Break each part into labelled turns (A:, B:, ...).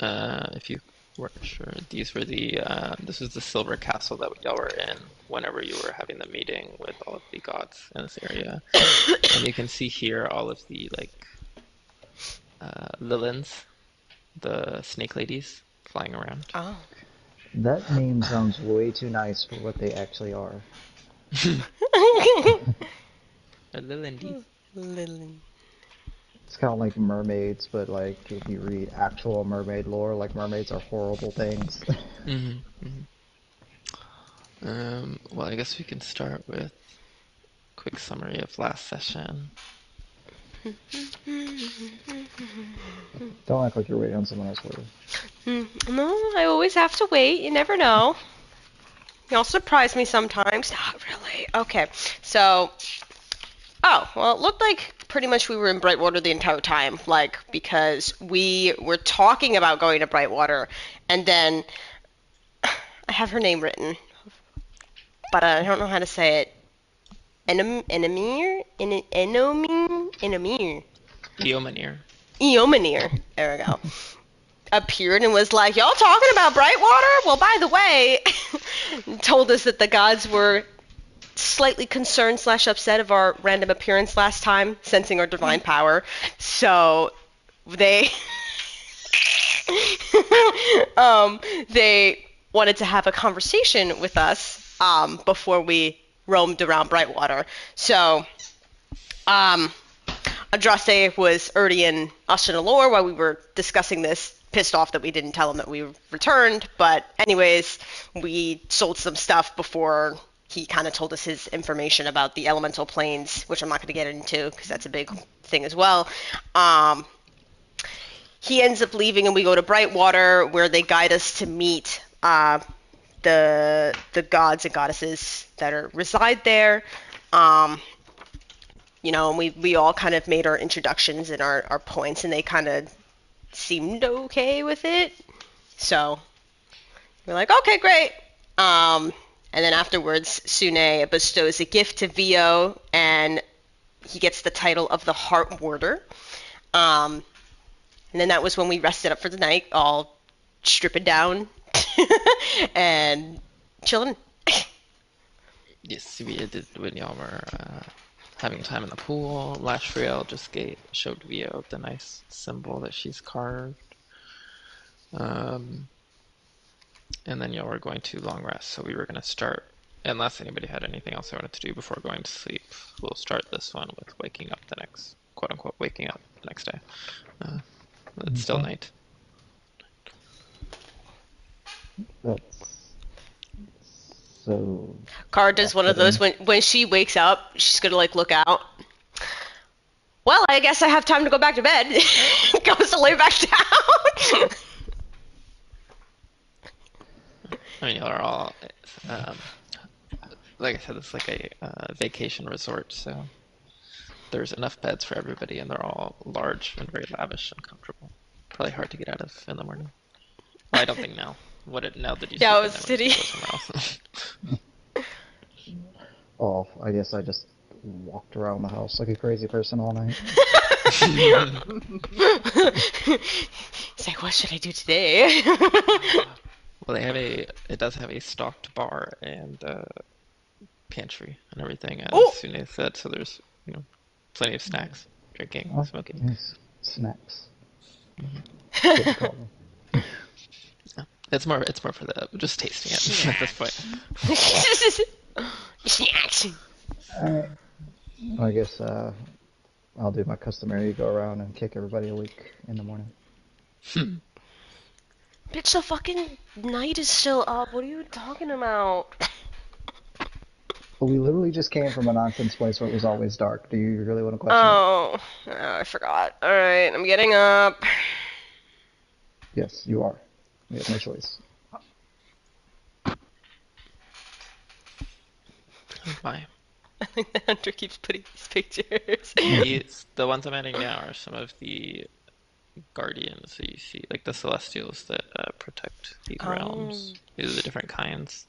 A: If you weren't sure, these were the this was the silver castle that y'all were in whenever you were having the meeting with all of the gods in this area. And you can see here all of the like Lilins, the snake ladies, flying around.
B: Oh.
C: That name sounds way too nice for what they actually are.
A: A Lilindi.
B: Lily.
C: It's kind of like mermaids, but like if you read actual mermaid lore, like mermaids are horrible things.
A: hmm hmm well, I guess we can start with a quick summary of last session.
C: Don't act like you're waiting on someone else for you.
B: No, I always have to wait. You never know. Y'all surprise me sometimes. Not really. Okay, so. Oh, well, it looked like pretty much we were in Brightwater the entire time. Like, because we were talking about going to Brightwater, and then. I have her name written, but I don't know how to say it. Enomir? Enomir?
A: Eomanir.
B: Eomanir. There we go. Appeared and was like, y'all talking about Brightwater? Well, by the way, told us that the gods were slightly concerned / upset of our random appearance last time, sensing our divine power. So they they wanted to have a conversation with us before we roamed around Brightwater. So Andraste was already in Ashenalor while we were discussing this, pissed off that we didn't tell him that we returned. But anyways, we sold some stuff before he kind of told us his information about the elemental planes, which I'm not going to get into because that's a big thing as well. He ends up leaving and we go to Brightwater where they guide us to meet the gods and goddesses that reside there. And we all kind of made our introductions and our points, and they kind of seemed okay with it. So we're like, okay, great. And then afterwards, Sune bestows a gift to Vio, and he gets the title of the Heart Warder. And then that was when we rested up for the night, all stripping down and chilling.
A: Yes, we did when y'all were having time in the pool. Lashriel just showed Vio the nice symbol that she's carved. And then y'all were going to long rest, so we were going to start, unless anybody had anything else they wanted to do before going to sleep, we'll start this one with waking up the next, quote unquote, waking up the next day. It's still night.
C: That's so.
B: Cara does one of those when she wakes up, she's gonna like look out. Well, I guess I have time to go back to bed. Goes to lay back down.
A: I mean, y'all are all, like I said, it's like a vacation resort, so there's enough beds for everybody, and they're all large and very lavish and comfortable. Probably hard to get out of in the morning. Well, I don't think now. Now that you
B: Yeah,
A: sleep
B: it
A: in
B: was
A: there,
B: city.
A: go somewhere else.
C: Oh, I guess I just walked around the house like a crazy person all night.
B: It's like, what should I do today?
A: Well, it does have a stocked bar and pantry and everything, as
B: Oh,
A: Sune said. So there's plenty of snacks, drinking,
C: Oh,
A: smoking.
C: yes, snacks.
A: Mm-hmm.
C: What you call them.
A: Yeah. It's more for the just tasting it at this point.
B: snacks.
C: Alright. I guess I'll do my customary go around and kick everybody awake in the morning.
B: Bitch, the fucking night is still up. What are you talking about?
C: But we literally just came from a nonsense place where it was always dark. Do you really want to question it?
B: Oh, I forgot. All right, I'm getting up.
C: Yes, you are. We have no choice.
A: Bye.
B: I think the hunter keeps putting these pictures.
A: The ones I'm adding now are some of the guardians that you see, like the celestials that protect these realms. These are the different kinds.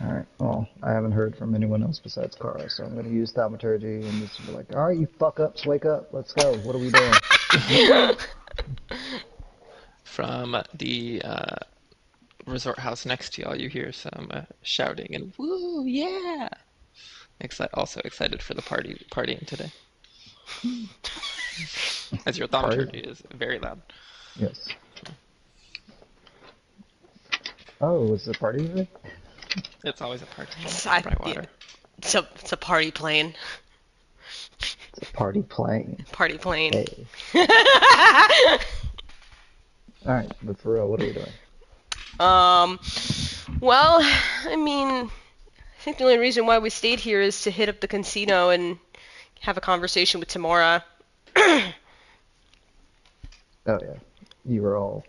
C: Alright, well, I haven't heard from anyone else besides Kara, so I'm gonna use thaumaturgy and just be like, alright, you fuck-ups, wake up, let's go, what are we doing?
A: From the resort house next to y'all, you hear some shouting and woo, yeah! Also excited for the partying today. As your
C: Party?
A: thaumaturgy is very loud.
C: Yes. Oh, is the party today?
A: It's always a party
B: It's,
A: in Brightwater.
B: it's a party plane.
C: It's a party playing.
B: Party plane.
C: Hey. Alright, but for real, what are we doing?
B: Well, I mean, I think the only reason why we stayed here is to hit up the casino and have a conversation with Tymora.
C: Oh yeah, you were all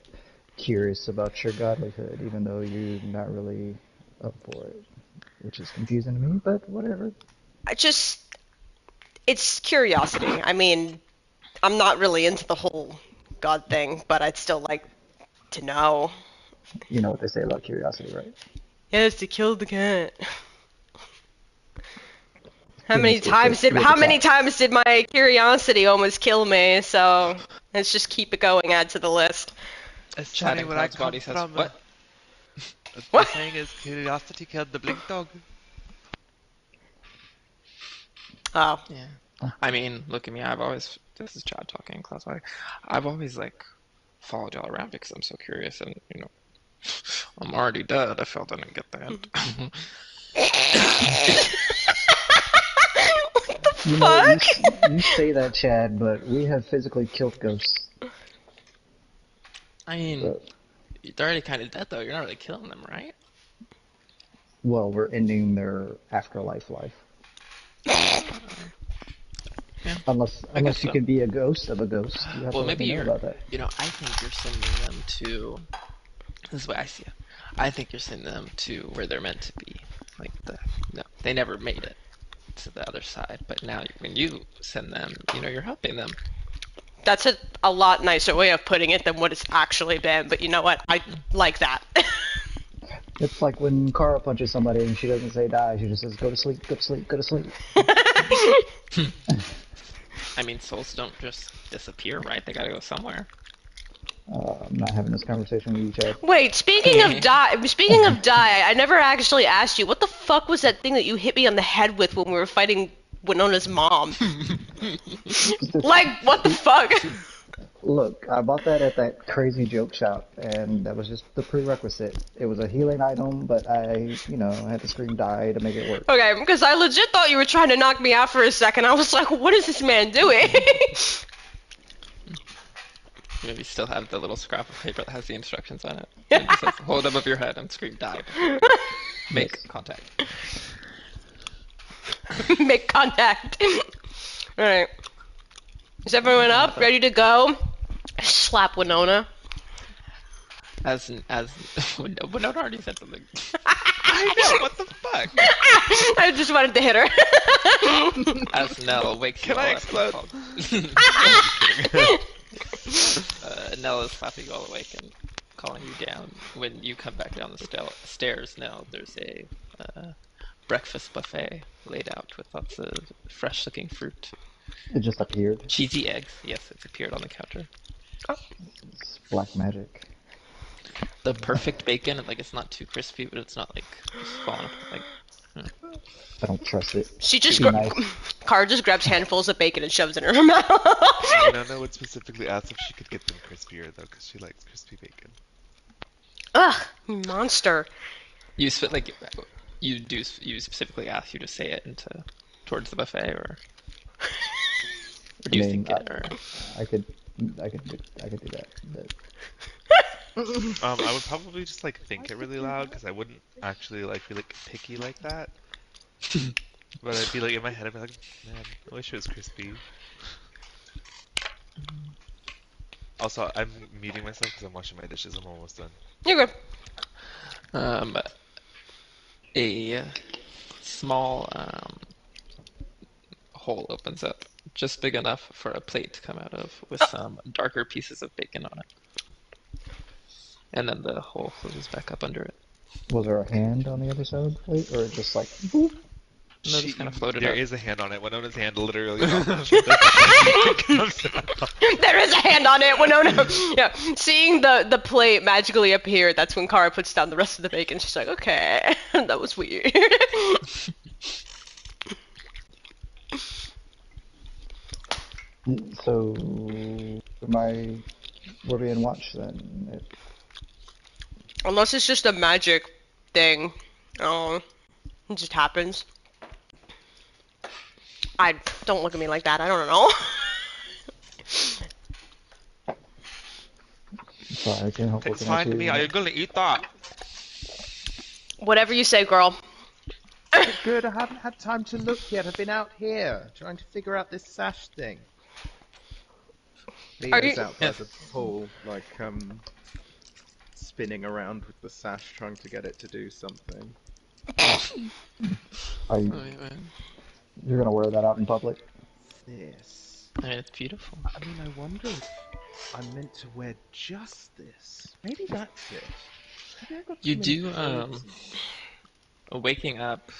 C: curious about your godlyhood, even though you're not really up for it, which is confusing to me, but whatever.
B: It's curiosity. I mean, I'm not really into the whole god thing, but I'd still like to know.
C: You know what they say about curiosity, right?
B: Yes, to kill the cat. How
C: In
B: many
C: this case,
B: times
C: with the cat.
B: did my curiosity almost kill me? So let's just keep it going. Add to the list.
D: It's
A: Chat
D: funny
A: and
D: where I
A: Cloud's
D: come
A: body says,
D: from.
A: what?
D: The
B: What?
D: saying is curiosity killed the blink dog.
B: Oh,
A: Yeah. I mean, look at me. This is Chad talking, Cloud's body. I've always, like, followed y'all around because I'm so curious and, I'm already dead if y'all didn't get that.
B: what the
C: You know,
B: fuck?
C: you say that, Chad, but we have physically killed ghosts.
A: I mean,
C: So,
A: they're already kind of dead, though. You're not really killing them, right?
C: well, we're ending their afterlife life.
A: Yeah,
C: Unless
A: I guess
C: you
A: so.
C: can be a ghost of a ghost, you have
A: Well,
C: to let
A: maybe
C: me know about that.
A: I think you're sending them to, this is the way I see it. I think you're sending them to where they're meant to be. Like, no, they never made it to the other side, but now when you send them, you're helping them.
B: That's a lot nicer way of putting it than what it's actually been. But you know what? I like that.
C: It's like when Kara punches somebody and she doesn't say die, she just says, go to sleep, go to sleep, go to sleep.
A: I mean, souls don't just disappear, right? They gotta go somewhere.
C: I'm not having this conversation with you, Chad.
B: Wait, speaking of die, I never actually asked you what the fuck was that thing that you hit me on the head with when we were fighting Winona's mom? Like, what the fuck?
C: Look, I bought that at that crazy joke shop, and that was just the prerequisite. It was a healing item, but I had to scream die to make it work.
B: Okay, because I legit thought you were trying to knock me out for a second. I was like, what is this man doing?
A: Maybe still have the little scrap of paper that has the instructions on it. It just says, hold above your head and scream die. Make
C: Yes.
A: contact.
B: Make contact. Alright. Is everyone up? Ready to go? Slap Winona.
A: As Winona already said something. I know, what the fuck?
B: I just wanted to hit her.
A: As Nell wakes you
D: Can
A: all
D: I
A: up.
D: explode?
A: Nell is slapping you all awake and calling you down. When you come back down the stairs, Nell, there's a breakfast buffet laid out with lots of fresh-looking fruit.
C: It just appeared.
A: Cheesy eggs. Yes, it's appeared on the counter.
C: It's black magic.
A: The perfect bacon, like it's not too crispy, but it's not like just falling apart. Like,
C: I don't trust it.
B: She just
C: Be nice.
B: Cara just grabs handfuls of bacon and shoves it in her mouth.
D: Winona would specifically ask if she could get them crispier though, because she likes crispy bacon.
B: Ugh, you monster.
A: you specifically ask you to say it towards the buffet, or do you think it? Or
C: I could do that. But
D: I would probably just like think it really loud, because I wouldn't actually be picky like that. But I'd be like in my head, I'd be like, man, I wish it was crispy. Also, I'm muting myself because I'm washing my dishes. I'm almost done.
B: You're good.
A: a small hole opens up, just big enough for a plate to come out of, with some darker pieces of bacon on it. And then the hole closes back up under it.
C: Was there a hand on the other side of the plate, or just like, boop?
A: No, just kind of floated
D: There
A: up.
D: is a hand on it. Winona's hand literally is on the ship. It comes out.
B: There is a hand on it. Winona. Yeah. Seeing the plate magically appear, that's when Kara puts down the rest of the bacon. She's like, okay, that was weird.
C: So, we're being watched then.
B: Unless it's just a magic thing. Oh, it just happens. Don't look at me like that. I don't know.
C: Sorry, I can't help
D: It's
C: looking
D: fine
C: at
D: to
C: you.
D: me. Are you gonna eat that?
B: Whatever you say, girl.
E: Good, I haven't had time to look yet. I've been out here trying to figure out this sash thing. Leo's out by the pool, like, spinning around with the sash, trying to get it to do something.
C: You're gonna wear that out in public?
E: This.
A: It's beautiful.
E: I mean, I wonder if I'm meant to wear just this. Maybe that's it. Maybe I got
A: You
E: too many
A: do,
E: clothes.
A: waking up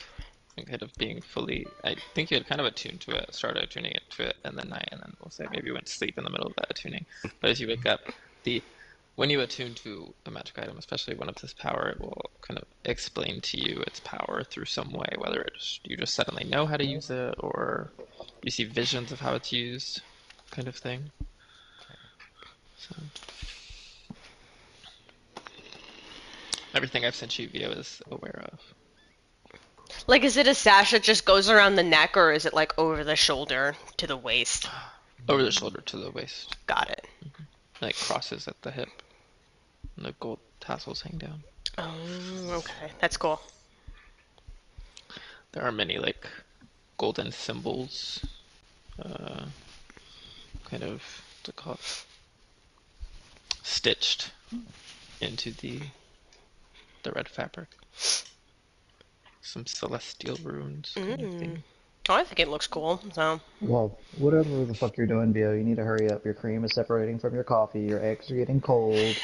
A: and kind of being fully, I think you had kind of attuned to it, started attuning it to it in the night, and then we'll say maybe you went to sleep in the middle of that attuning. But as you wake up, when you attune to a magic item, especially one of this power, it will kind of explain to you its power through some way, whether you just suddenly know how to use it, or you see visions of how it's used, kind of thing. So, everything I've sent you, Vio is aware of.
B: Like, is it a sash that just goes around the neck, or is it like over the shoulder to the waist?
A: Over the shoulder to the waist.
B: Got it.
A: Like crosses at the hip. And the gold tassels hang down.
B: Oh, okay. That's cool.
A: There are many like golden symbols, kind of what's it called, stitched into the red fabric. Some celestial runes. Kind of thing.
B: Oh, I think it looks cool. So.
C: Well, whatever the fuck you're doing, Vio, you need to hurry up. Your cream is separating from your coffee. Your eggs are getting cold.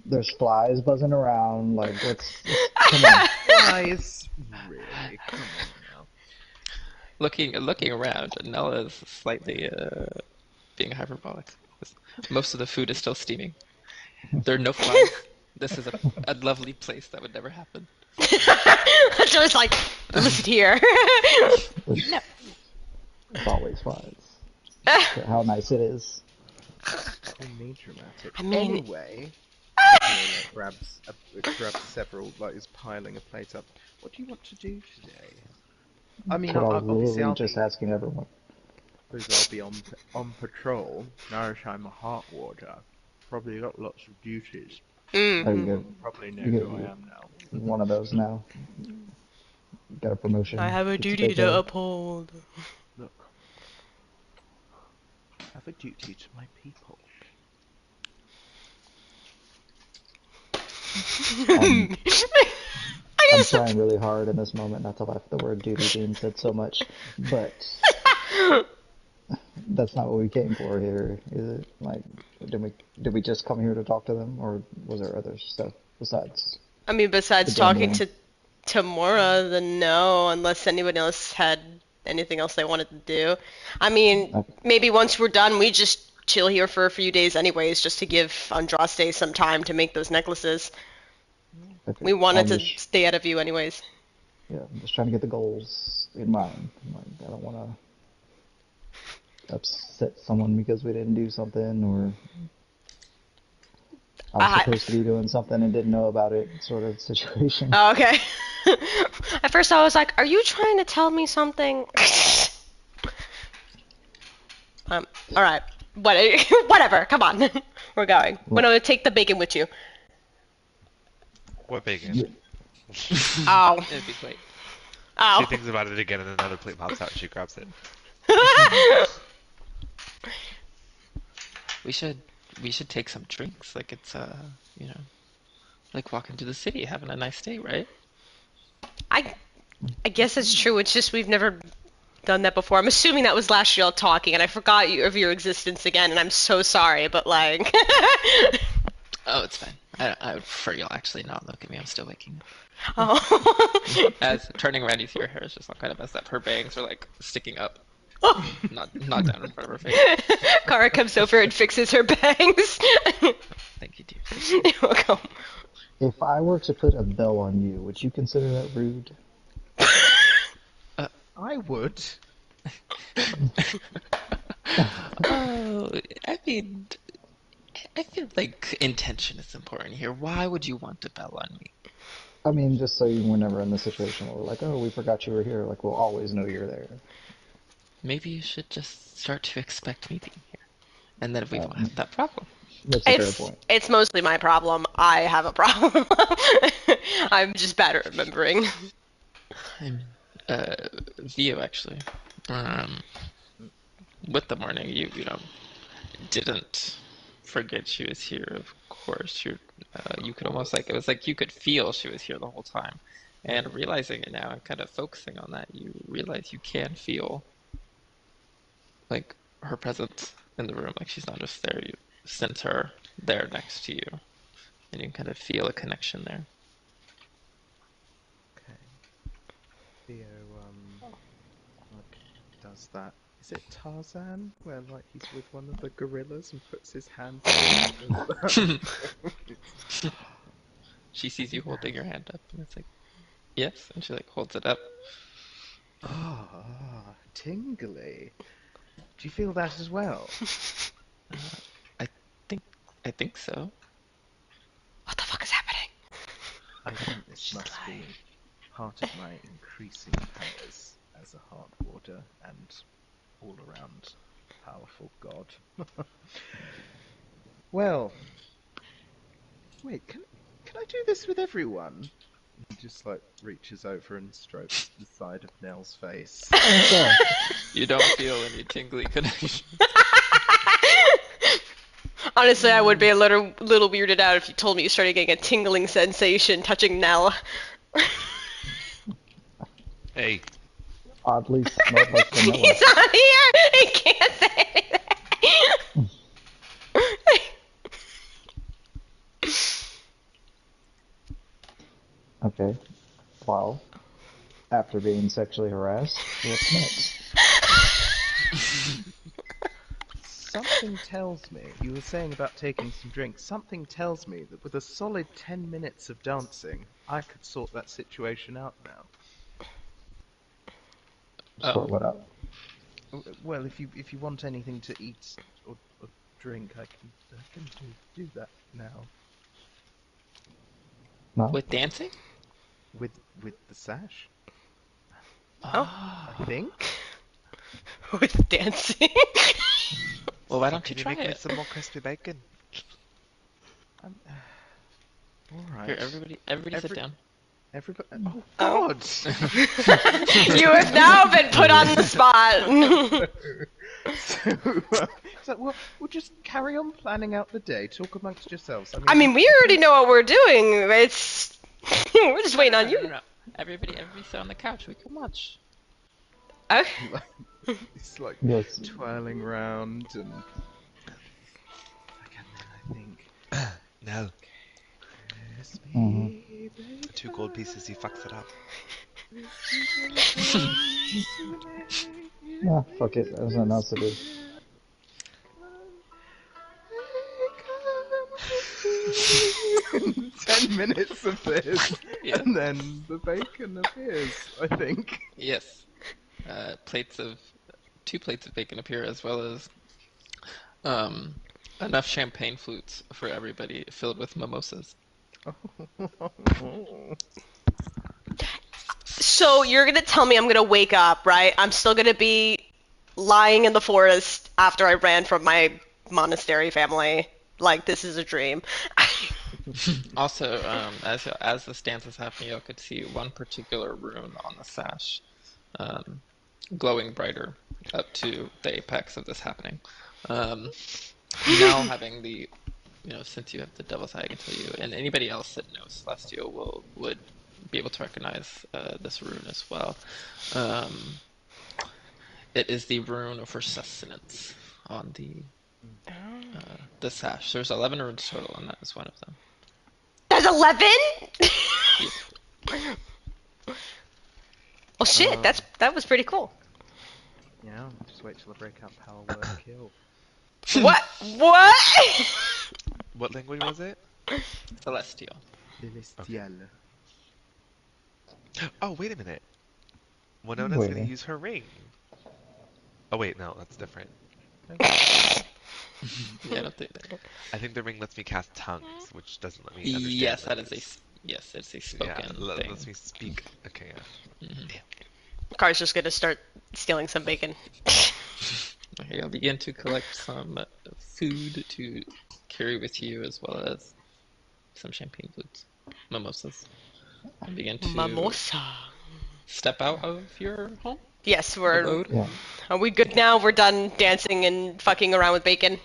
C: There's flies buzzing around. Like, come on.
E: Guys, really? Come on now.
A: Looking around, Nella is slightly being hyperbolic. Most of the food is still steaming. There are no flies. This is a lovely place that would never happen.
B: So it's like, listen here.
C: It's always flies. How nice it is.
E: Don't be dramatic.
B: I mean-
E: Anyway, Fiona grabs several, like, is piling a plate up. What do you want to do today? I mean,
C: But I was
E: obviously
C: literally just asking everyone.
E: I'll be on patrol, Narisheimer Heartwater. Probably got lots of duties.
C: Oh, you
E: Probably know
C: You get-
E: who I am now.
C: get one of those now. Got a promotion.
B: I have a
C: Get to
B: duty
C: take
B: to
C: a-
B: uphold.
E: Look, I have a duty to my people.
C: I'm
B: guess-
C: trying really hard in this moment not to laugh at the word duty being said so much, but that's not what we came for here, is it? Like, did we just come here to talk to them, or was there other stuff besides?
B: I mean, besides
C: The
B: talking
C: gambling.
B: to Tymora, then no, unless anybody else had anything else they wanted to do. I mean,
C: Okay.
B: maybe once we're done, we just chill here for a few days anyways, just to give Andraste some time to make those necklaces.
C: Okay,
B: We wanted
C: I'm
B: to
C: just-
B: stay out of view anyways.
C: Yeah, I'm just trying to get the goals in mind. Like, I don't want to upset someone because we didn't do something, or I'm supposed to be doing something and didn't know about it, sort of situation.
B: Oh, okay. At first I was like, are you trying to tell me something? Alright. Whatever, come on. We're going. We're gonna take the bacon with you.
D: What bacon?
B: Oh.
A: It'd be great.
D: She
B: Oh.
D: thinks about it again and another plate pops out and she grabs it.
A: We should take some drinks. Like it's like walking through the city, having a nice day, right?
B: I guess it's true. It's just we've never done that before. I'm assuming that was last year talking, and I forgot of your existence again, and I'm so sorry. But like,
A: Oh, it's fine. I would prefer you'll actually not look at me. I'm still waking up.
B: Oh.
A: As turning around, you see her hair is just all kind of messed up. Her bangs are like sticking up, not down in front of her face.
B: Kara comes over and fixes her bangs.
A: Thank you, dear. Thank you.
B: You're welcome.
C: If I were to put a bell on you, would you consider that rude?
E: I would.
A: Oh, I mean, I feel like intention is important here. Why would you want to bell on me?
C: I mean, just so we're never in the situation where we're like, oh, we forgot you were here. Like, we'll always know you're there.
A: Maybe you should just start to expect me being here, and then we don't have that problem.
C: That's a fair point.
B: It's mostly my problem. I have a problem. I'm just bad at remembering.
A: I'm, Vio actually. With the morning, you know, didn't forget she was here. Of course, you could almost like it was like you could feel she was here the whole time, and realizing it now and kind of focusing on that, you realize you can feel like her presence in the room. Like she's not just there. You sense her there next to you, and you kind of feel a connection there.
E: Okay. Theo like does that. Is it Tarzan where like he's with one of the gorillas and puts his hand up?
A: She sees you holding your hand up, and it's like, yes, and she like holds it up.
E: Ah, tingly. Do you feel that as well?
A: I think I think so.
B: What the fuck is happening?
E: I think this
B: She's
E: must
B: lying.
E: be part of my increasing powers as a heart warder and all-around powerful god. Well, wait, can I do this with everyone? He just like reaches over and strokes the side of Nell's face.
C: Sure.
A: You don't feel any tingly connection.
B: Honestly, I would be a little weirded out if you told me you started getting a tingling sensation touching Nell.
D: Hey,
C: Oddly smelled like vanilla.
B: He's not here. He can't say anything.
C: Okay. Well, after being sexually harassed, what's next?
E: Something tells me, you were saying about taking some drinks, something tells me that with a solid 10 minutes of dancing, I could sort that situation out now.
C: Sort what out?
E: Well, if you want anything to eat or drink, I can do that now.
C: No?
A: With dancing?
E: With the sash,
B: Oh,
E: I think.
B: with dancing.
A: Well, why don't
D: can
A: you
D: you
A: try
D: make me
A: it?
D: some more crispy bacon?
E: All right.
A: Here, everybody sit down.
E: Everybody. Oh
B: Oh.
E: God!
B: You have now been put on the spot.
E: So we'll just carry on planning out the day. Talk amongst yourselves.
B: I mean, we already know what we're doing. It's we're just waiting on
A: No,
B: you.
A: no, no. Everybody sit on the couch. We can watch.
B: Okay.
E: It's like
C: Yes.
E: twirling round and. And then I think.
D: No.
E: Crispy bacon.
D: 2 gold pieces, he fucks it up.
C: Yeah, fuck it. There's nothing else to do.
E: 10 minutes of this,
A: Yeah.
E: and then the bacon appears, I think.
A: Yes. 2 plates of bacon appear, as well as enough champagne flutes for everybody, filled with mimosas.
B: So you're gonna tell me I'm gonna wake up, right? I'm still gonna be lying in the forest after I ran from my monastery family. Like this is a dream.
A: Also, as this dance is happening, you could see one particular rune on the sash, glowing brighter up to the apex of this happening. Now having the, since you have the Devil's Eye, I can tell you, and anybody else that knows Celestial would be able to recognize this rune as well. It is the rune for sustenance on the sash. There's 11 runes total, and that is one of them.
B: 11?
A: Yep.
B: Oh shit, that was pretty cool.
E: Yeah, just wait till I break out power word kill.
B: What? What?
D: What language was it?
A: Celestial.
E: Celestial.
D: Oh, wait a minute. Winona's gonna
C: Waiting.
D: use her ring. Oh wait, no, that's different.
A: Yeah, I don't think that.
D: I think the ring lets me cast tongues, which doesn't let me understand
A: Yes, that is
D: languages.
A: yes, it's a
D: Yeah,
A: spoken thing.
D: lets me speak. Okay, yeah.
A: Mhm.
D: Damn.
B: Car's just gonna start stealing some bacon.
A: Okay, I'll begin to collect some food to carry with you, as well as some champagne flutes, mimosas, and begin to
B: Mimosa.
A: step out of your home
B: Yes,
A: abode.
C: Yeah.
B: are we good now? We're done dancing and fucking around with bacon.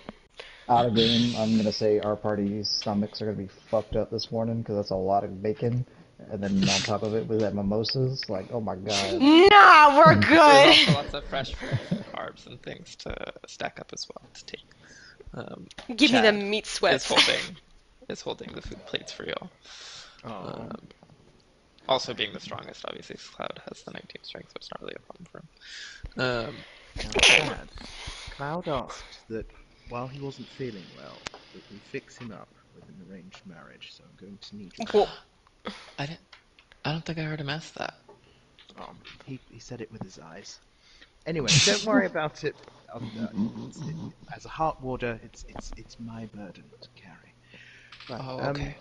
C: Out of game, I'm gonna say our party's stomachs are gonna be fucked up this morning because that's a lot of bacon, and then on top of it with that mimosas, like, oh my god.
B: Nah, we're
A: There's
B: good.
A: also lots of fresh fruits and carbs and things to stack up as well to take.
B: Give me the
A: Chad
B: meat
A: is
B: sweats.
A: holding the food plates for y'all.
E: Oh.
A: Also being the strongest, obviously, Cloud has the 19 strength, so it's not really a problem for him.
E: Now, Chad, Cloud asked that while he wasn't feeling well, that we fix him up with an arranged marriage. So I'm going to need your
B: Cool.
E: help.
A: I don't think I heard him ask that.
E: He said it with his eyes. Anyway, don't worry about it. As a heart warder, it's my burden to carry. Right.
A: Oh, okay.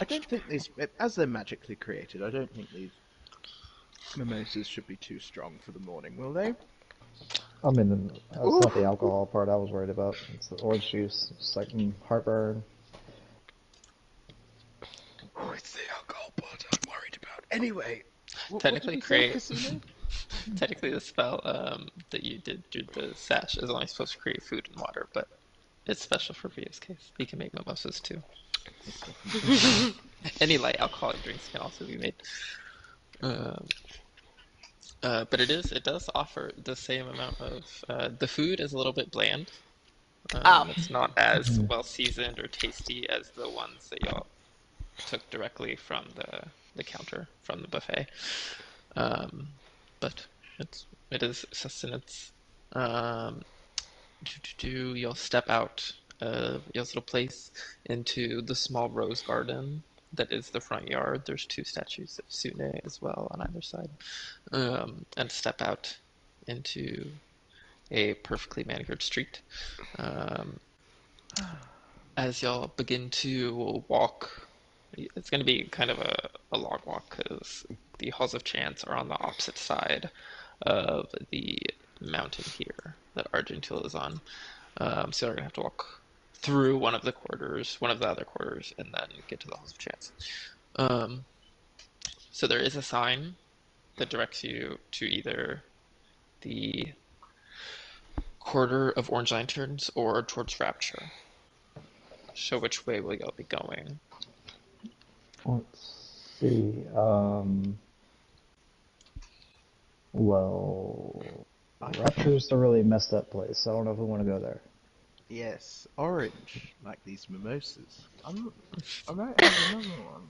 E: I don't think these, as they're magically created, I don't think these mimosas should be too strong for the morning, will they?
C: I mean, that's not the alcohol part I was worried about. It's the orange juice. It's like heartburn.
E: Oh, it's the alcohol part I'm worried about. Anyway,
A: Technically,
E: what did we say, Casino?
A: technically, the spell that you did through the sash is only supposed to create food and water, but it's special for Via's case. He can make mimosas too. Any light alcoholic drinks can also be made. But it does offer the same amount of the food is a little bit bland.
B: Oh.
A: It's not as well seasoned or tasty as the ones that y'all took directly from the counter from the buffet. But it is sustenance. You'll step out of y'all's little place into the small rose garden that is the front yard. There's two statues of Sune as well on either side, and step out into a perfectly manicured street. Um, as y'all begin to walk, it's going to be kind of a long walk because the Halls of Chance are on the opposite side of the mountain here that Argentil is on. So you're going to have to walk through one of the other quarters, and then get to the Halls of Chance. So there is a sign that directs you to either the quarter of Orange Lanterns or towards Rapture. So which way will y'all be going?
C: Let's see. Well, Rapture's a really messed up place. I don't know if we want to go there.
E: Yes, orange, like these mimosas. I might have another one.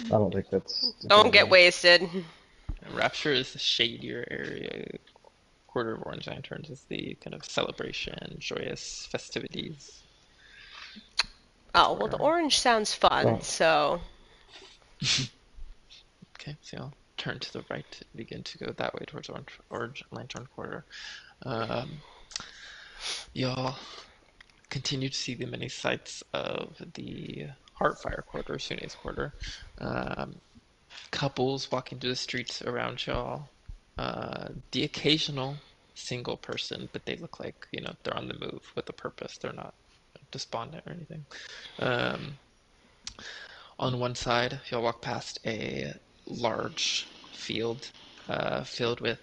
C: I don't think that's a good
B: Don't get
C: idea.
B: wasted.
A: Rapture is the shadier area. Quarter of Orange Lanterns is the kind of celebration, joyous festivities.
B: Oh, well, the orange sounds fun,
C: Oh.
B: so.
A: Okay, so you'll turn to the right and begin to go that way towards Orange Lantern Quarter. You'll continue to see the many sights of the Heartfire Quarter, Sune's Quarter. Couples walking through the streets around y'all. The occasional single person, but they look like, they're on the move with a purpose. They're not despondent or anything. On one side, you'll walk past a large field filled with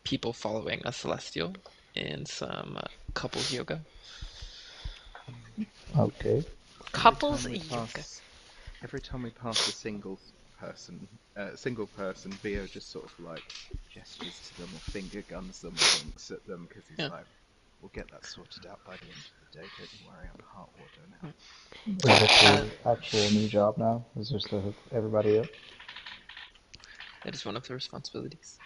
A: people following a celestial in some couples yoga.
C: Okay.
B: Couples yoga.
E: Every time we pass a single person, Vio just sort of like gestures to them or finger guns them or winks at them because he's
A: Yeah.
E: like, We'll get that sorted out by the end of the day. Don't you worry, I'm heart order now.
C: Is this your actual new job now? Is this to hook everybody up?
A: That is one of the responsibilities.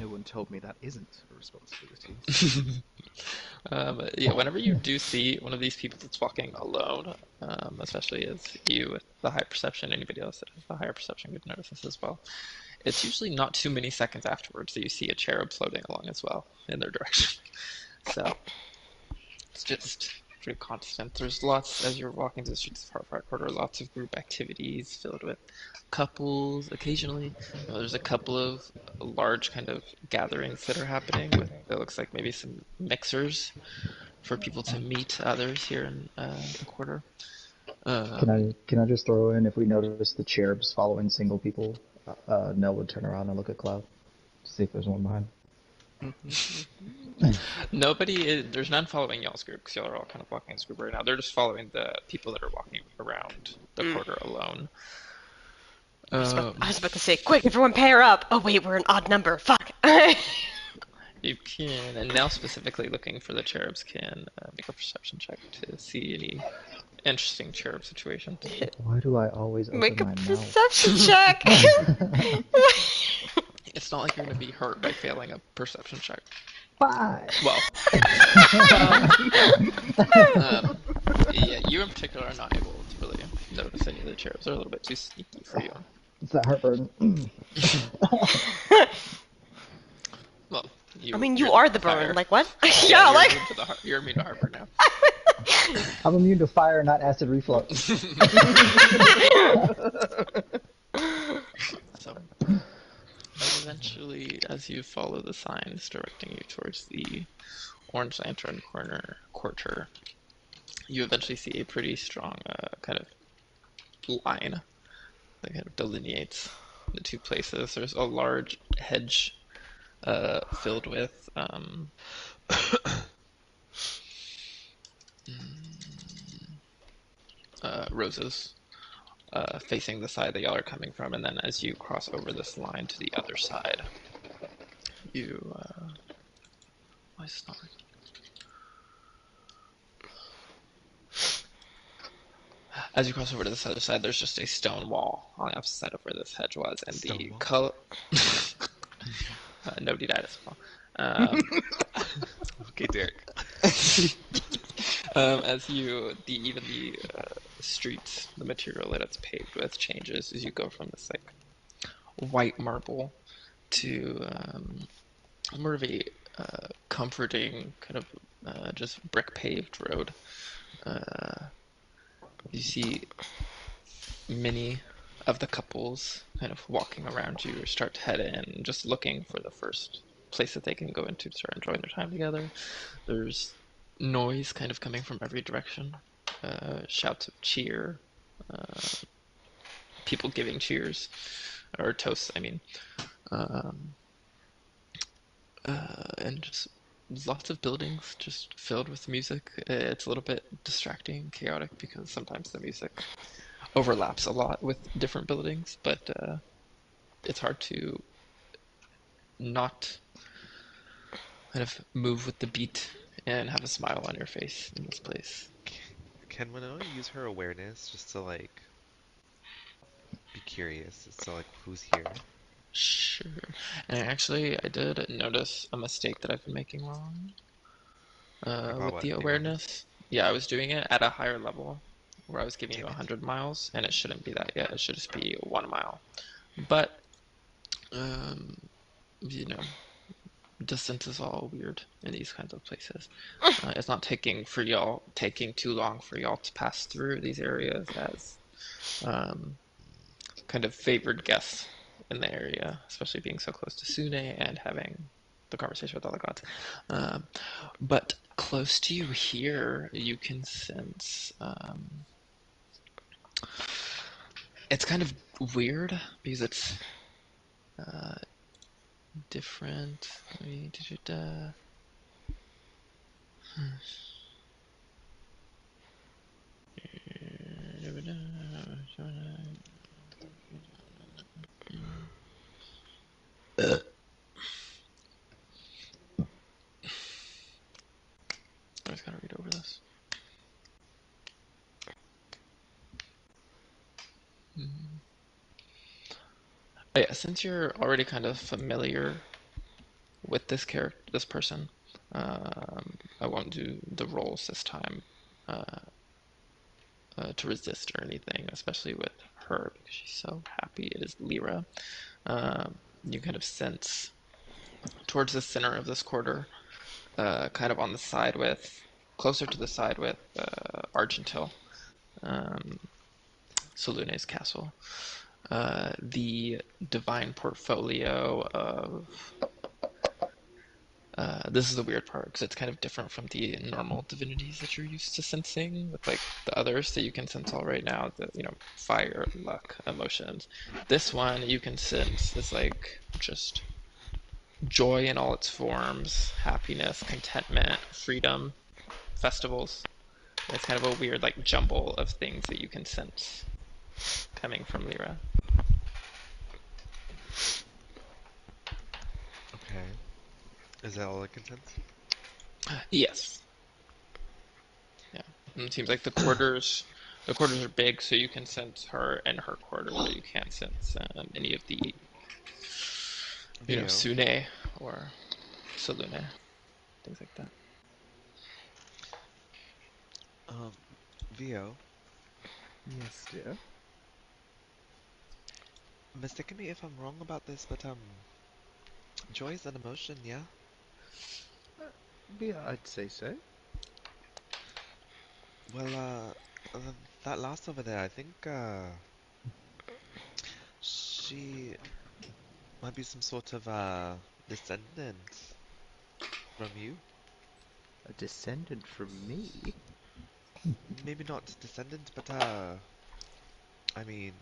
E: No one told me that isn't a responsibility.
A: Yeah, whenever you do see one of these people that's walking alone, especially as you with the high perception, anybody else that has the higher perception could notice this as well. It's usually not too many seconds afterwards that you see a cherub floating along as well in their direction. So it's just pretty constant. There's lots, as you're walking to the streets of Heartfire Quarter, lots of group activities filled with couples occasionally. There's a couple of large kind of gatherings that are happening with, it looks like maybe some mixers for people to meet others here in the quarter.
C: Can I just throw in, if we notice the cherubs following single people, Nell would turn around and look at Cloud to see if there's one behind.
A: There's none following y'all's group because y'all are all kind of walking as a group right now. They're just following the people that are walking around the quarter alone.
B: I was about to say, quick, everyone pair up. Oh wait, we're an odd number. Fuck.
A: You can, and now specifically looking for the cherubs, can make a perception check to see any interesting cherub situations.
C: Why do I always open
B: Make a
C: my mouth?
B: perception check.
A: It's not like you're going to be hurt by failing a perception check.
C: 5.
A: Well, yeah, you in particular are not able to really notice any of the cherubs. They're a little bit too sneaky for you.
C: It's that heartburn.
A: Well,
B: I mean, you are the burn.
A: fire.
B: Like what?
A: Yeah,
B: like
A: you're immune to heartburn now.
C: I'm immune to fire, not acid reflux.
A: So, eventually, as you follow the signs directing you towards the Orange Lantern Quarter, you eventually see a pretty strong kind of line that kind of delineates the two places. There's a large hedge filled with roses facing the side that y'all are coming from, and then as you cross over this line to the other side, you why is it not working? As you cross over to this other side, there's just a stone wall on the opposite side of where this hedge was, and the color. Nobody died as well.
D: Okay, Derek.
A: As even the streets, the material that it's paved with changes as you go from this like white marble to more of a comforting kind of just brick paved road. You see many of the couples kind of walking around you or start to head in, just looking for the first place that they can go into to start enjoying their time together. There's noise kind of coming from every direction, shouts of cheer, people giving cheers, or toasts, I mean, and just lots of buildings just filled with music. It's a little bit distracting, chaotic, because sometimes the music overlaps a lot with different buildings, but it's hard to not kind of move with the beat and have a smile on your face in this place.
D: Can Winona use her awareness just to like be curious as to like who's here?
A: Sure. And actually, I did notice a mistake that I've been making wrong
D: About
A: with
D: what?
A: the awareness. Yeah, I was doing it at a higher level where I was giving you
D: Damn it.
A: 100 miles, and it shouldn't be that yet. It should just be 1 mile. But, you know, distance is all weird in these kinds of places. It's not taking too long for y'all to pass through these areas as kind of favored guests in the area, especially being so close to Sune and having the conversation with all the gods. But close to you here, you can sense it's kind of weird because it's different. this. But yeah, since you're already kind of familiar with this character, this person, I won't do the rolls this time to resist or anything, especially with her because she's so happy. It is Lyra. You kind of sense towards the center of this quarter, kind of on the side with, closer to the side with Argentil, Solune's castle. The divine portfolio of this is the weird part because it's kind of different from the normal divinities that you're used to sensing with like the others that you can sense all right now, the fire, luck, emotions. This one you can sense is like just joy in all its forms, happiness, contentment, freedom, festivals. It's kind of a weird like jumble of things that you can sense coming from Lyra.
D: Okay. Is that all I can sense?
A: Yes. Yeah. And it seems like the quarters are big, so you can sense her and her quarter, but you can't sense any of the,
D: Vio.
A: Sune or Salune, things like that.
D: Um, Vio,
E: Yes, dear.
D: mistaken me if I'm wrong about this, but joy is an emotion, yeah?
E: Yeah, I'd say so.
D: Well, that last over there, I think she might be some sort of descendant from you.
E: A descendant from me?
D: Maybe not descendant, but I mean,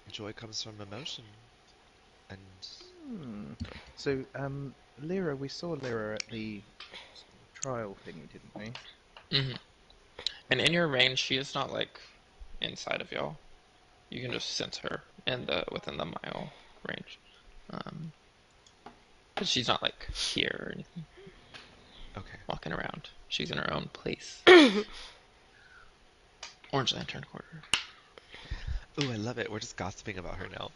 D: joy comes from emotion, and
E: Hmm. So, Lyra, we saw Lyra at the trial thingy, didn't we?
A: hmm And in your range, she is not like inside of y'all. You can just sense her in the within the mile range, um, but she's not like here or anything,
D: okay.
A: walking around. She's in her own place. Orange Lantern Quarter.
D: Ooh, I love it. We're just gossiping about her now.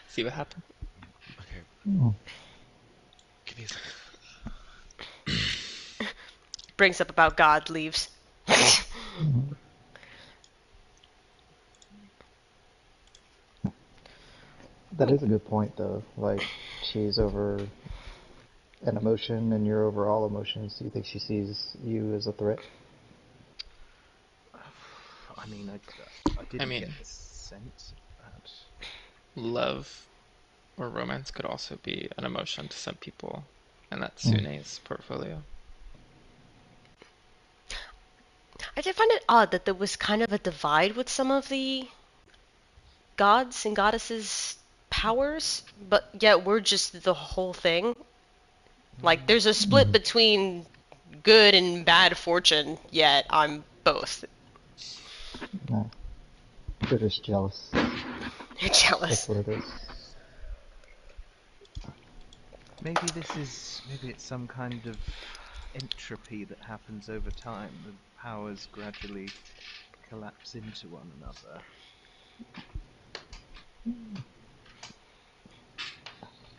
A: See what happened?
D: Okay,
C: Oh,
D: give me a second.
B: Brings up about God, leaves.
C: that is a good point, though. Like, she's over an emotion and you're over all emotions. Do you think she sees you as a threat?
E: I mean, I
A: I
E: didn't
A: mean,
E: get the sense of that.
A: love or romance could also be an emotion to some people, and that's
C: Hmm.
A: Sune's portfolio.
B: I did find it odd that there was kind of a divide with some of the gods and goddesses' powers, but yet we're just the whole thing. Like, there's a split
C: Hmm.
B: between good and bad fortune, yet I'm both.
C: Nah, they're just jealous.
B: You're
C: That's
B: jealous.
C: what it is.
E: Maybe it's some kind of entropy that happens over time. The powers gradually collapse into one another.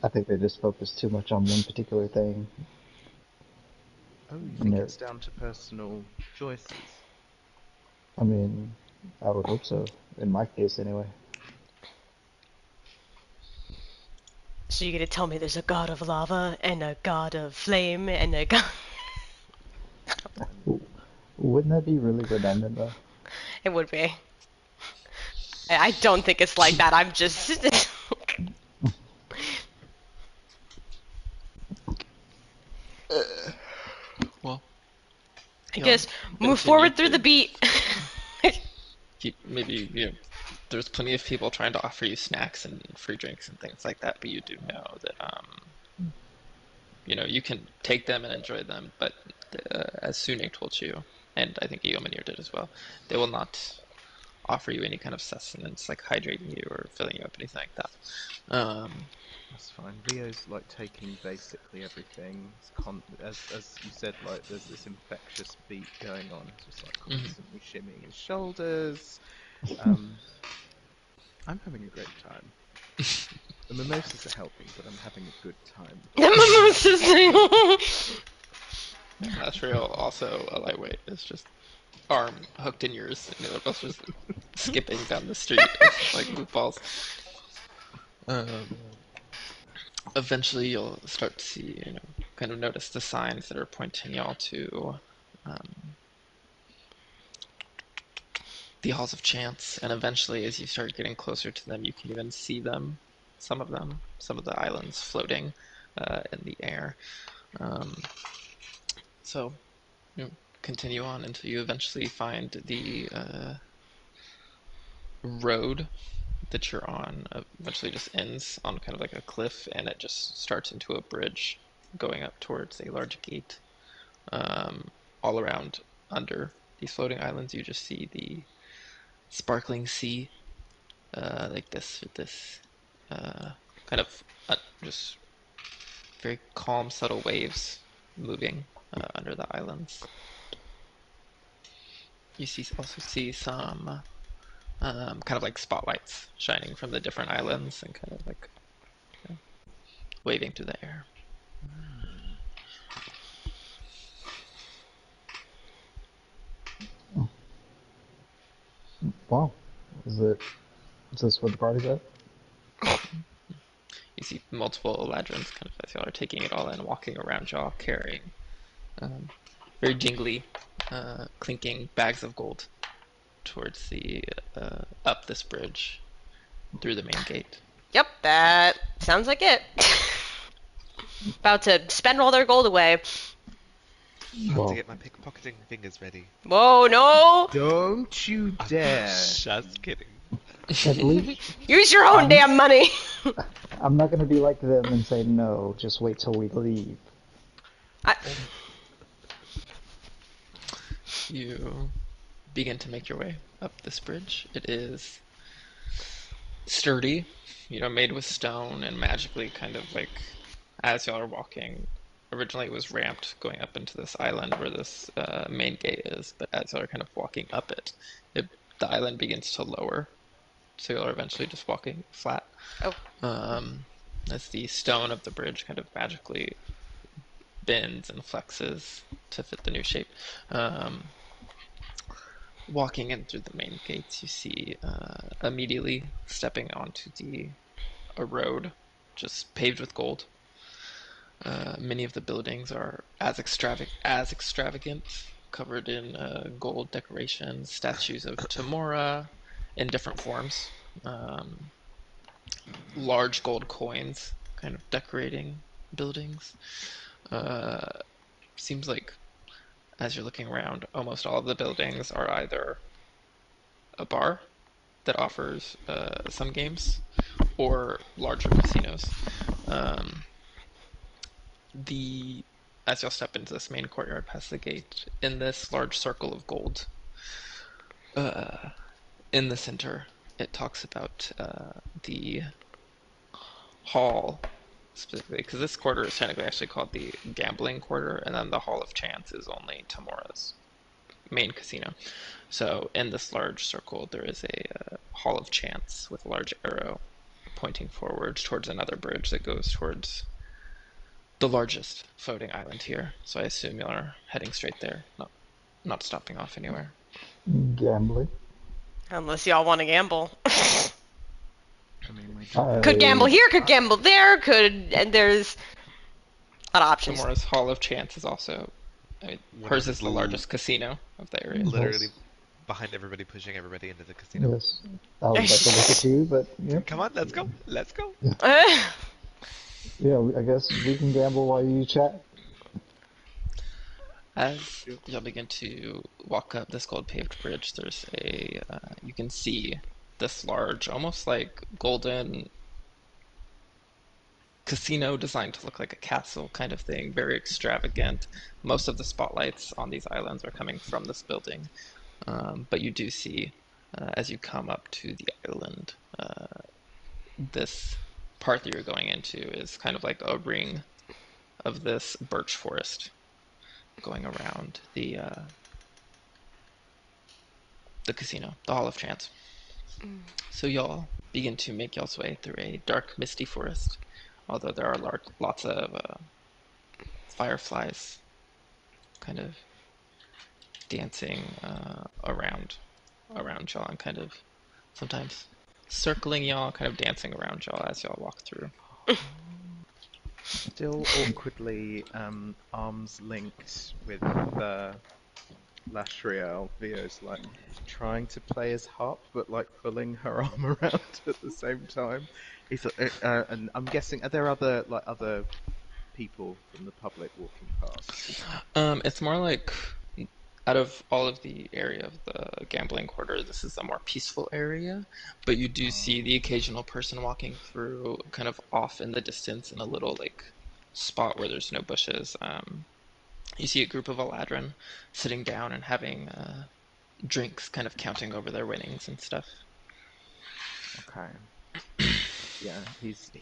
C: I think they just focus too much on one particular thing.
E: Oh, you
C: And
E: think
C: they're,
E: it's down to personal choices?
C: I mean, I would hope so. In my case, anyway.
B: So you're gonna tell me there's a god of lava and a god of flame and a god.
C: Wouldn't that be really redundant, though?
B: It would be. I don't think it's like that. I'm just.
A: Well,
B: I guess move
A: continue
B: forward through the
A: to
B: beat.
A: keep maybe there's plenty of people trying to offer you snacks and free drinks and things like that, but you do know that you can take them and enjoy them, but as Sune told you, and I think Eomanir did as well, they will not offer you any kind of sustenance, like hydrating you or filling you up, anything like that.
E: That's fine. Rio's like taking basically everything. As you said, like there's this infectious beat going on. He's just like
A: Mhm.
E: constantly shimmying his shoulders. Um, I'm having a great time. The mimosas are helping, but I'm having a good time.
A: Asriel, also a lightweight, is just arm hooked in yours, and they're both just skipping down the street like goofballs. Um, Eventually, you'll start to see, kind of notice the signs that are pointing y'all to um, the halls of chance, and eventually, as you start getting closer to them, you can even see them, some of the islands floating in the air. Um, so, you know, continue on until you eventually find the road that you're on. Eventually, just ends on kind of like a cliff, and it just starts into a bridge going up towards a large gate. All around under these floating islands, you just see the sparkling sea, like this kind of just very calm, subtle waves moving under the islands. You also see some kind of like spotlights shining from the different islands and kind of like waving through the air.
C: Wow. Is this where the party's at?
A: You see multiple ladrons kind of as y'all are taking it all in, walking around y'all, carrying um, very jingly, clinking bags of gold towards the up this bridge through the main gate.
B: Yep, that sounds like it. About to spend all their gold away.
D: I have to
C: Well,
D: get my pickpocketing fingers ready.
B: Whoa, no!
E: Don't you
D: I'm
E: dare!
D: just kidding.
C: at least
B: Use your own damn money!
C: I'm not gonna be like them and say no. Just wait till we leave.
B: I,
A: You begin to make your way up this bridge. It is sturdy, made with stone and magically kind of like as y'all are walking. Originally, it was ramped going up into this island where this main gate is, but as y'all are kind of walking up the island begins to lower, so y'all are eventually just walking flat.
B: oh,
A: As the stone of the bridge kind of magically bends and flexes to fit the new shape. Um, Walking in through the main gates, you see immediately stepping onto a road just paved with gold. Many of the buildings are as extravagant, covered in gold decorations, statues of Tymora in different forms, um, large gold coins kind of decorating buildings. Uh, Seems like as you're looking around, almost all of the buildings are either a bar that offers some games or larger casinos. Um, the As you'll step into this main courtyard past the gate, in this large circle of gold, in the center, it talks about the hall specifically, because this quarter is technically actually called the gambling quarter, and then the Hall of Chance is only Tamora's main casino. So in this large circle, there is a Hall of Chance with a large arrow pointing forward towards another bridge that goes towards the largest floating island here. So I assume you're heading straight there, not stopping off anywhere.
C: Gambling.
B: unless y'all want to gamble.
E: I mean, we
B: Could gamble
C: I
B: here, could gamble there, and there's a lot of options.
A: Tamora's Hall of Chance is also, I mean, hers is the largest casino of the area.
D: Literally
C: yes,
D: behind everybody, pushing everybody into the casino.
C: yes. I was about to look at you, but yeah,
D: Come on, let's go. Let's go.
C: yeah. I guess we can gamble while you chat.
A: As y'all begin to walk up this gold paved bridge, there's you can see this large, almost like golden casino designed to look like a castle kind of thing, very extravagant. Most of the spotlights on these islands are coming from this building, but you do see as you come up to the island. This part that you're going into is kind of like a ring of this birch forest going around the casino, the Hall of Chance. So y'all begin to make y'all's way through a dark, misty forest, although there are lots of fireflies kind of dancing around y'all and kind of sometimes circling y'all, kind of dancing around y'all as y'all walk through.
E: Still awkwardly arms linked with Lashriel. Vio's like trying to play his harp, but like pulling her arm around at the same time. He's and I'm guessing, are there other people from the public walking past?
A: It's more like out of all of the area of the gambling quarter, this is a more peaceful area, but you do see the occasional person walking through kind of off in the distance in a little like spot where there's no bushes. You see a group of Eladrin sitting down and having drinks, kind of counting over their winnings and stuff.
E: Okay. Yeah, he's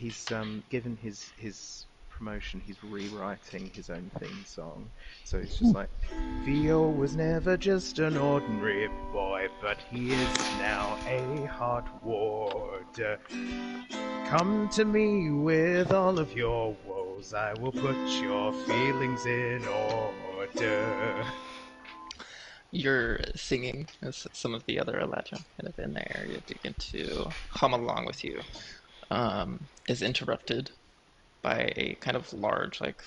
E: given his promotion. He's rewriting his own theme song, so it's just like, Theo was never just an ordinary boy, but he is now a hard ward. Come to me with all of your woes, I will put your feelings in order.
A: You're singing as some of the other Eladrin kind of in the area begin to hum along with you. Is interrupted by a kind of large, like,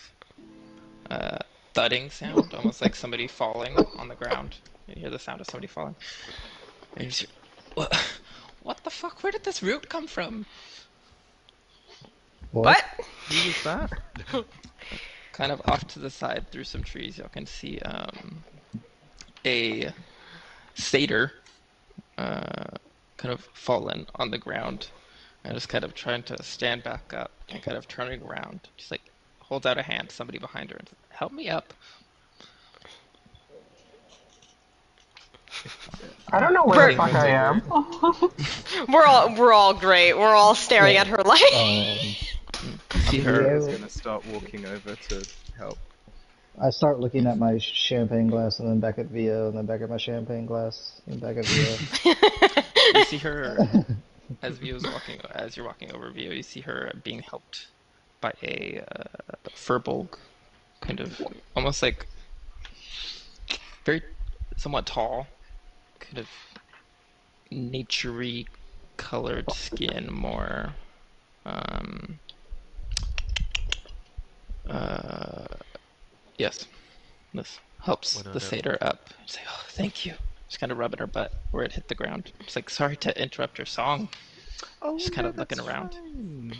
A: thudding sound, almost like somebody falling on the ground. You hear the sound of somebody falling. And you just hear, what the fuck? Where did this root come from?
B: What?
E: Who was that?
A: Kind of off to the side through some trees, y'all can see a satyr kind of fallen on the ground and just kind of trying to stand back up and kind of turning around. Just like holds out a hand to somebody behind her and says, help me up.
F: I don't know where the fuck I am.
B: We're all great. We're all staring at her like.
A: See her.
E: Is gonna start walking over to help.
C: I start looking at my champagne glass and then back at Vio and then back at my champagne glass and back at Vio.
A: You see her as you're walking over Vio. You see her being helped by a furbolg, kind of almost like very somewhat tall, kind of naturey colored skin, more yes, this helps the satyr up. Say, oh, thank you. Just kind of rubbing her butt where it hit the ground. Just like, sorry to interrupt your song.
E: Oh,
A: Just kind of looking around.
E: Fine.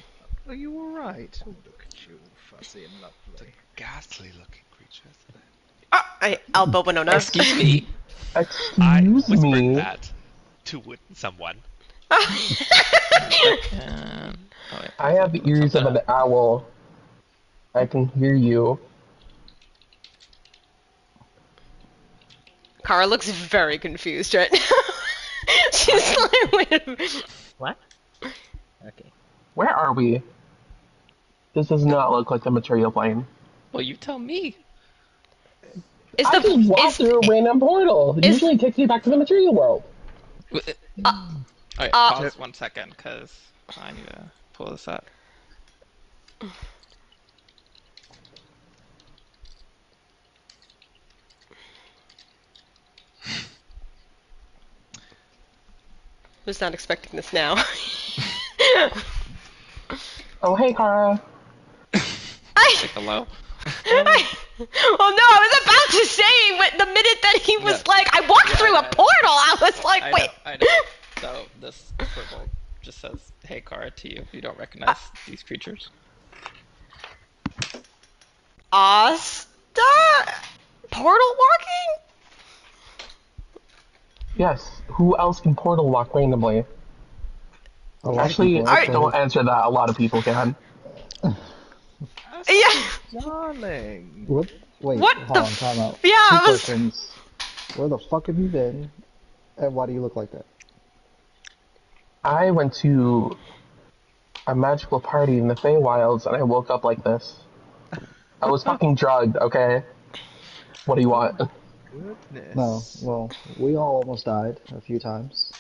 E: Are you alright? Oh, look at you, fuzzy and lovely.
D: Ghastly looking creature, isn't it?
B: I elbow Winona.
A: Excuse me.
D: I
F: Excuse
D: whispered
F: me.
D: that to someone.
F: I have the ears of an owl. I can hear you.
B: Kara looks very confused right now. She's like, wait a minute.
G: What? Okay.
F: Where are we? This does not look like the material plane.
A: Well, you tell me.
B: Is
F: I just walked through a random portal. It usually takes me back to the material world.
A: Alright, pause 1 second, because I need to pull this up.
B: Was not expecting this now.
F: Oh, hey, Kara.
A: Say hello.
B: Well, no, I was about to say when the minute that he was like, I walked through a portal, I was like, wait.
A: I know. So this purple just says, hey, Kara, to you if you don't recognize these creatures.
B: Asta? Portal walking?
F: Yes, who else can portal walk randomly?
C: A lot of
F: Actually,
C: people out there.
F: don't answer that. A lot of people can.
B: Yeah.
E: Darling!
C: What? Wait,
B: What
C: hold
B: the
C: on, time out.
B: Yeah,
C: Two
B: I was.
C: questions. Where the fuck have you been? And why do you look like that?
F: I went to a magical party in the Feywilds and I woke up like this. I was fucking drugged, okay? What do you want?
E: Goodness.
C: No, well, we all almost died a few times.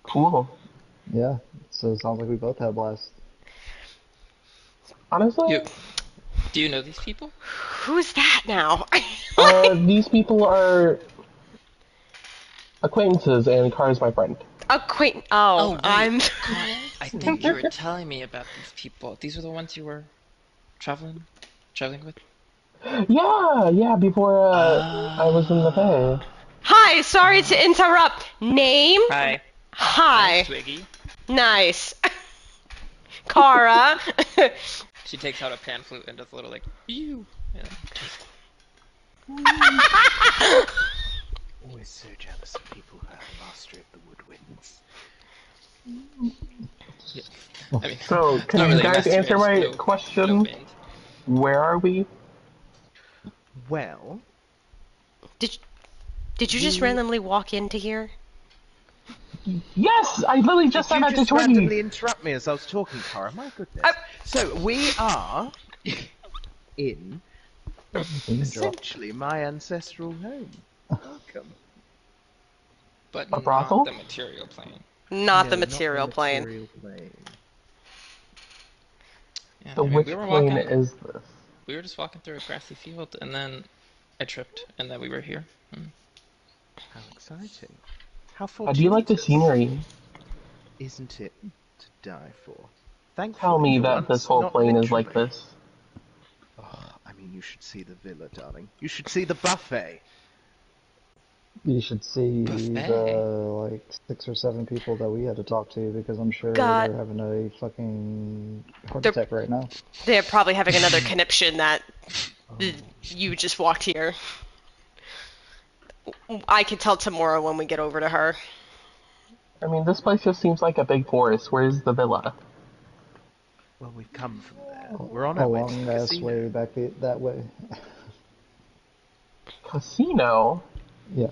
F: Cool.
C: Yeah, so it sounds like we both had a blast.
F: Honestly,
A: Do you know these people?
B: Who's that now?
F: these people are acquaintances and Car's my friend.
B: Oh,
A: wait.
B: I'm.
A: I think you were telling me about these people. These are the ones you were traveling with?
F: Yeah, before I was in the Bay.
B: Hi, sorry to interrupt. Name?
A: Hi.
B: Hi.
A: Twiggy.
B: Nice. Kara.
A: She takes out a pan flute and does a little like, ew. Yeah.
E: Always so jealous of people who have mastery of the woodwinds.
A: Yeah. I mean,
F: So,
A: it's
F: can
A: not
F: you
A: really
F: guys
A: mastery,
F: answer
A: just
F: my
A: no
F: question?
A: wind.
F: Where are we?
E: Well,
B: Did you just randomly walk into here?
F: Yes, I literally just said
E: did you
F: that to
E: just
F: Twiggy.
E: randomly interrupt me as I was talking, Cara? My goodness. So we are in essentially my ancestral home. Welcome.
A: But
F: A
A: not
F: brothel?
A: the material plane.
B: Not
E: No,
B: the material
E: not the
B: plane.
E: material plane.
A: Yeah,
F: So
A: I mean,
F: which
A: we were
F: plane
A: walking.
F: is this?
A: We were just walking through a grassy field, and then I tripped, and then we were here.
E: How exciting. How
F: How do you like the
E: fortuitous.
F: scenery?
E: Isn't it to die for? Thankfully,
F: Tell me
E: for
F: that
E: once,
F: this whole
E: not
F: plane is
E: literally.
F: like this.
E: Oh, I mean, you should see the villa, darling. You should see the buffet.
C: You should see
A: Buffet.
C: the, like, 6 or 7 people that we had to talk to, because I'm sure
B: God.
C: they're having a fucking heart
B: They're-
C: attack right now.
B: They're probably having another conniption that you just walked here. I can tell Tymora when we get over to her.
F: I mean, this place just seems like a big forest. Where's the villa?
E: Well, we've come from there. We're on
C: A
E: our way to
C: long
E: the
C: ass
E: casino.
C: way back that way.
F: Casino?
C: Yeah.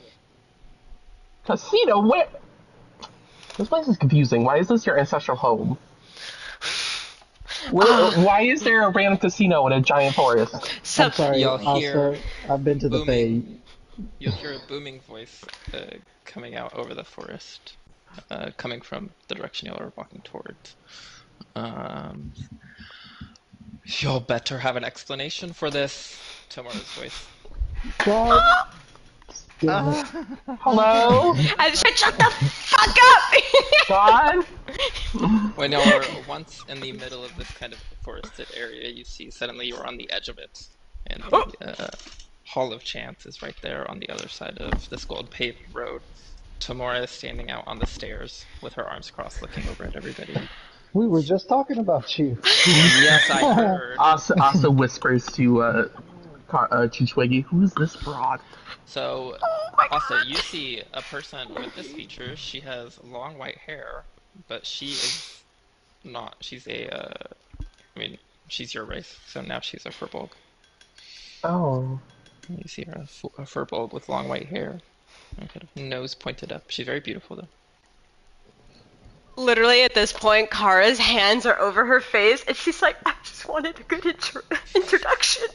F: Casino? Where? This place is confusing. Why is this your ancestral home? Why is there a random casino in a giant forest?
B: So,
C: I'm sorry,
A: Y'all hear
C: Asta, I've been to the
A: booming.
C: Fae.
A: You'll hear a booming voice coming out over the forest, coming from the direction y'all are walking towards. Y'all better have an explanation for this. Timora's voice.
C: God damn it.
F: Hello?
B: I said, shut the fuck up!
F: God?
A: When y'all are once in the middle of this kind of forested area, you see suddenly you're on the edge of it, and the Hall of Chance is right there on the other side of this gold paved road. Tymora is standing out on the stairs with her arms crossed, looking over at everybody.
C: We were just talking about you.
A: Yes, I heard.
F: Asa whispers to Twiggy, who's this broad?
A: So, also, you see a person with this feature. She has long white hair, but she is not. She's I mean, she's your race, so now she's a furbolg.
F: Oh.
A: You see her, a furbolg with long white hair, and kind of nose pointed up. She's very beautiful, though.
B: Literally at this point, Kara's hands are over her face, and she's like, I just wanted a good introduction.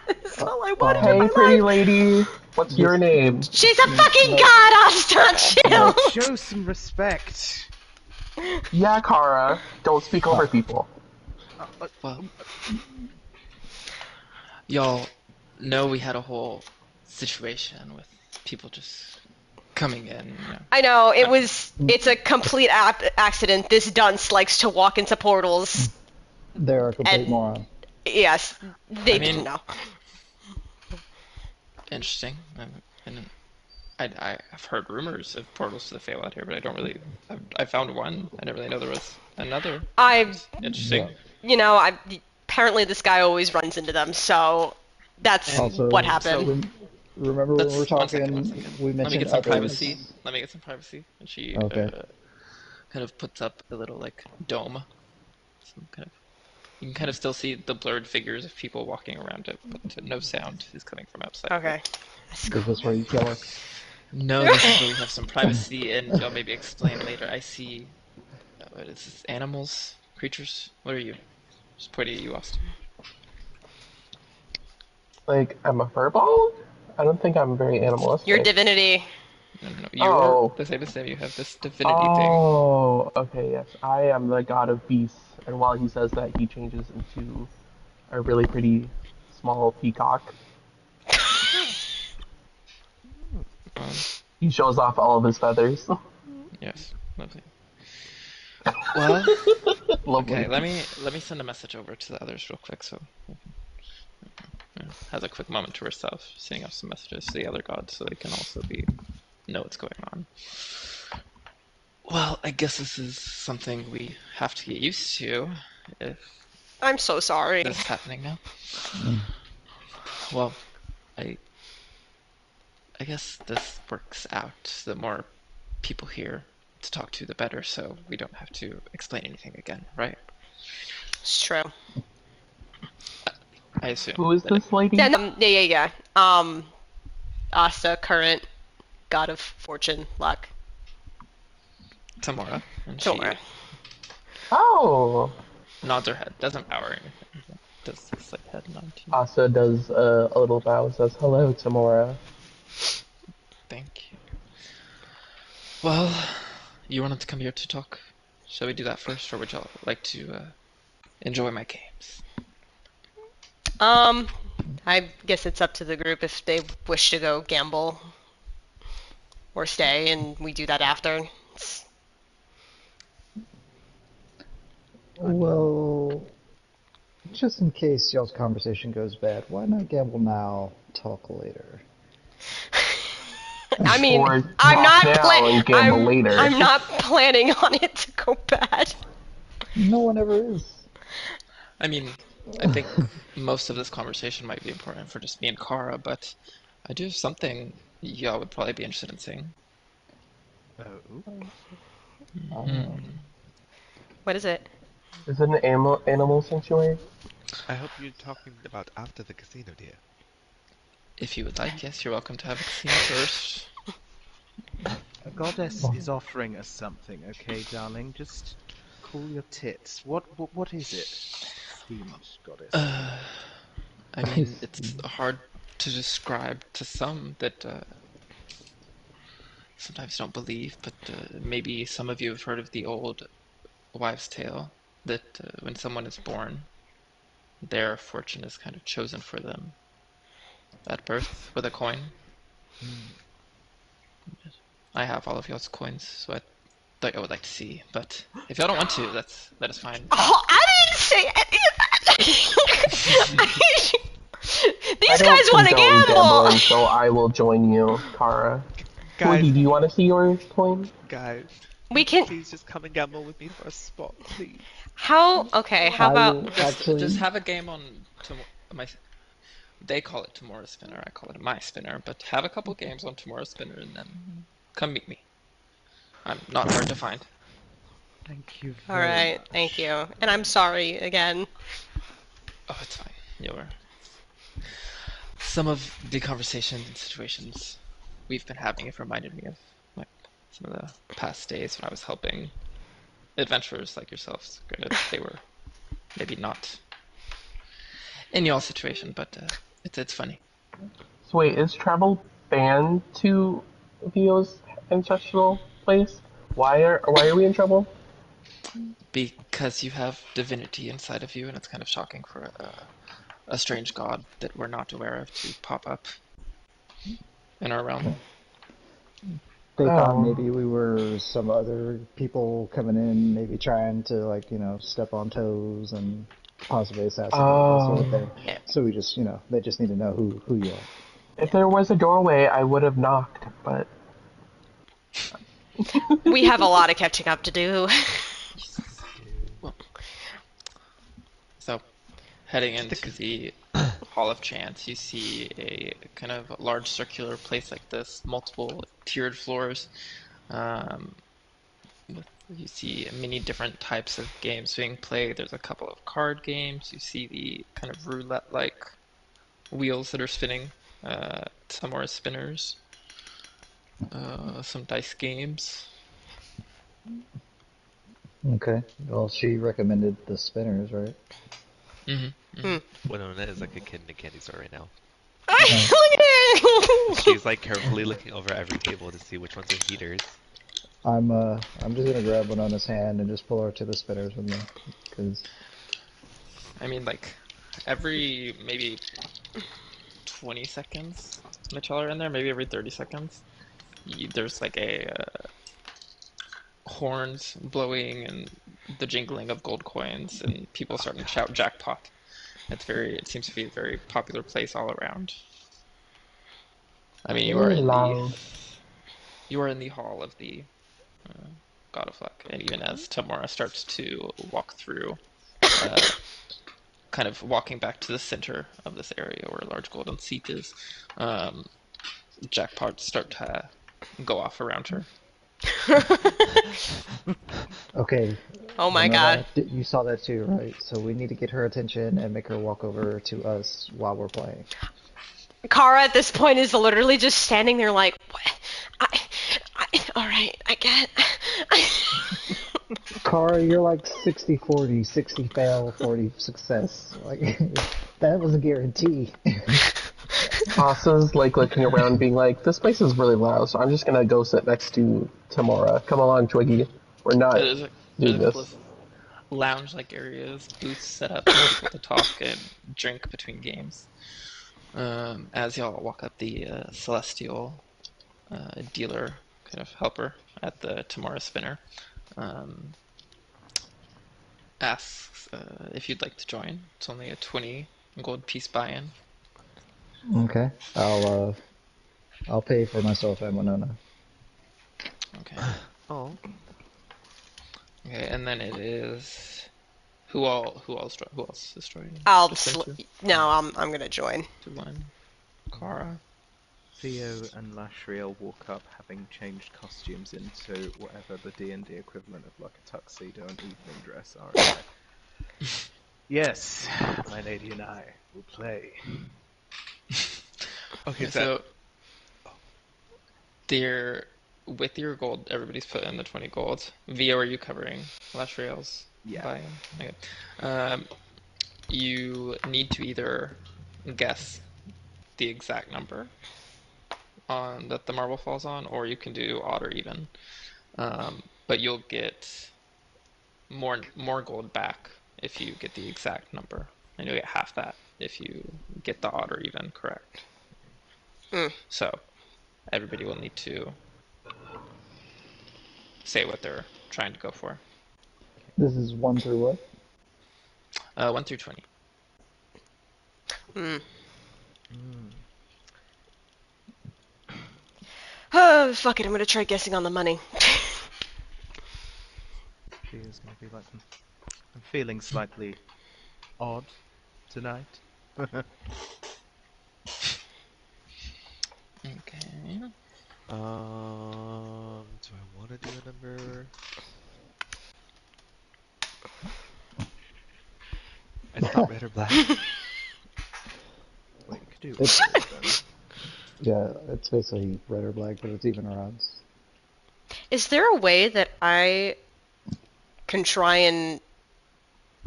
B: That's all I wanted in
F: Hey,
B: my
F: pretty
B: life.
F: lady. What's your name?
B: She's a fucking god, Asta, chill!
E: Show some respect.
F: Yeah, Kara. Don't speak over people.
A: Well, y'all know we had a whole situation with people just coming in. You know.
B: I know, it's a complete accident. This dunce likes to walk into portals.
C: They're a complete
B: And-
C: moron.
B: Yes, they
A: I mean-
B: didn't know.
A: Interesting. And I've heard rumors of portals to the Feywild here, but I don't really. I found one. I didn't really know there was another. Interesting.
B: Apparently this guy always runs into them, so that's
C: Also,
B: what happened.
C: Remember when we were talking,
A: one second.
C: we
A: Let me
C: mentioned
A: get some
C: others.
A: privacy. Let me get some privacy. And she
C: Okay.
A: kind of puts up a little like dome. You can kind of still see the blurred figures of people walking around it, but no sound is coming from outside.
B: Okay.
C: Is this where you kill us?
A: No, this is where we have some privacy, and y'all maybe explain later. I see. What is this? Animals? Creatures? What are you? Just pointing at you, Austin.
F: Like, I'm a furball? I don't think I'm very
B: Your
F: animalistic.
B: divinity.
A: No, no, no. You're
F: Oh.
A: the same as them. You have this divinity thing.
F: Oh, okay, yes. I am the god of beasts, and while he says that, he changes into a really pretty small peacock.
A: Um,
F: He shows off all of his feathers.
A: yes, lovely. Well,
F: Lovely.
A: okay. Let me send a message over to the others real quick. So has a quick moment to herself, sending out some messages to the other gods, so they can also know what's going on. Well, I guess this is something we have to get used to. If
B: I'm so sorry.
A: this is happening now. Well, I guess this works out. The more people here to talk to, the better, so we don't have to explain anything again, right?
B: It's true.
A: I assume.
F: Who is this lady?
B: Yeah, yeah. Asta, current god of fortune, luck.
A: Tymora. And
B: Tymora.
A: she
F: Oh!
A: nods her head. Doesn't bow or anything. Does this like head nod to you?
F: Asa does a little bow and says, "Hello, Tymora."
A: Thank you. Well, you wanted to come here to talk. Shall we do that first, or would y'all like to enjoy my games?
B: I guess it's up to the group if they wish to go gamble or stay, and we do that after.
C: Well, just in case y'all's conversation goes bad, why not gamble now, talk later?
B: I mean,
F: Or
B: I'm
F: talk
B: not
F: now and gamble later.
B: I'm not planning on it to go bad.
C: No one ever is.
A: I mean, I think most of this conversation might be important for just me and Kara, but I do have something y'all would probably be interested in seeing.
E: Oh.
B: What is it?
F: Is it an animal sanctuary?
D: I hope you're talking about after the casino, dear.
A: If you would like, yes, you're welcome to have a casino first.
E: A goddess is offering us something, okay, darling? Just cool your tits. What is it? Esteemed goddess.
A: I mean, it's hard to describe to some that sometimes don't believe, but maybe some of you have heard of the old wives' tale that when someone is born, their fortune is kind of chosen for them at birth with a coin. I have all of y'all's coins, so I thought y'all would like to see, but if y'all don't want to, that is fine.
B: Oh, I didn't say any of that. These
F: I
B: guys
F: don't
B: want to
F: condone
B: gamble.
F: gambling, so I will join you, Kara.
D: Guys,
F: Woody, do you want to see your coin?
D: guys,
B: We can.
D: please just come and gamble with me for a spot, please.
B: How? Okay. How
C: I
B: about?
C: will
A: Just
C: actually.
A: have a game on my. They call it Tymora Spinner. I call it my spinner. But have a couple games on Tymora Spinner, and then come meet me. I'm not hard to find.
E: Thank you
B: All
E: very
B: right.
E: much.
B: Thank you. And I'm sorry again.
A: Oh, it's fine. Some of the conversations and situations we've been having have reminded me of like some of the past days when I was helping adventurers like yourselves. Granted, they were maybe not in your situation, but it's funny.
F: So wait, is travel banned to Vio's ancestral place? Why are we in trouble?
A: Because you have divinity inside of you, and it's kind of shocking for a strange god that we're not aware of to pop up in our realm.
C: They thought
F: Oh.
C: maybe we were some other people coming in, maybe trying to, like, step on toes and possibly assassinate us or whatever. So we just, they just need to know who you are.
F: If there was a doorway, I would have knocked, but
B: We have a lot of catching up to do.
A: So, heading into the Hall of Chance, you see a kind of large circular place like this, multiple tiered floors. You see many different types of games being played. There's a couple of card games. You see the kind of roulette-like wheels that are spinning, some more spinners. Some dice games.
C: Okay. Well, she recommended the spinners, right?
D: Winona is like a kid in a candy store right now.
C: Oh.
D: She's like carefully looking over every table to see which ones are heaters.
C: I'm just gonna grab Winona's hand and just pull her to the spinners with me, because
A: I mean, like, every maybe 20 seconds, Mitchell are in there, maybe every 30 seconds, there's like a horns blowing and the jingling of gold coins and people starting to shout jackpot. It seems to be a very popular place all around. I mean,
F: Very loud.
A: you are in the hall of the God of Luck, and even as Tymora starts to walk through, uh, kind of walking back to the center of this area where a large golden seat is, um, jackpots start to go off around her.
C: okay,
B: Oh my god.
C: Winona, you saw that too, right? So we need to get her attention and make her walk over to us while we're playing.
B: Kara at this point is literally just standing there like, what? Alright, I get.
C: Kara, you're like 60-40, 60 fail, 40 success. Like, that was a guarantee.
F: Asa's like looking around, being like, "This place is really loud, so I'm just gonna go sit next to Tymora. Come along, Twiggy. We're not
A: There's
F: doing
A: a couple of
F: this."
A: lounge-like areas, booths set up for people to talk and drink between games. As y'all walk up, the celestial dealer, kind of helper at the Tymora Spinner, um, asks if you'd like to join. It's only a 20 gold piece buy-in.
C: Okay, I'll pay for myself and Winona.
A: Okay.
D: Oh.
A: Okay, and then it is who else is joining?
B: I'll
A: Just them two?
B: no, I'm gonna join.
A: 2-1. Kara.
E: Theo and Lashriel walk up having changed costumes into whatever the D&D equivalent of like a tuxedo and evening dress are. Yes, my lady and I will play.
D: Okay,
A: So they're with your gold. Everybody's put in the 20 gold. Vio, are you covering Lash Rails
E: Yeah.
A: buy-in? Okay. You need to either guess the exact number on that the marble falls on, or you can do odd or even. But you'll get more gold back if you get the exact number, and you'll get half that if you get the odd or even correct. So everybody will need to say what they're trying to go for.
C: This is 1 through what?
A: 1 through 20.
B: Oh, fuck it, I'm gonna try guessing on the money.
E: Theo's gonna be like, I'm feeling slightly odd tonight.
A: Okay.
D: do I want to do a number? It's not red or black.
E: Wait, you could do
C: It's,
E: odd then.
C: yeah, it's basically red or black, but it's even or odds.
B: Is there a way that I can try and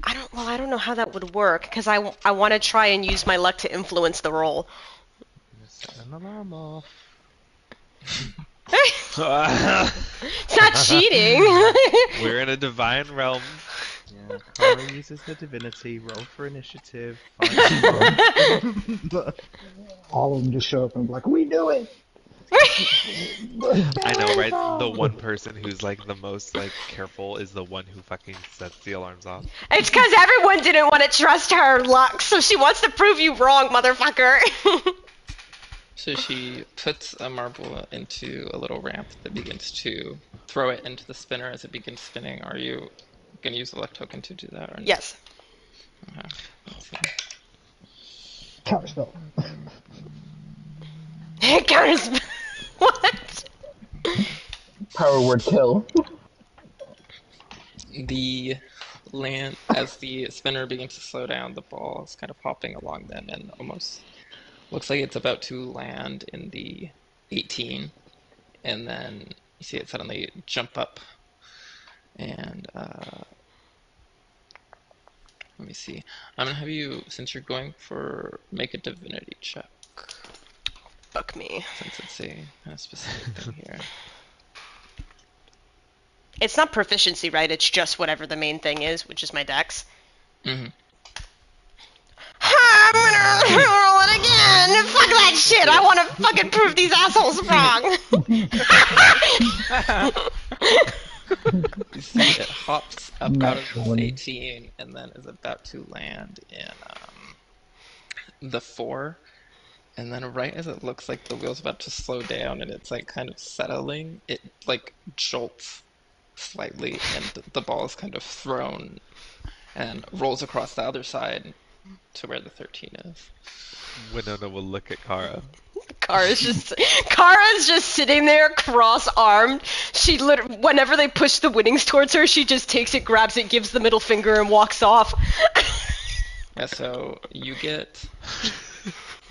B: I don't know how that would work because I want to try and use my luck to influence the roll.
E: I'm gonna set an alarm off.
B: It's not cheating.
D: We're in a divine realm.
E: Yeah, Kara uses her divinity, roll for initiative,
C: All of them just show up and be like, we do it!
D: I know, right? The one person who's like the most like careful is the one who fucking sets the alarms off.
B: It's because everyone didn't want to trust her luck, so she wants to prove you wrong, motherfucker.
A: So she puts a marble into a little ramp that begins to throw it into the spinner as it begins spinning. Are you going to use the luck token to do that? Or
B: Yes.
A: Okay. Let's see.
C: Counterspell.
B: Counters. What?
F: Power word kill.
A: The land, as the spinner begins to slow down, the ball is kind of hopping along them and almost looks like it's about to land in the 18. and then you see it suddenly jump up, and let me see. I'm gonna have you, since you're going for, make a divinity check,
B: Fuck me.
A: since it's a specific thing here.
B: It's not proficiency, right? It's just whatever the main thing is, which is my dex.
A: Mm-hmm.
B: I'm gonna roll it again! Fuck that shit! I wanna fucking prove these assholes wrong!
A: You see it hops up out of this
C: Naturally.
A: 18 and then is about to land in the 4. And then right as it looks like the wheel's about to slow down and it's like kind of settling, it like jolts slightly and the ball is kind of thrown and rolls across the other side to where the 13 is.
D: Winona will look at Kara.
B: Kara's just sitting there, cross-armed. She whenever they push the winnings towards her, she just takes it, grabs it, gives the middle finger, and walks off.
A: Yeah, so you get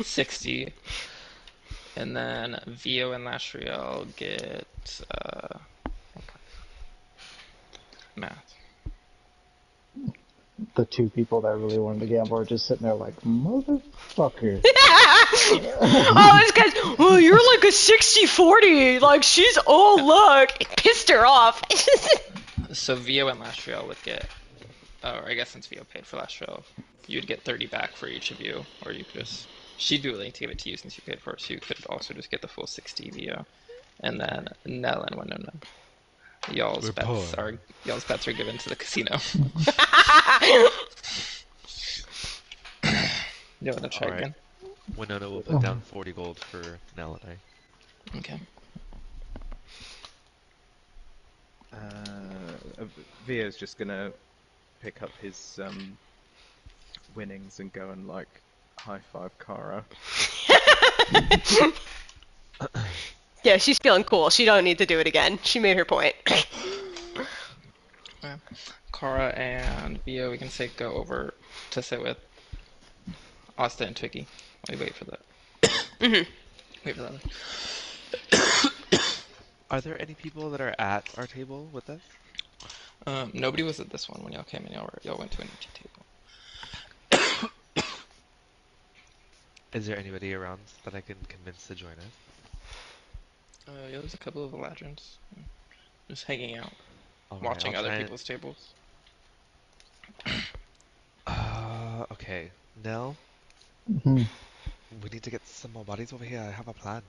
A: 60, and then Vio and Lasriel get math.
C: The two people that really wanted to gamble are just sitting there like, motherfucker.
B: Oh, this guy's, well, you're like a 60-40. Like, she's, oh, look. It pissed her off.
A: So Vio and Lasriel would get, or I guess since Vio paid for Lasriel, you'd get 30 back for each of you, or you could just, she'd be willing to give it to you since you paid for it, so you could also just get the full 60 Vio. And then Nell and Winona. Y'all's
D: We're
A: bets
D: poor.
A: are given to the casino. You want to try
D: Alright.
A: again?
D: Winona will put down 40 gold for Nell and I.
A: Okay.
E: Via's just gonna pick up his winnings and go and like high five Kara.
B: Yeah, she's feeling cool. She don't need to do it again. She made her point.
A: Yeah. Kara and Vio, we can say go over to sit with Asta and Twiggy. While you wait for that. Wait for that.
D: Are there any people that are at our table with us?
A: Nobody was at this one when y'all came in. Y'all went to an empty table.
D: Is there anybody around that I can convince to join us?
A: Yeah, there's a couple of Eladrins just hanging out,
D: Alright,
A: watching
D: I'll
A: other
D: try and-
A: people's tables.
D: Okay. Nell,
C: Mhm.
D: we need to get some more bodies over here. I have a plan.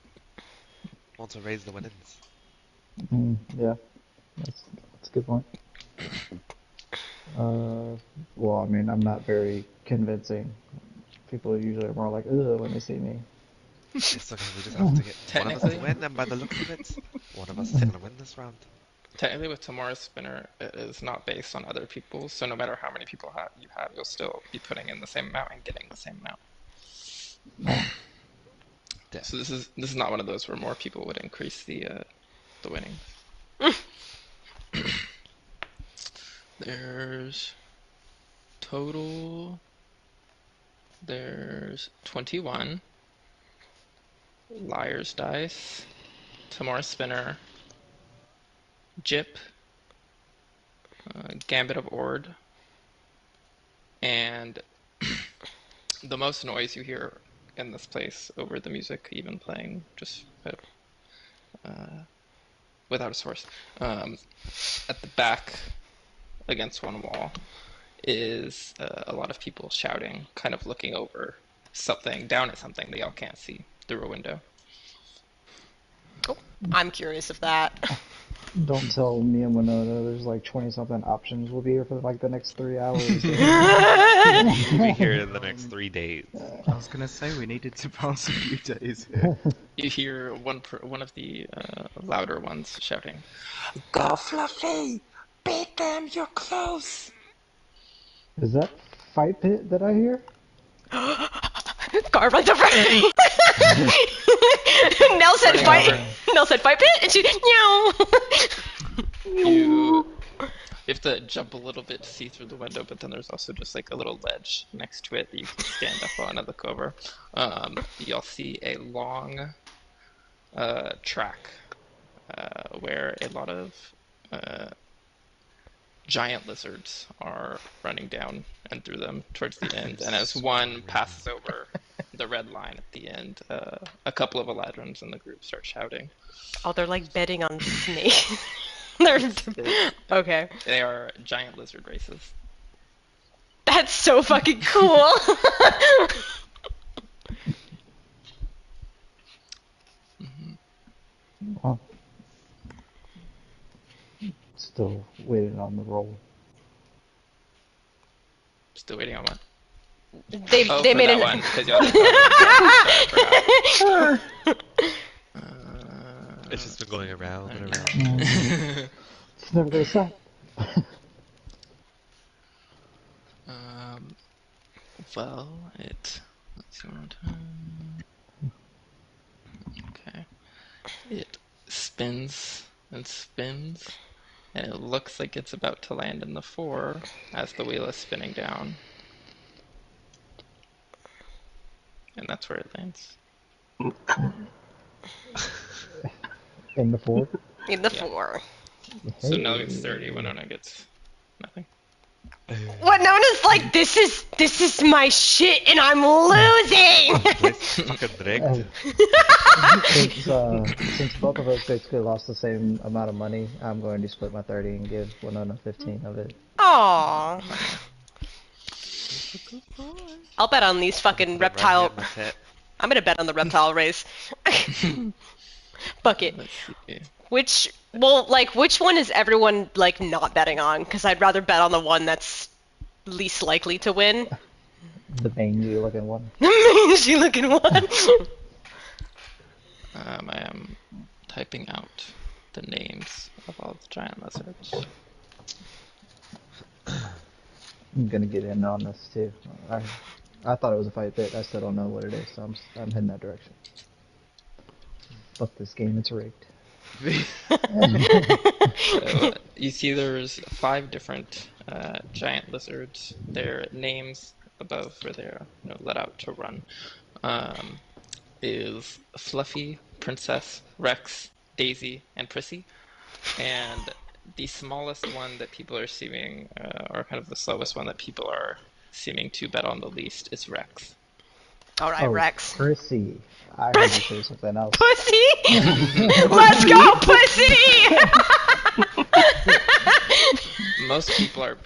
D: Want to raise the winnings.
C: Yeah, that's a good point. Well, I mean, I'm not very convincing. People usually are more like, ugh, when they see me.
D: It's okay, we just have to get one of us to
A: Technically-
D: win, and by the looks of it, one of us is gonna win this round.
A: Technically, with Tymora's spinner, it is not based on other people, so no matter how many people you have, you'll still be putting in the same amount and getting the same amount.
D: Damn.
A: So this is not one of those where more people would increase the winnings. There's 21 Liar's Dice, Tymora Spinner, Jip, Gambit of Ord, and the most noise you hear in this place over the music even playing just without a source at the back against one wall is a lot of people shouting, kind of looking over something, down at something they all can't see through a window.
B: Oh, I'm curious of that.
C: Don't tell me and Winona there's like 20-something options. We'll be here for like the next 3 hours.
D: We'll be here in the next 3 days.
E: I was gonna say we needed to pass a few days here.
A: You hear one of the louder ones shouting, "Go Fluffy! Beat them! You're close!"
C: Is that Fight Pit that I hear?
B: Gar runs over. Nell said
A: Running
B: fight.
A: over.
B: Nell said fight pit, and she no.
A: You have to jump a little bit to see through the window, but then there's also just like a little ledge next to it that you can stand up on and look over. You'll see a long track where a lot of giant lizards are running down and through them towards the end. And as one passes over the red line at the end, a couple of Eladrins in the group start shouting.
B: Oh, they're like betting on snakes. They're okay.
A: They are giant lizard races.
B: That's so fucking cool.
C: Wow. Still waiting on the roll.
A: Still waiting on what?
B: They
A: Oh,
B: they
A: for
B: made
A: that
B: an.
A: one, because you already I forgot.
D: It's just been going around and around.
C: It's never gonna stop.
A: Well, let's see one more time. Okay. It spins and spins, and it looks like it's about to land in the 4 as the wheel is spinning down. And that's where it lands.
C: In the 4.
B: In the
A: Yeah.
B: 4.
A: So now it's 30 when Ona gets nothing.
B: What Nona's like, this is my shit and I'm losing.
D: It's fucking rigged.
C: Since both of us basically lost the same amount of money, I'm going to split my 30 and give Winona 15 of it.
B: Aww. I'll bet on these fucking reptile. I'm gonna bet on the reptile race. Bucket.
A: Let's see.
B: Which one is everyone like not betting on? Because I'd rather bet on the one that's least likely to win.
C: The mangy looking one.
B: Mangy looking one.
A: I am typing out the names of all the giant lizards.
C: I'm gonna get in on this too. I thought it was a fight bit. I still don't know what it is, so I'm heading that direction. Fuck this game, it's rigged.
A: So, you see there's 5 different giant lizards. Their names above where they're let out to run is Fluffy, Princess, Rex, Daisy, and Prissy. And the smallest one that people are seeming, or kind of the slowest one that people are seeming to bet on the least is Rex.
B: Alright, Rex.
C: Prissy. I heard you say something else.
B: Pussy! Let's go, pussy!
A: Most people are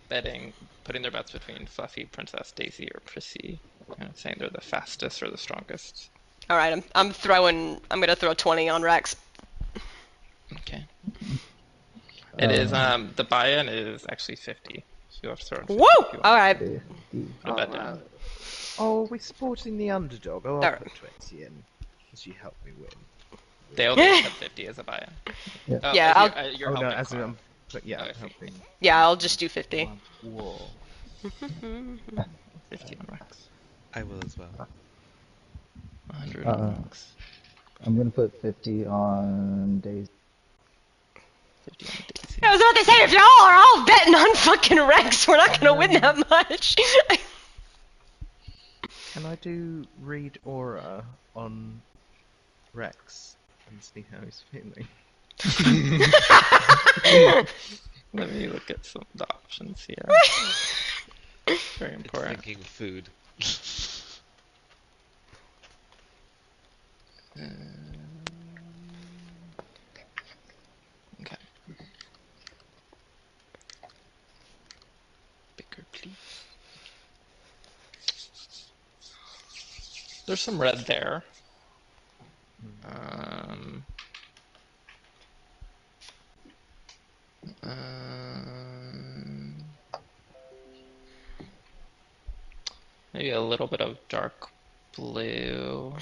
A: betting, putting their bets between Fluffy, Princess, Daisy, or Prissy, saying they're the fastest or the strongest.
B: Alright, I'm gonna throw 20 on Rex.
A: Okay. It is, the buy-in is actually 50. So you'll have to throw in 50.
B: Woo! Alright.
A: Put a bet down.
E: Oh, we're supporting the underdog. Oh, I'll
B: Alright.
E: put 20 in, because you helped me win.
A: They only have 50 as a buy-in.
C: Yeah.
A: Oh,
B: Yeah,
A: you're
E: Oh no,
A: helping
E: as
A: Carl.
E: but yeah,
A: Okay.
E: helping.
B: Yeah, I'll just do 50.
E: Whoa.
A: 50 on Rex.
D: I will as well.
A: 100 on Rex.
C: I'm gonna put 50 on Daisy.
A: 50 on Daisy.
B: I was about to say, if y'all are all betting on fucking Rex, we're not gonna win that much.
E: Can I do read aura on Rex and see how he's feeling?
A: Let me look at some of the options here. Very
D: It's
A: important.
D: thinking food.
A: Okay. Bigger, please. There's some red there. Maybe a little bit of dark blue,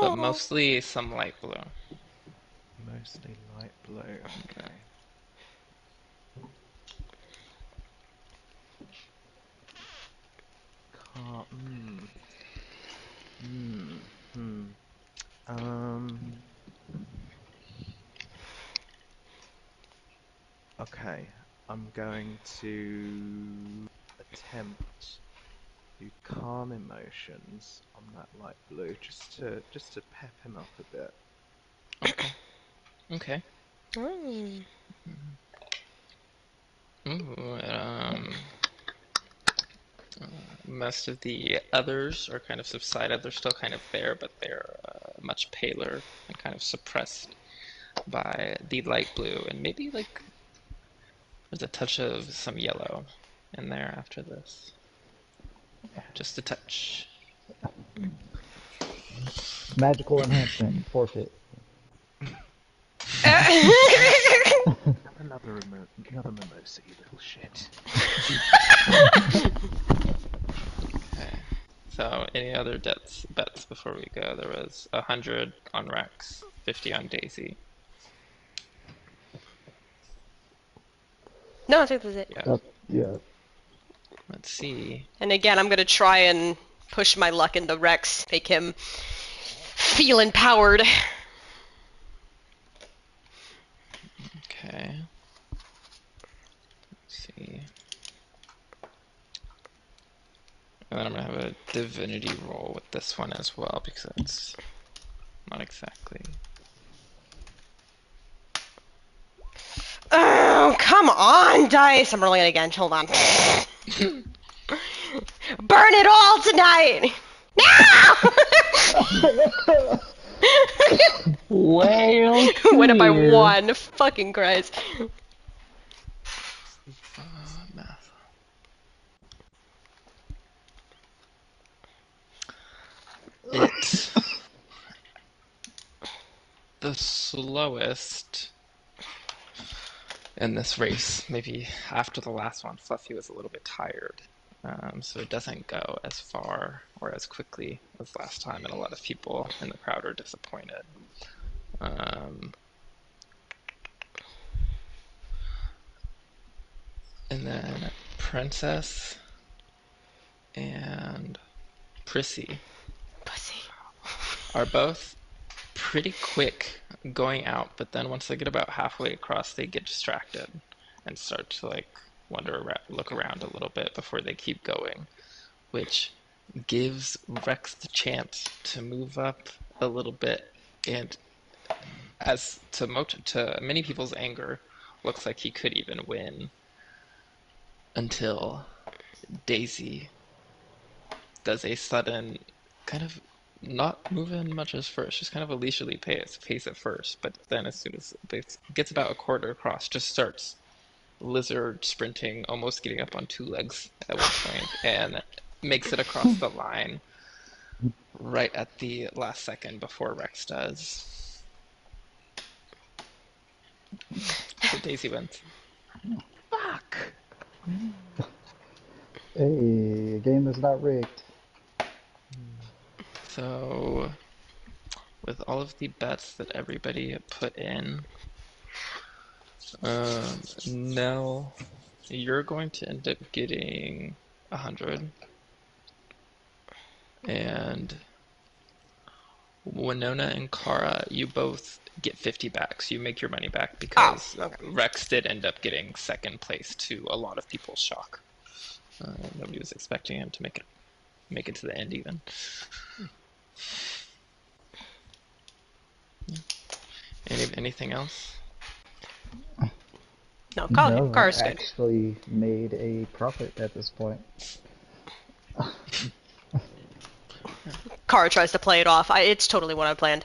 A: but mostly some light blue.
E: Mostly light blue. Okay. Can't. Okay, I'm going to attempt to calm emotions on that light blue, just to pep him up a bit.
A: Okay.
B: Mm.
A: Ooh, most of the others are kind of subsided. They're still kind of there, but they're much paler and kind of suppressed by the light blue, and maybe like there's a touch of some yellow in there after this. Just a touch.
C: Magical enhancement, forfeit.
E: Another mimosa, you little shit.
A: Okay. So, any other bets before we go? There was 100 on Rex, 50 on Daisy.
B: No, I think that's it.
A: Yeah.
C: Yeah.
A: Let's see.
B: And again, I'm gonna try and push my luck into Rex, make him feel empowered.
A: Okay. Let's see. And then I'm gonna have a divinity roll with this one as well because it's not exactly.
B: Oh, come on, dice! I'm rolling it again. Hold on. Burn it all tonight! No!
F: Well,
B: Went up by
F: clear.
B: 1. Fucking Christ.
A: Math. It's the slowest in this race. Maybe after the last one, Fluffy was a little bit tired. So it doesn't go as far or as quickly as last time, and a lot of people in the crowd are disappointed. And then Princess and Prissy
B: Pussy.
A: are both pretty quick going out, but then once they get about halfway across, they get distracted and start to like look around a little bit before they keep going, which gives Rex the chance to move up a little bit, and as to many people's anger, looks like he could even win until Daisy does a sudden kind of not moving much as first, just kind of a leisurely pace at first, but then as soon as it gets about a quarter across, just starts lizard sprinting, almost getting up on 2 legs at one point, and makes it across the line right at the last second before Rex does. So Daisy wins.
E: Fuck!
C: Hey, a game is not rigged.
A: So, with all of the bets that everybody put in, Nell, you're going to end up getting 100, and Winona and Kara, you both get 50 back, so you make your money back because
B: okay.
A: Rex did end up getting second place to a lot of people's shock. Nobody was expecting him to make it to the end even. Anything else?
B: No,
C: No, I
B: Car's good.
C: actually made a profit at this point.
B: Car tries to play it off. It's totally what I planned.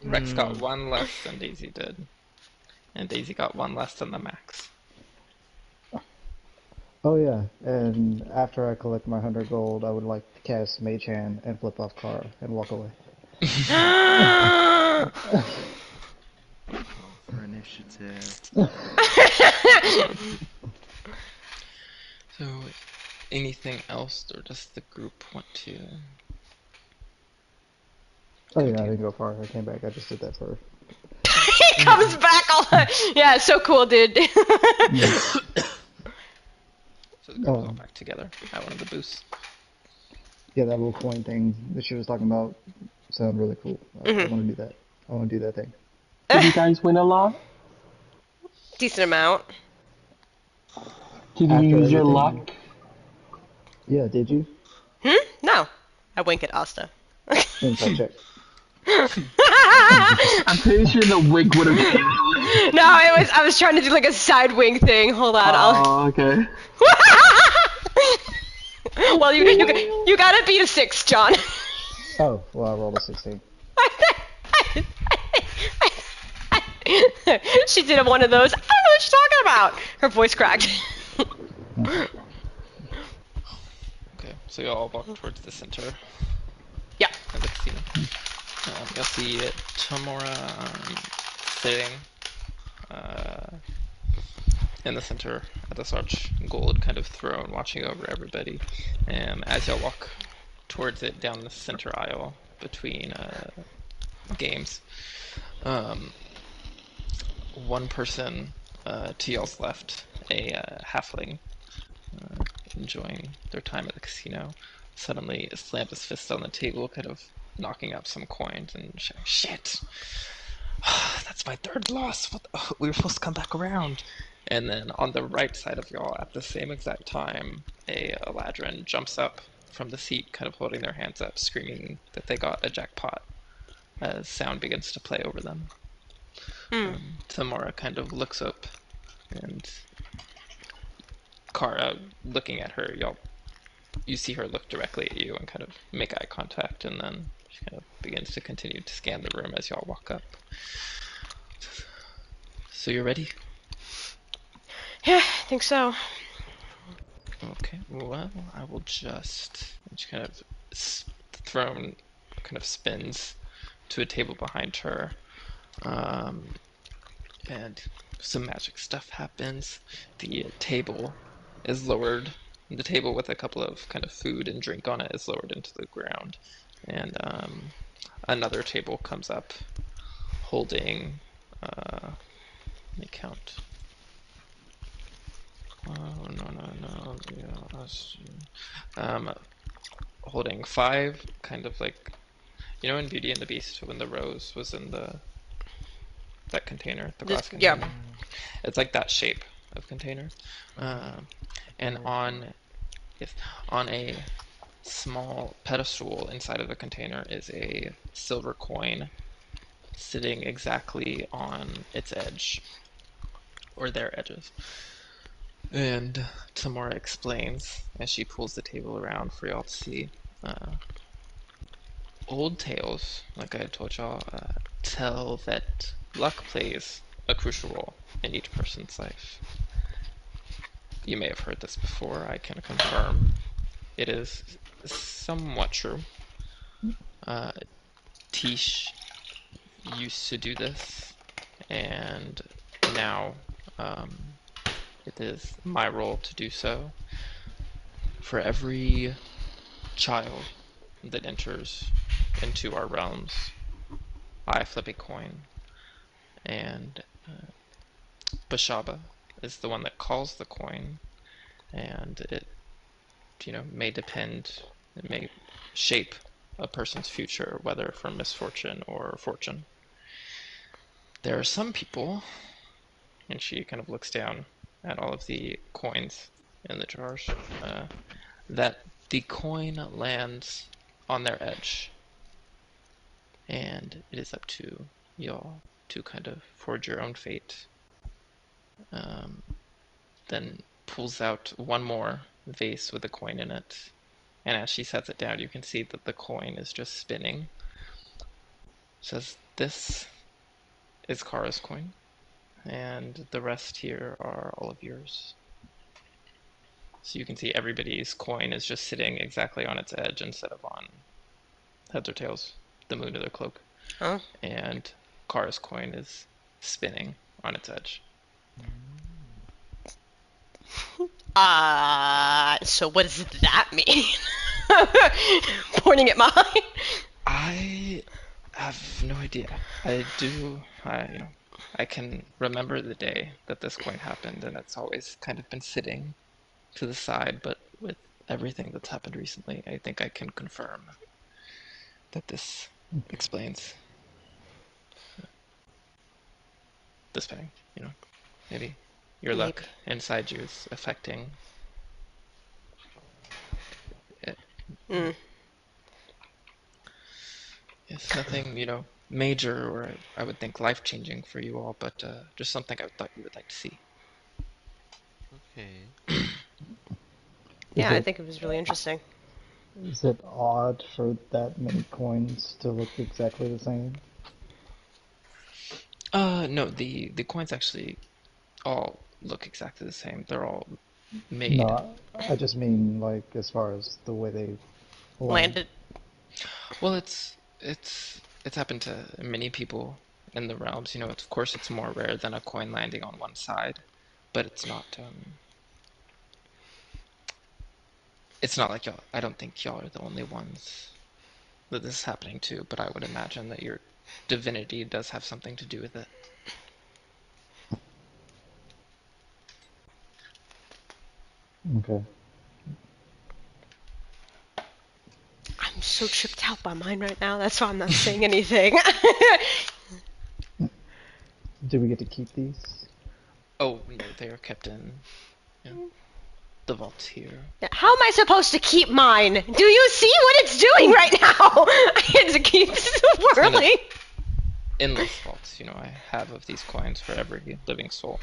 A: Rex got 1 less than Daisy did, and Daisy got 1 less than the max.
C: Oh yeah, and after I collect my 100 gold, I would like to cast Mage Hand and flip off Kara and walk away.
E: Roll for initiative.
A: So, anything else, or does the group want to?
C: Oh yeah, I didn't go far. I came back. I just did that first.
B: He comes back all. Yeah, it's so cool, dude.
A: So the group is all back together at one of the booths.
C: Yeah, that little coin thing that she was talking about sounded really cool. I want to do that. I want to do that thing.
F: Did you guys win a lot?
B: Decent amount.
F: Did you
C: After
F: use your
C: everything-
F: luck?
C: Yeah, did you?
B: No. I wink at Asta.
C: Insight check.
F: I'm pretty sure the wig would have made it.
B: No, I was trying to do like a side wing thing. Hold on,
F: Oh, okay.
B: Well, you gotta beat a 6, John.
C: Oh, well, I rolled a 16.
B: She did one of those. I don't know what you're talking about. Her voice cracked.
A: Okay, so you all walk towards the center
B: Yeah.
A: of the casino. You'll see Tymora sitting in the center at this arch, gold kind of throne, watching over everybody. As y'all walk towards it down the center aisle between games, one person to y'all's left, a halfling, enjoying their time at the casino, suddenly slammed his fist on the table, kind of knocking up some coins and shouting, "Shit! That's my third loss. What the, we were supposed to come back around." And then on the right side of y'all, at the same exact time, a ladrin jumps up from the seat, kind of holding their hands up, screaming that they got a jackpot, as sound begins to play over them. Tymora kind of looks up, and Kara, looking at her, you see her look directly at you and kind of make eye contact, and then she kind of begins to continue to scan the room as y'all walk up. So you're ready?
B: Yeah, I think so.
A: Okay, well, I will just kind of, the throne kind of spins to a table behind her, and some magic stuff happens. The table is lowered. The table with a couple of kind of food and drink on it is lowered into the ground, and another table comes up holding, let me count. Oh, no. Yeah, holding 5, kind of like, you know in Beauty and the Beast when the rose was in that container, the glass
B: Yeah.
A: container? It's like that shape of container. And on a small pedestal inside of the container is a silver coin sitting exactly on its edge, or their edges. And Tymora explains as she pulls the table around for y'all to see. Old tales, like I had told y'all, tell that luck plays a crucial role in each person's life. You may have heard this before, I can confirm. It is somewhat true. Tish used to do this, and now it is my role to do so. For every child that enters into our realms, I flip a coin, and Bashaba is the one that calls the coin, and it, may depend, it may shape a person's future, whether for misfortune or fortune. There are some people, and she kind of looks down at all of the coins in the jars, that the coin lands on their edge, and it is up to y'all to kind of forge your own fate. Then pulls out one more vase with a coin in it, and as she sets it down, you can see that the coin is just spinning. Says, "This is Kara's coin, and the rest here are all of yours." So you can see everybody's coin is just sitting exactly on its edge instead of on heads or tails, the moon of their cloak.
B: Huh?
A: And Kara's coin is spinning on its edge.
B: So what does that mean? Pointing at mine.
A: I have no idea. I can remember the day that this coin happened, and it's always kind of been sitting to the side, but with everything that's happened recently, I think I can confirm that this explains this pain, maybe your luck inside you is affecting it.
B: Mm.
A: Yes, nothing, major or I would think life-changing for you all, but just something I thought you would like to see.
D: Okay.
C: Is
B: Yeah, I
C: it
B: think it was really interesting.
C: is it odd for that many coins to look exactly the same?
A: No, the coins actually all look exactly the same. They're all made.
C: No, I just mean like as far as the way they land.
B: Landed.
A: Well, it's happened to many people in the realms. Of course it's more rare than a coin landing on one side, but it's not like y'all. I don't think y'all are the only ones that this is happening to, but I would imagine that your divinity does have something to do with it.
C: Okay.
B: I'm so tripped out by mine right now. That's why I'm not saying anything.
C: Do we get to keep these?
A: Oh no, they are kept in the vaults here.
B: How am I supposed to keep mine? Do you see what it's doing right now? It keeps whirling.
A: Endless vaults. I have of these coins for every living soul.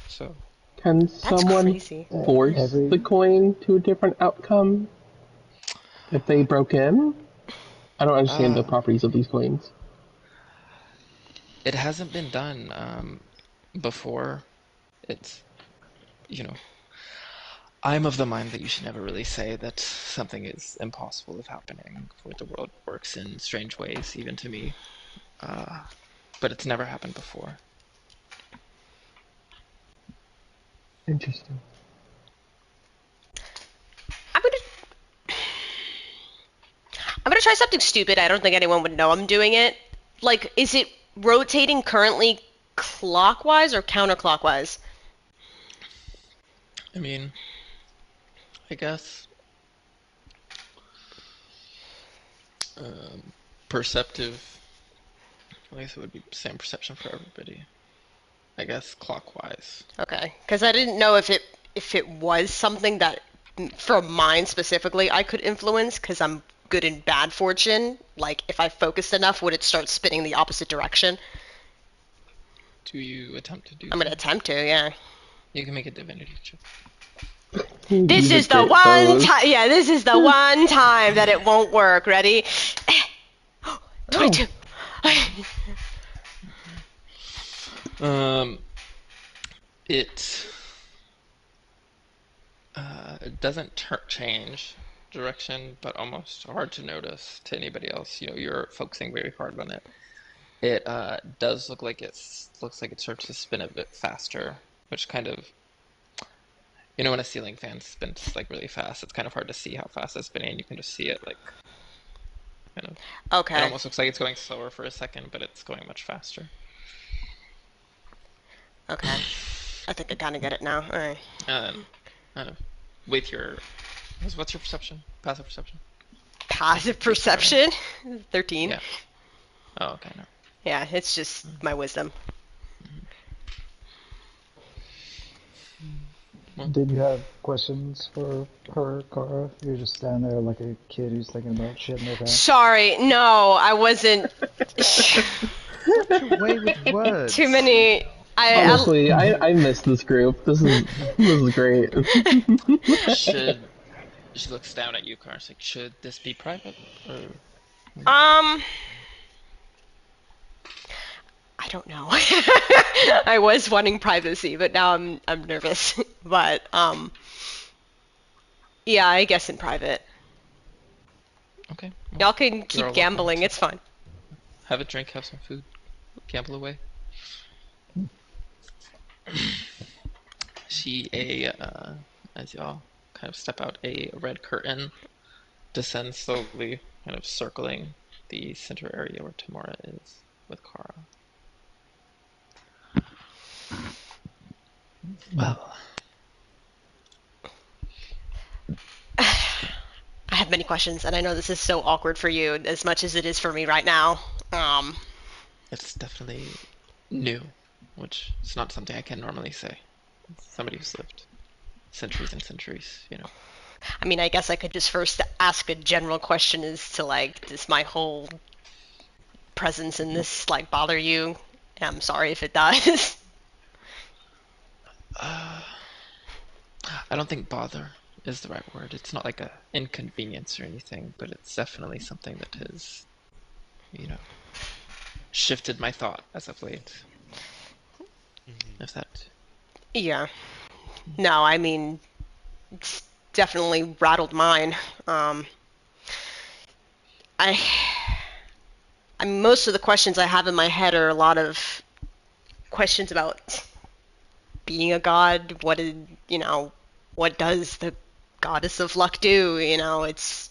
A: So
F: Can
B: That's
F: someone
B: crazy.
F: force
C: Every-
F: the coin to a different outcome if they broke in? I don't understand the properties of these coins.
A: it hasn't been done before. It's I'm of the mind that you should never really say that something is impossible of happening, for the world works in strange ways, even to me. But it's never happened before.
F: Interesting.
B: I'm gonna try something stupid. I don't think anyone would know I'm doing it. Like, is it rotating currently clockwise or counterclockwise?
A: I mean, I guess perceptive. I guess it would be the same perception for everybody. I guess clockwise.
B: Okay, because I didn't know if it was something that, for mine specifically, I could influence because I'm good in bad fortune. Like, if I focused enough, would it start spinning the opposite direction?
A: Do you attempt to do
B: I'm
A: so?
B: gonna attempt to, yeah.
A: You can make a divinity check.
B: This
F: Use a
B: is the
F: crit
B: one
F: pose.
B: time. Yeah, this is the one time that it won't work. Ready? 22.
A: It doesn't change direction, but almost hard to notice to anybody else. You're focusing very hard on it. It does looks like it starts to spin a bit faster, which kind of, when a ceiling fan spins like really fast, it's kind of hard to see how fast it's spinning. You can just see it like kind of. It
B: Okay.
A: almost looks like it's going slower for a second, but it's going much faster.
B: Okay. I think I kind of get it now. All right.
A: And with your, what's your perception? Passive perception?
B: Passive perception? 13.
A: Yeah. Oh, okay, no.
B: Yeah, it's just my wisdom.
C: Did you have questions for her, Cara? You're just standing there like a kid who's thinking about shit in their pants.
B: Sorry, no, I wasn't.
E: Such a way with words.
B: Too many.
F: Honestly, I miss this group. This is great.
A: She looks down at you, Cara. Like, should this be private? Or...
B: I don't know. I was wanting privacy, but now I'm nervous. But yeah, I guess in private.
A: Okay. Well,
B: Y'all can keep gambling. It's fine.
A: Have a drink, have some food, gamble away. As y'all kind of step out, a red curtain descends slowly, kind of circling the center area where Tymora is with Cara. Well,
B: I have many questions, and I know this is so awkward for you as much as it is for me right now.
A: it's definitely new, which is not something I can normally say. Somebody who's lived centuries and centuries,
B: I mean, I guess I could just first ask a general question as to, like, does my whole presence in this like bother you? I'm sorry if it does.
A: I don't think bother is the right word. It's not like a inconvenience or anything, but it's definitely something that has, you know, shifted my thought as of late.
D: Hmm.
A: If that.
B: Yeah. No, I mean, it's definitely rattled mine. I, I mean, most of the questions I have in my head are a lot of questions about being a god. What did, what does the goddess of luck do? It's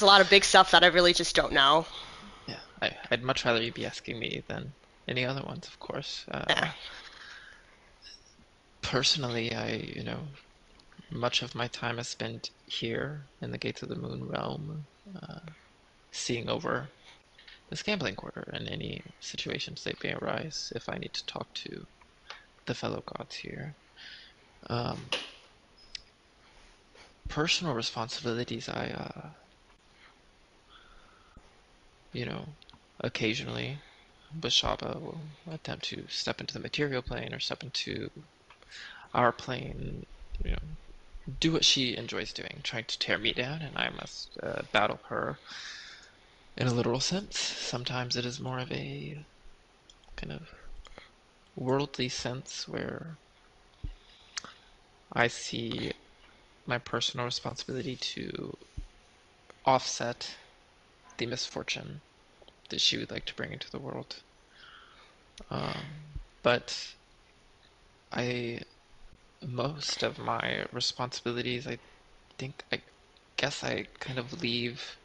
B: a lot of big stuff that I really just don't know.
A: Yeah, I'd much rather you be asking me than any other ones, of course.
B: Yeah.
A: Personally, much of my time is spent here in the Gates of the Moon realm, seeing over this gambling quarter and any situations that may arise if I need to talk to the fellow gods here. Um, Personal responsibilities, you know, occasionally Bashaba will attempt to step into the material plane or step into our plane, you know, do what she enjoys doing, trying to tear me down, and I must battle her in a literal sense. Sometimes it is more of a kind of worldly sense where I see my personal responsibility to offset the misfortune that she would like to bring into the world. But I, most of my responsibilities, I guess I kind of leave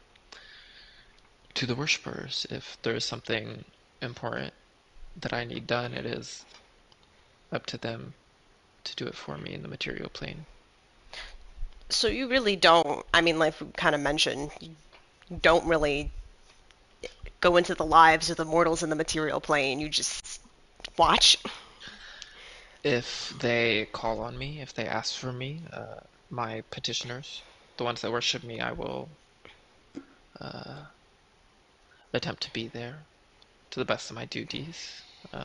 A: to the worshippers. If there's something important that I need done, it is up to them to do it for me in the material plane.
B: So you really don't, I mean, like we kind of mentioned, you don't really go into the lives of the mortals in the material plane. You just watch.
A: If they call on me, if they ask for me, my petitioners, the ones that worship me, I will attempt to be there to the best of my duties, uh,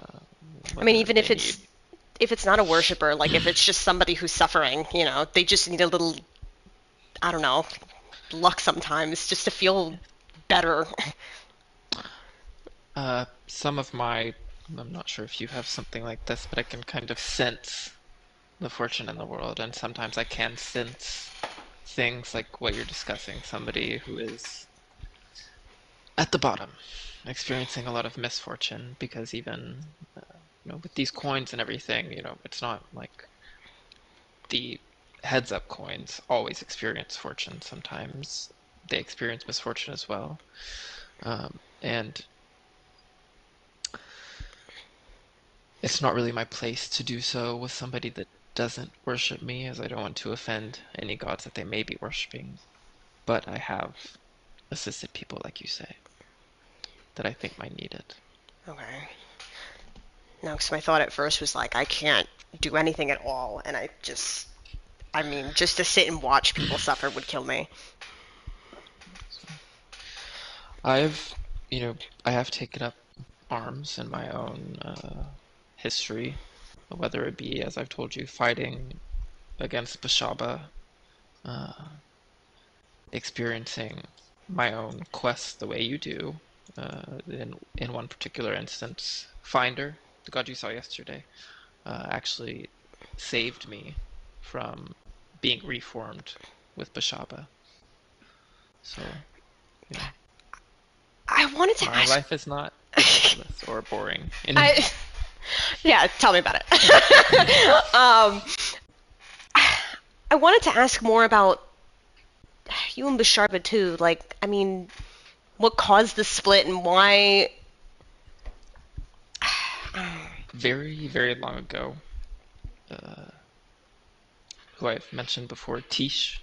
B: I mean,
A: whether
B: even
A: they need.
B: if it's not a worshiper, like if it's just somebody who's suffering, they just need a little, I don't know, luck sometimes just to feel better.
A: Some of my, I'm not sure if you have something like this, but I can kind of sense the fortune in the world, and sometimes I can sense things like what you're discussing, somebody who is at the bottom, experiencing a lot of misfortune, because even, with these coins and everything, it's not like the heads up coins always experience fortune. Sometimes they experience misfortune as well. And it's not really my place to do so with somebody that doesn't worship me, as I don't want to offend any gods that they may be worshiping. But I have assisted people, like you say, that I think might need it.
B: Okay. No, because my thought at first was like, I can't do anything at all, and I mean, just to sit and watch people suffer would kill me.
A: So I've, I have taken up arms in my own history, whether it be, as I've told you, fighting against Bashaba, experiencing my own quest the way you do. In one particular instance, Finder, the god you saw yesterday, actually saved me from being reformed with Bashaba. So, you know,
B: I wanted to
A: my
B: ask.
A: life is not ridiculous or boring.
B: I, yeah, tell me about it. I wanted to ask more about you and Basharba too. Like, I mean, what caused the split and why?
A: Very, very long ago, who I've mentioned before, Tish,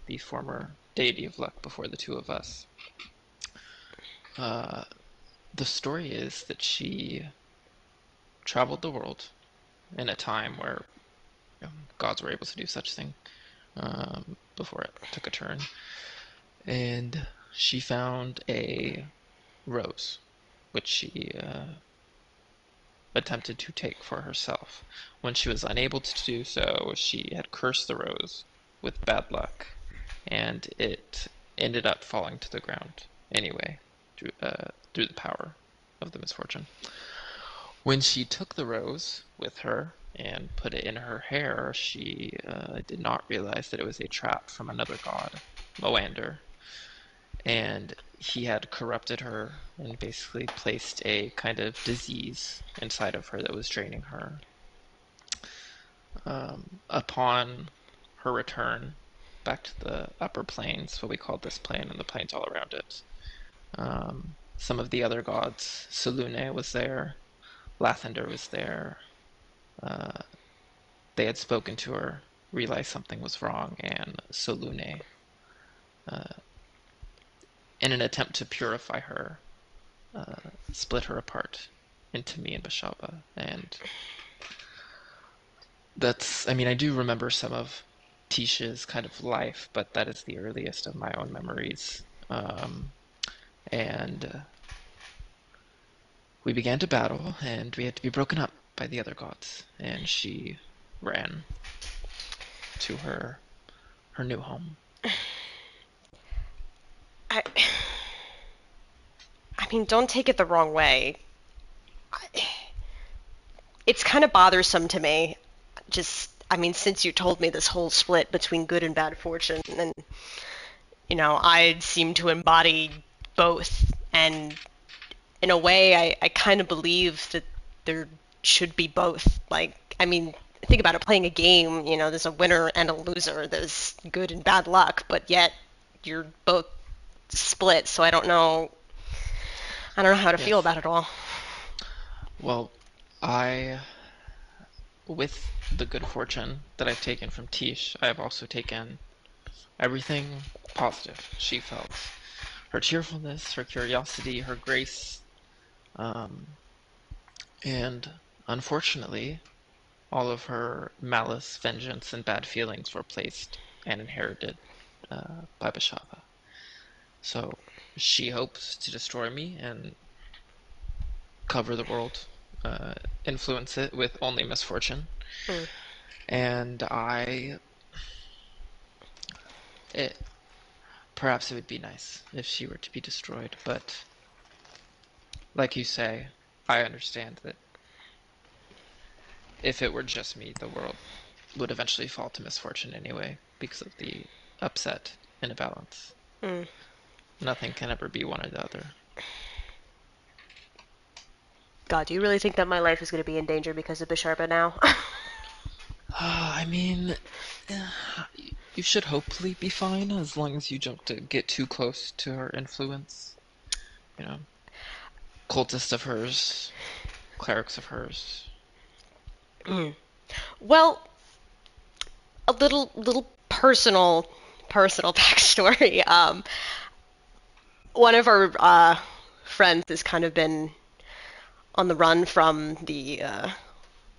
A: the former deity of luck before the two of us. The story is that she traveled the world in a time where gods were able to do such thing, before it took a turn, and she found a rose which she attempted to take for herself. When she was unable to do so, she had cursed the rose with bad luck, and it ended up falling to the ground anyway, through the power of the misfortune. When she took the rose with her and put it in her hair, she did not realize that it was a trap from another god, Moander, and he had corrupted her and basically placed a kind of disease inside of her that was draining her. Upon her return back to the upper planes, what we called this plane and the planes all around it, some of the other gods, Selune was there, Lathander was there. They had spoken to her, realized something was wrong, and Selune, in an attempt to purify her, split her apart into me and Bashaba. And I do remember some of Tish's kind of life, but that is the earliest of my own memories. And we began to battle, and we had to be broken up by the other gods, and she ran to her new home.
B: I mean, don't take it the wrong way. It's kind of bothersome to me. Since you told me this whole split between good and bad fortune, and, I seem to embody both. And in a way, I kind of believe that there should be both. Think about it, playing a game, there's a winner and a loser. There's good and bad luck, but yet you're both split, so I don't know how to feel
A: Yes.
B: about it all.
A: Well, with the good fortune that I've taken from Tish, I have also taken everything positive she felt. Her cheerfulness, her curiosity, her grace, and unfortunately, all of her malice, vengeance, and bad feelings were placed and inherited by Bashava. So she hopes to destroy me and cover the world, influence it with only misfortune. And perhaps it would be nice if she were to be destroyed, but like you say, I understand that if it were just me, the world would eventually fall to misfortune anyway, because of the upset in a balance. Nothing can ever be one or the other.
B: God, do you really think that my life is going to be in danger because of Bisharba now?
A: You should hopefully be fine as long as you don't get too close to her influence. Cultists of hers, clerics of hers.
B: Well, a little personal backstory. One of our friends has kind of been on the run from the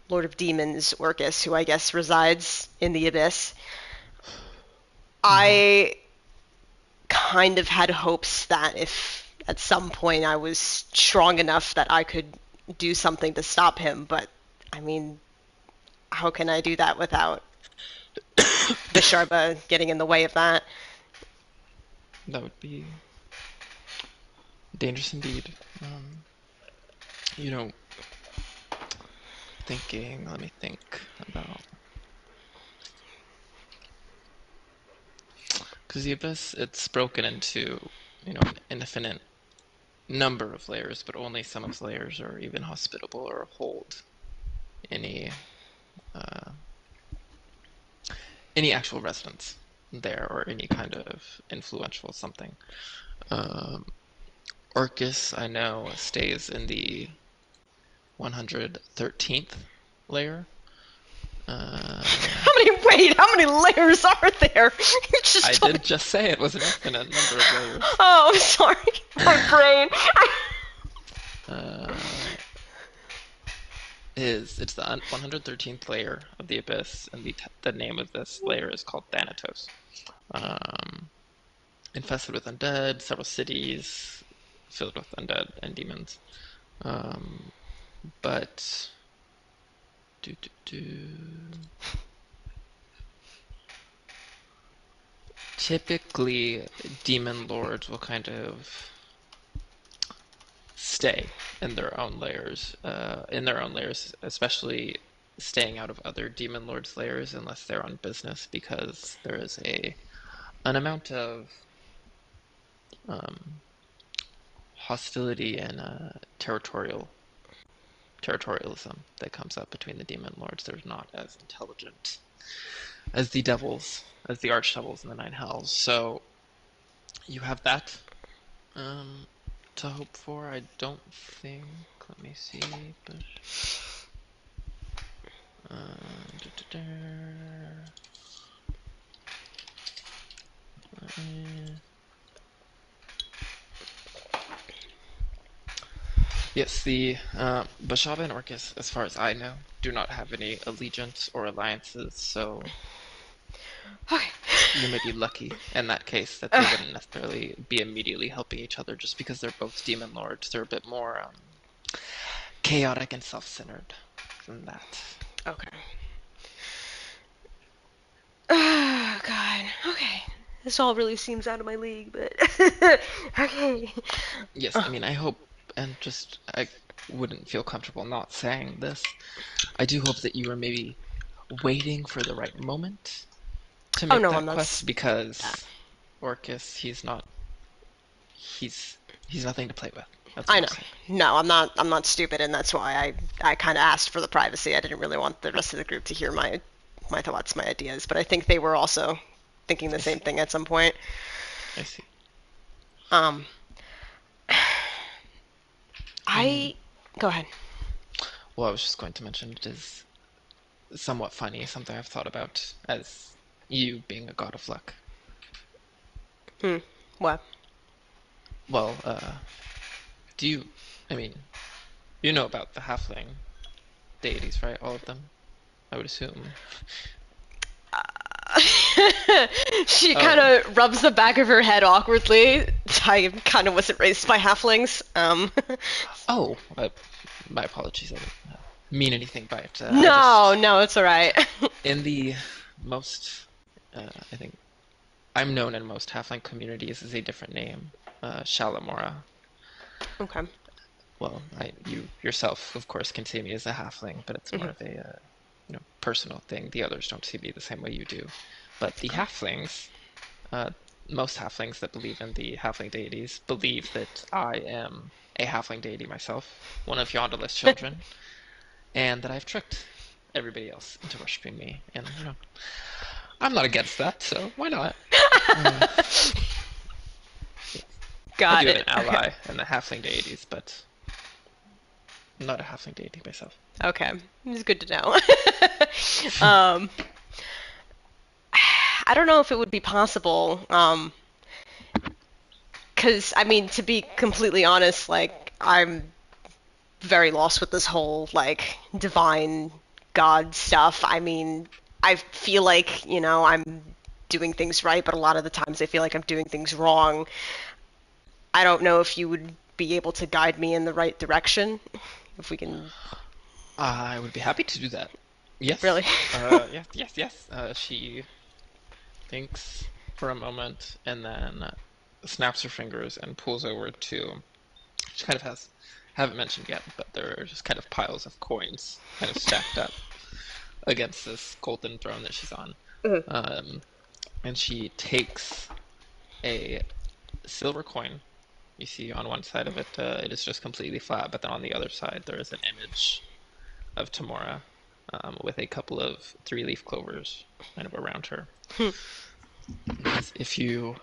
B: Lord of Demons, Orcus, who I guess resides in the Abyss. I kind of had hopes that if at some point I was strong enough that I could do something to stop him, but how can I do that without Bisharba getting in the way of that?
A: That would be dangerous indeed. Let me think about... Because the Abyss, it's broken into, an infinite number of layers, but only some of the layers are even hospitable or hold any actual residents there or any kind of influential something. Orcus, I know, stays in the 113th layer.
B: How many layers are there?
A: I did just say it was an infinite number of layers.
B: Oh, I'm sorry. My brain.
A: It's the 113th layer of the Abyss, and the name of this layer is called Thanatos. Infested with undead, several cities, filled with undead and demons. But typically, demon lords will kind of stay in their own layers, especially staying out of other demon lords' lairs unless they're on business, because there is an amount of hostility and territorialism that comes up between the demon lords. They're not as intelligent as the devils, as the archdevils in the Nine Hells. So you have that to hope for. I don't think. Let me see. But, yes, the Bashaba and Orcus, as far as I know, do not have any allegiance or alliances, so
B: Okay.
A: you may be lucky in that case that they wouldn't necessarily be immediately helping each other just because they're both demon lords. They're a bit more chaotic and self-centered than that.
B: Okay. Oh, God. Okay. This all really seems out of my league, but okay.
A: Yes, I mean, I hope, and just, I wouldn't feel comfortable not saying this. I do hope that you are maybe waiting for the right moment to
B: Oh
A: make
B: no,
A: that
B: I'm not.
A: quest, because Orcus, he's nothing to play with. That's what
B: I
A: I'm
B: know.
A: saying.
B: No, I'm not. I'm not stupid, and that's why I kind of asked for the privacy. I didn't really want the rest of the group to hear my thoughts, my ideas, but I think they were also thinking the same thing at some point.
A: I see.
B: Go ahead.
A: Well, I was just going to mention it is somewhat funny, something I've thought about as you being a god of luck.
B: What?
A: Well, do you, I mean, you know about the halfling deities, right? All of them, I would assume.
B: She kind of rubs the back of her head awkwardly. I kind of wasn't raised by halflings.
A: Oh, my apologies. I didn't mean anything by it.
B: No, it's all right.
A: In the most, I think, I'm known in most halfling communities as a different name, Shalamora.
B: Okay.
A: Well, you yourself, of course, can see me as a halfling, but it's more of a personal thing. The others don't see me the same way you do. But the halflings, most halflings that believe in the halfling deities, believe that I am a halfling deity myself, one of Yonderless children, and that I've tricked everybody else into worshipping me. And, I'm not against that, so why not?
B: Got
A: I do have
B: it.
A: an ally in the halfling deities, but I'm not a halfling deity myself.
B: Okay, it's good to know. I don't know if it would be possible, because, I mean, to be completely honest, like, I'm very lost with this whole, like, divine god stuff. I mean, I feel like, I'm doing things right, but a lot of the times I feel like I'm doing things wrong. I don't know if you would be able to guide me in the right direction, if we can...
A: I would be happy to do that. Yes.
B: Really?
A: Yes. She thinks for a moment and then snaps her fingers and pulls over to. She kind of haven't mentioned yet, but there are just kind of piles of coins kind of stacked up against this golden throne that she's on. And she takes a silver coin. You see on one side of it, it is just completely flat, but then on the other side there is an image of Tymora with a couple of three-leaf clovers kind of around her. If you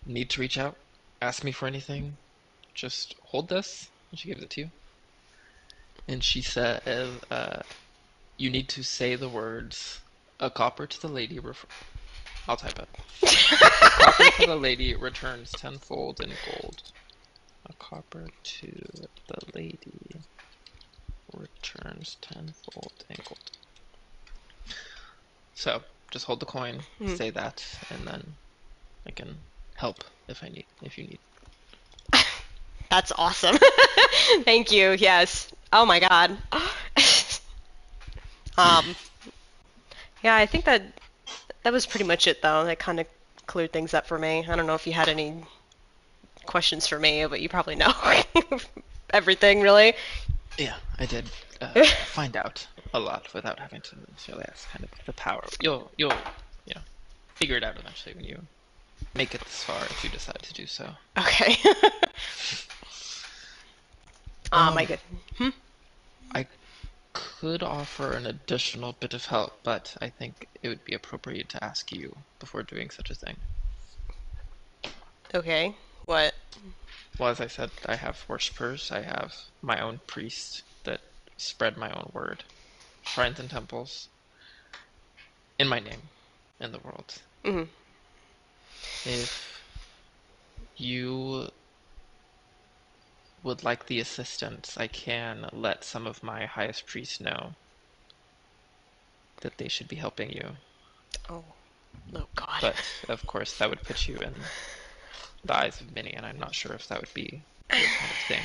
A: need to reach out, ask me for anything, just hold this. And she gives it to you. And she says, you need to say the words, a copper to the lady, I'll type it. A copper to the lady returns tenfold in gold. A copper to the lady returns tenfold in gold. So, just hold the coin, say that, and then I can help if you need.
B: That's awesome. Thank you. Yes. Oh my god. um. Yeah, I think that was pretty much it though. That kind of cleared things up for me. I don't know if you had any questions for me, but you probably know everything really.
A: Yeah, I did find out a lot without having to necessarily ask. Kind of the power. You'll figure it out eventually when you make it this far if you decide to do so.
B: Okay. My good.
A: I could offer an additional bit of help, but I think it would be appropriate to ask you before doing such a thing.
B: Okay. What?
A: Well, as I said, I have worshippers. I have my own priest that spread my own word. Shrines and temples in my name in the world.
B: Mm-hmm.
A: If you would like the assistance, I can let some of my highest priests know that they should be helping you.
B: Oh God.
A: But, of course, that would put you in the eyes of many, and I'm not sure if that would be your kind of thing.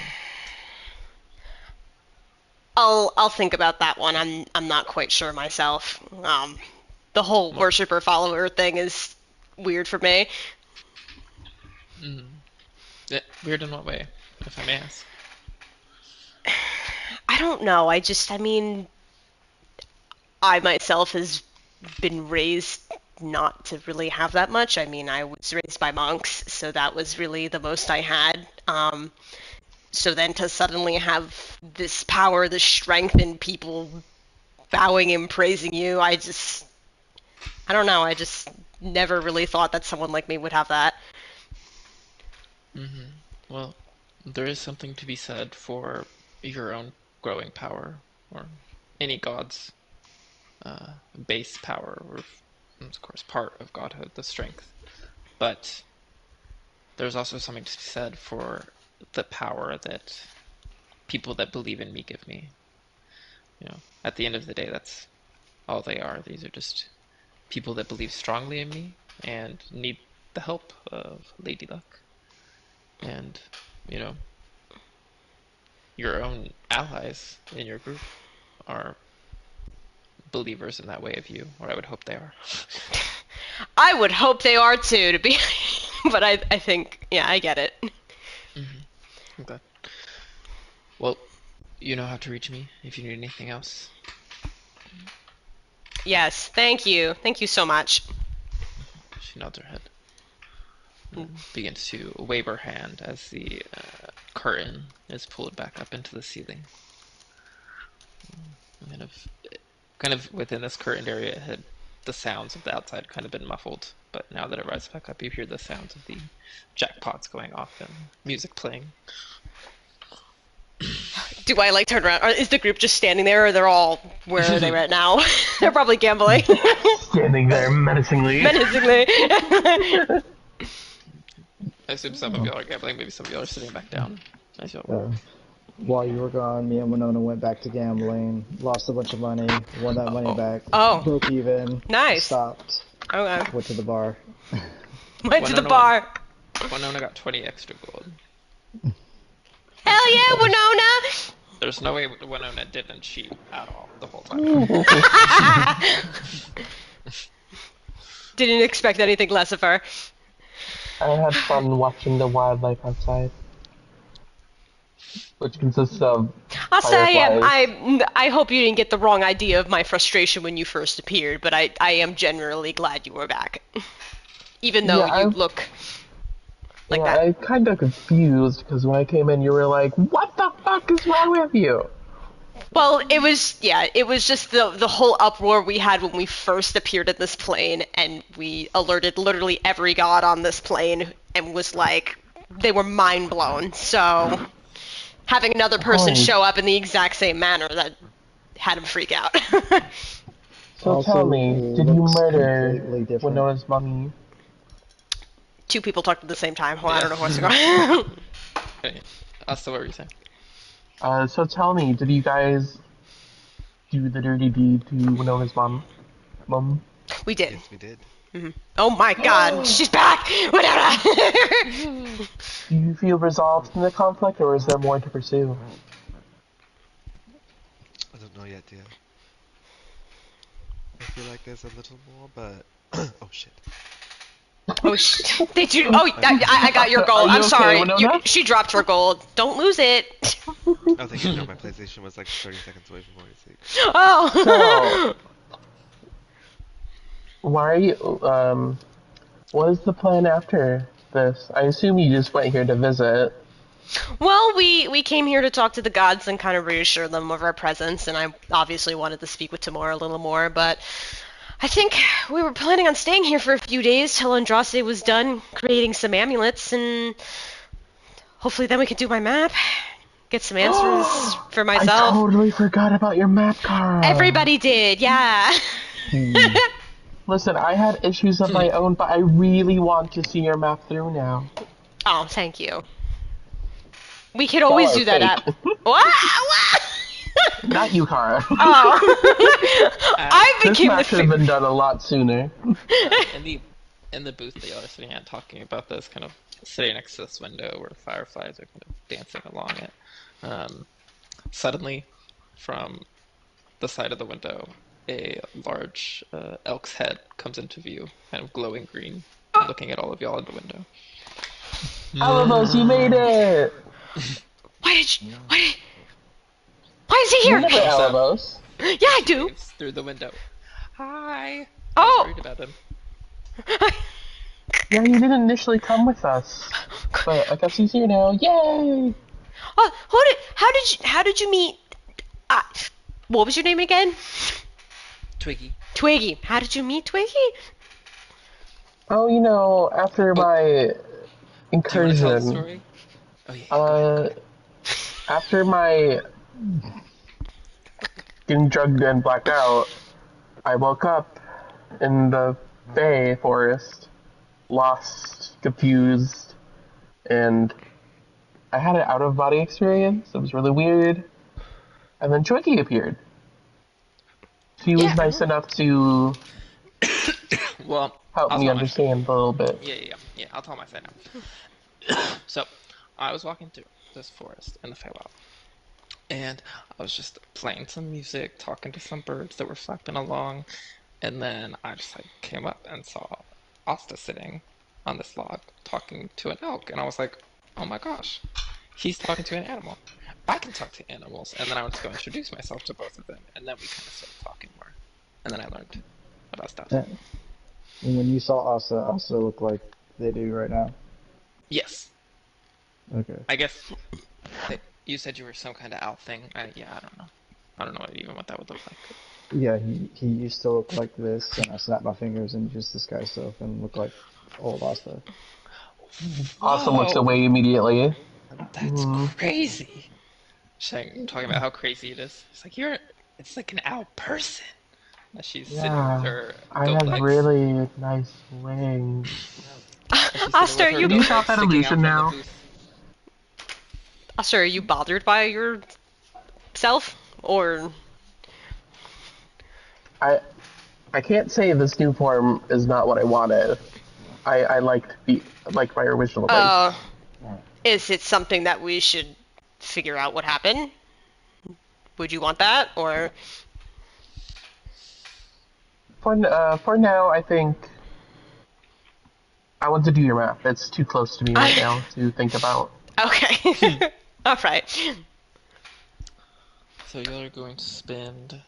B: I'll think about that one. I'm not quite sure myself. The whole worshipper follower thing is weird for me.
A: Weird in what way, if I may ask?
B: I don't know. I mean, I myself has been raised not to really have that much. I mean, I was raised by monks, so that was really the most I had. So then to suddenly have this power, this strength, and people bowing and praising you, I don't know. I just never really thought that someone like me would have that.
A: Well, there is something to be said for your own growing power, or any god's base power, or of course part of godhood, the strength. But there's also something to be said for the power that people that believe in me give me. At the end of the day, that's all they are. These are just people that believe strongly in me and need the help of Lady Luck. And, your own allies in your group are believers in that way of you, or I would hope they are.
B: I would hope they are too, to be. But I think, yeah, I get it.
A: Okay. Well, you know how to reach me if you need anything else.
B: Yes, thank you. Thank you so much.
A: She nods her head. Begins to wave her hand as the curtain is pulled back up into the ceiling. Kind of within this curtained area, the sounds of the outside kind of been muffled, but now that it rises back up, you hear the sounds of the jackpots going off and music playing.
B: Do I turn around? Or is the group just standing there, or they're all, where are they right now? They're probably gambling.
F: Standing there menacingly.
B: Menacingly.
A: I assume some of y'all are gambling, maybe some of y'all are sitting back down. As y'all
C: While you were gone, me and Winona went back to gambling, lost a bunch of money, won that money back, broke even,
B: Nice.
C: stopped,
B: Okay.
C: went to the bar.
B: Went to the bar.
A: Winona got 20 extra gold.
B: Hell yeah, Winona!
A: There's no way Winona didn't cheat at all the whole time.
B: Didn't expect anything less of her.
F: I had fun watching the wildlife outside, which consists of
B: I'll say
F: fireflies.
B: I hope you didn't get the wrong idea of my frustration when you first appeared, but I am generally glad you were back. Even though you look like that.
F: I'm kind of confused, because when I came in you were like, what the fuck is wrong with you?
B: Well, it was just the whole uproar we had when we first appeared at this plane, and we alerted literally every god on this plane, and was like, they were mind blown. So having another person show up in the exact same manner, that had him freak out.
F: So
C: Also,
F: tell me, did you murder
C: completely different.
F: Winona's mommy?
B: Two people talked at the same time. Well, I don't know what's going on.
A: Okay. Also, what were you saying?
F: So tell me, did you guys do the dirty deed to Winona's mom?
B: We did.
D: Yes, we did.
B: Oh my god, she's back! Winona!
F: Do you feel resolved in the conflict, or is there more to pursue?
D: I don't know yet, dear. I feel like there's a little more, but oh shit.
B: Oh, did you? Oh, I got your
F: Are
B: gold.
F: you
B: I'm
F: okay,
B: sorry.
F: Winona?
B: She dropped her gold. Don't lose it.
D: Oh, thank you. No, my PlayStation was like 30 seconds away from falling asleep.
B: Oh.
F: So, why are you, what is the plan after this? I assume you just went here to visit.
B: Well, we came here to talk to the gods and kind of reassure them of our presence, and I obviously wanted to speak with Tymora a little more, but I think we were planning on staying here for a few days till Andraste was done creating some amulets, and hopefully then we could do my map, get some answers for
F: I
B: myself.
F: totally forgot about your map card.
B: Everybody did, yeah.
F: Listen, I had issues of my own, but I really want to see your map through now.
B: Oh, thank you. We could always do that
F: fake.
B: at... What?
F: Not you, Kara.
B: Oh. I
F: This
B: became
F: map
B: the...
F: should have been done a lot sooner.
A: In the booth that y'all are sitting at talking about this, kind of sitting next to this window where fireflies are kind of dancing along it. Suddenly, from the side of the window, a large elk's head comes into view, kind of glowing green, looking at all of y'all in the window.
F: Alamos, you made it!
B: Why is he
F: You
B: here?
F: remember Alamos?
B: Yeah, I do.
A: Waves through the window. Hi. I
B: Oh.
A: was worried about him.
F: Yeah, you didn't initially come with us. But I guess he's here now. Yay!
B: How did you meet... what was your name again?
A: Twiggy.
B: Twiggy. How did you meet Twiggy?
F: Oh, you know, after my
A: Do you want to tell the
F: incursion,
A: story? Oh yeah. Go ahead.
F: after my getting drugged and blacked out, I woke up in the Bay Forest, lost, confused, and I had an out-of-body experience. It was really weird. And then Twiggy appeared. She was nice enough to
A: Well,
F: help
A: I'll
F: me
A: tell my
F: understand a little bit.
A: Yeah. I'll tell my side now. So, I was walking through this forest in the Feywild, and I was just playing some music, talking to some birds that were flapping along, and then I just like came up and saw Asta sitting on this log talking to an elk, and I was like, oh my gosh, he's talking to an animal. I can talk to animals, and then I was going to introduce myself to both of them, and then we kind of started talking more, and then I learned about stuff.
C: And when you saw Asa looked like they do right now.
A: Yes.
C: Okay.
A: I guess you said you were some kind of owl thing. I don't know. I don't know even what that would look like.
C: Yeah, he used to look like this, and I snapped my fingers and just disguised stuff and looked like old Asta.
F: Awesome looks away immediately.
A: That's crazy. Talking about how crazy it is. It's like it's like an owl person. She's sitting with her
F: I
A: goat
F: have
A: legs.
F: really nice wings.
B: Asta, are you...
F: Can you stop that illusion now?
B: Asta, are you bothered by yourself? Or...
F: I can't say this new form is not what I wanted. I liked my original base.
B: Is it something that we should figure out what happened? Would you want that, or...
F: For now, I think I want to do your map. It's too close to me right now to think about.
B: Okay. Alright.
A: So y'all are going to spend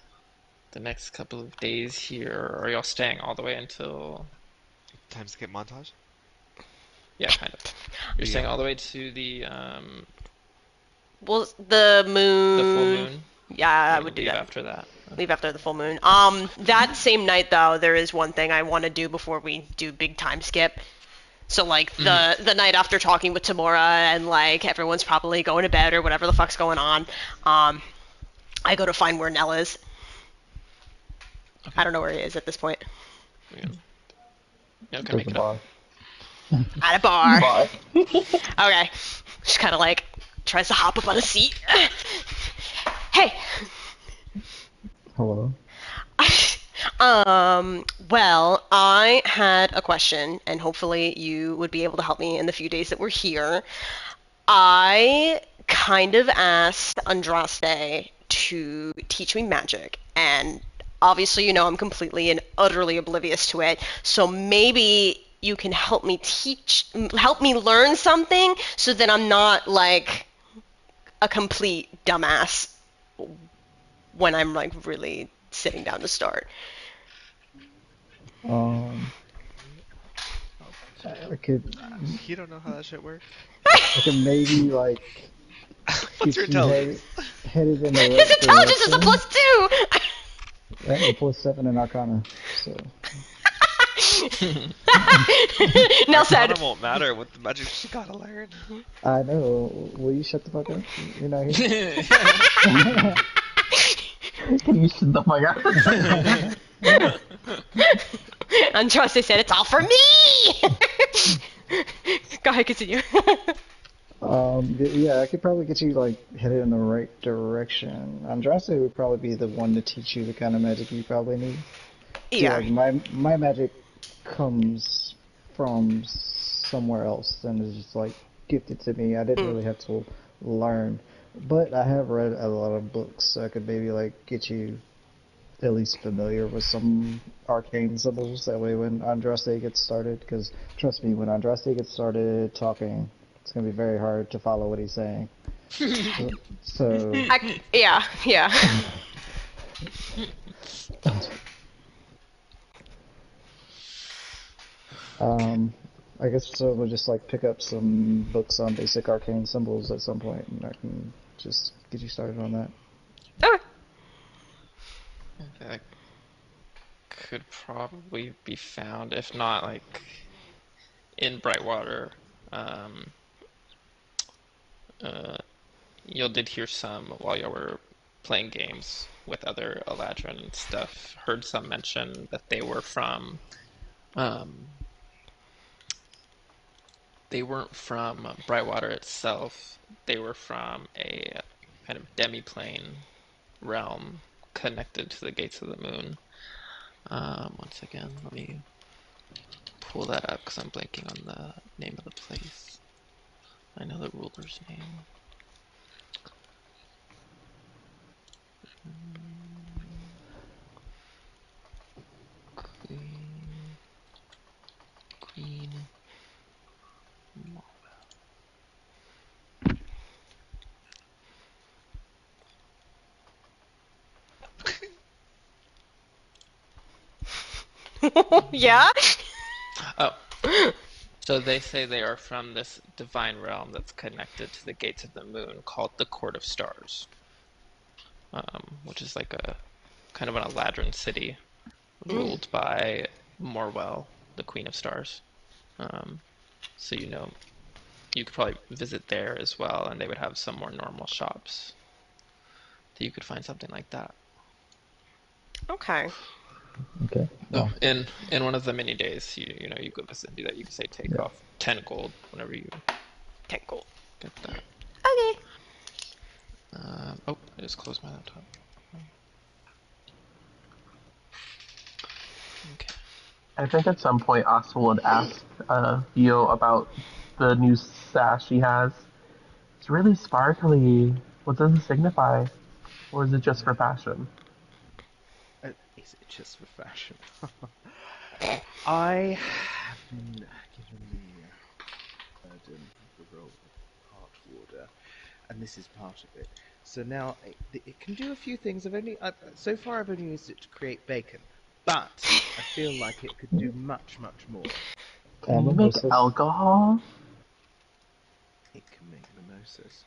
A: the next couple of days here, or are y'all staying all the way until...
D: Time skip montage?
A: Yeah, kind of. You're staying all the way to the
B: Well, the moon...
A: the full moon?
B: Yeah, I would do
A: leave
B: that.
A: after that.
B: Leave after the full moon. That same night, though, there is one thing I want to do before we do big time skip. So, like, the night after talking with Tymora and, like, everyone's probably going to bed or whatever the fuck's going on, I go to find where Nell is. Okay. I don't know where he is at this point.
A: Yeah, make it up.
B: At a bar. Okay. Just kind of, like, tries to hop up on a seat. Hey!
C: Hello?
B: Well, I had a question, and hopefully you would be able to help me in the few days that we're here. I kind of asked Andraste to teach me magic, and obviously, I'm completely and utterly oblivious to it. So maybe you can help me learn something, so that I'm not like a complete dumbass when I'm like really sitting down to start.
C: Um, I could,
D: You don't know how that shit works?
C: I could maybe like
D: What's your
C: get you
D: intelligence?
C: headed in the
B: His
C: right
B: intelligence is a
C: direction.
B: +2.
C: I have a +7 in Arcana, so.
B: Now
D: Arcana
B: said.
D: won't matter with the magic she gotta learn.
C: I know. Will you shut the fuck up? You're not here.
F: Can you shut the fuck up?
B: Andraste said it's all for me. Go ahead, continue.
C: Yeah, I could probably get you like headed in the right direction. Andraste would probably be the one to teach you the kind of magic you probably need. See,
B: Yeah.
C: like my magic comes from somewhere else and is just like gifted to me. I didn't
B: Mm.
C: really have to learn, but I have read a lot of books, so I could maybe like get you at least familiar with some arcane symbols. That way, when Andraste gets started, because trust me, when Andraste gets started talking, it's gonna be very hard to follow what he's saying. So,
B: Yeah.
C: um, I guess so. We'll just like pick up some books on basic arcane symbols at some point, and I can just get you started on that.
B: Okay.
A: That could probably be found, if not like in Brightwater. Um, uh, you did hear some while you were playing games with other Eladrin and stuff. Heard some mention that um, they weren't from Brightwater itself. They were from a kind of demi-plane realm connected to the gates of the moon. Once again, let me pull that up because I'm blanking on the name of the place. I know the ruler's name. Queen. Queen.
B: Yeah.
A: Oh, so they say they are from this divine realm that's connected to the gates of the moon called the Court of Stars, which is like a kind of an Eladrin city
B: Mm.
A: ruled by Morwell, the Queen of Stars. Um, so you could probably visit there as well, and they would have some more normal shops. So you could find something like that.
B: Okay.
C: Okay.
A: So
C: Well,
A: in one of the mini days, you could visit and do that. You could say take
C: yeah.
A: off 10 gold whenever you
B: 10 gold.
A: get that.
B: Okay.
A: Oh, I just closed my laptop. Okay.
F: I think at some point Asta would ask Theo about the new sash she has. It's really sparkly. What does it signify? Or is it just for fashion?
E: Is it just for fashion? I have been given the burden of the role of part warder, and this is part of it. So now it can do a few things. So far I've only used it to create bacon, but I feel like it could do much, much more.
F: Can you make
C: Mimosas.
F: alcohol?
E: It can make mimosas.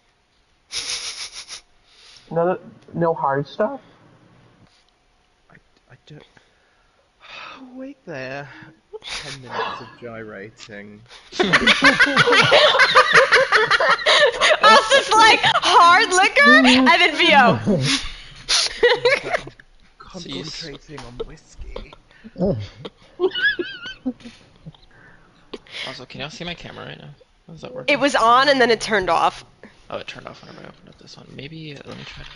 F: No hard stuff?
E: I don't. Wait there. 10 minutes of gyrating.
B: Us is like hard liquor, and then VO.
E: Concentrating on whiskey.
C: Oh,
A: Also, can y'all see my camera right now? How's that
B: It
A: working?
B: was on and then it turned off.
A: Oh, it turned off whenever I opened up this one. Maybe let me try to.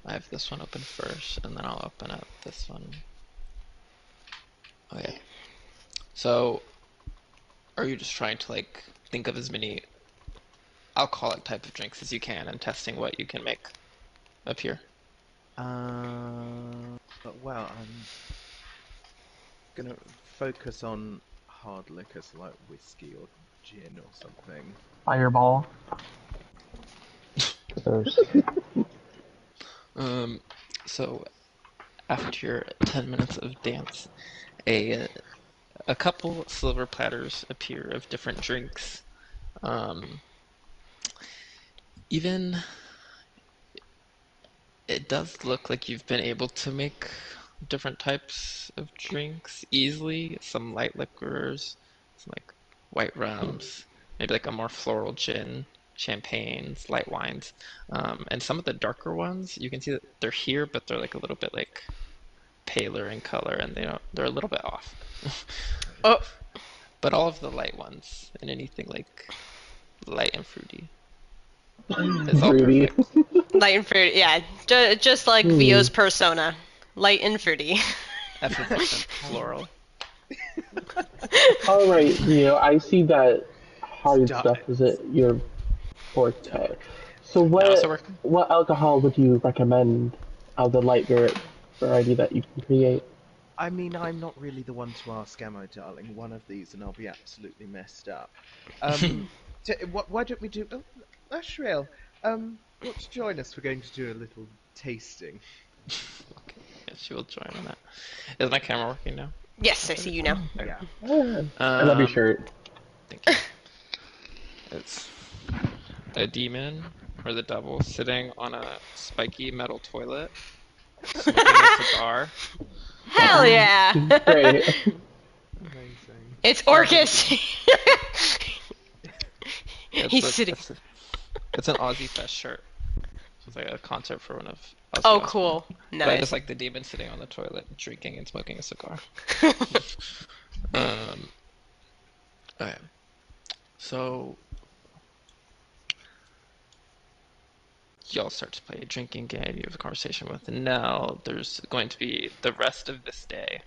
A: I have this one open first, and then I'll open up this one. Okay. So, are you just trying to like think of as many alcoholic type of drinks as you can and testing what you can make appear?
E: Well, I'm gonna focus on hard liquors like whiskey or gin or something.
F: Fireball.
C: Thirst.
A: So after your 10 minutes of dance, a a couple silver platters appear of different drinks. Um, even it does look like you've been able to make different types of drinks easily. Some light liquors, some like white rums, maybe like a more floral gin, champagnes, light wines, and some of the darker ones. You can see that they're here, but they're like a little bit like paler in color, and they're a little bit off.
B: Oh,
A: But all of the light ones and anything like light and fruity is all
F: Rudy.
A: perfect.
B: light and fruity. Yeah, just like Vio's persona, light and fruity.
A: Effervescent, floral.
F: All right, I see that hard
E: Stop
F: stuff
E: it.
F: isn't your
E: Stop
F: forte.
E: it.
F: So
A: No, so we're
F: what alcohol would you recommend of the light variety that you can create?
E: I mean, I'm not really the one to ask, am I, darling? One of these, and I'll be absolutely messed up. Why don't we do? Oh, Ashriel, you want to join us? We're going to do a little tasting.
A: okay. Yeah, she will join on that. Is my camera working now?
B: Yes, I see you now.
E: Yeah.
F: I love your
A: Um,
F: shirt.
A: thank you. It's a demon or the devil sitting on a spiky metal toilet, smoking a cigar.
B: Hell yeah!
F: Great.
E: Amazing.
B: It's Orcus.
A: It's
B: He's
A: a,
B: sitting.
A: it's a, it's an Aussie Fest shirt. So it's like a concert for one of Ozzy
B: Oh,
A: Osbourne.
B: cool.
A: But I just
B: Nice.
A: like the demon sitting on the toilet, drinking and smoking a cigar. Um, okay. So y'all start to play a drinking game. You have a conversation with Nell. There's going to be the rest of this day,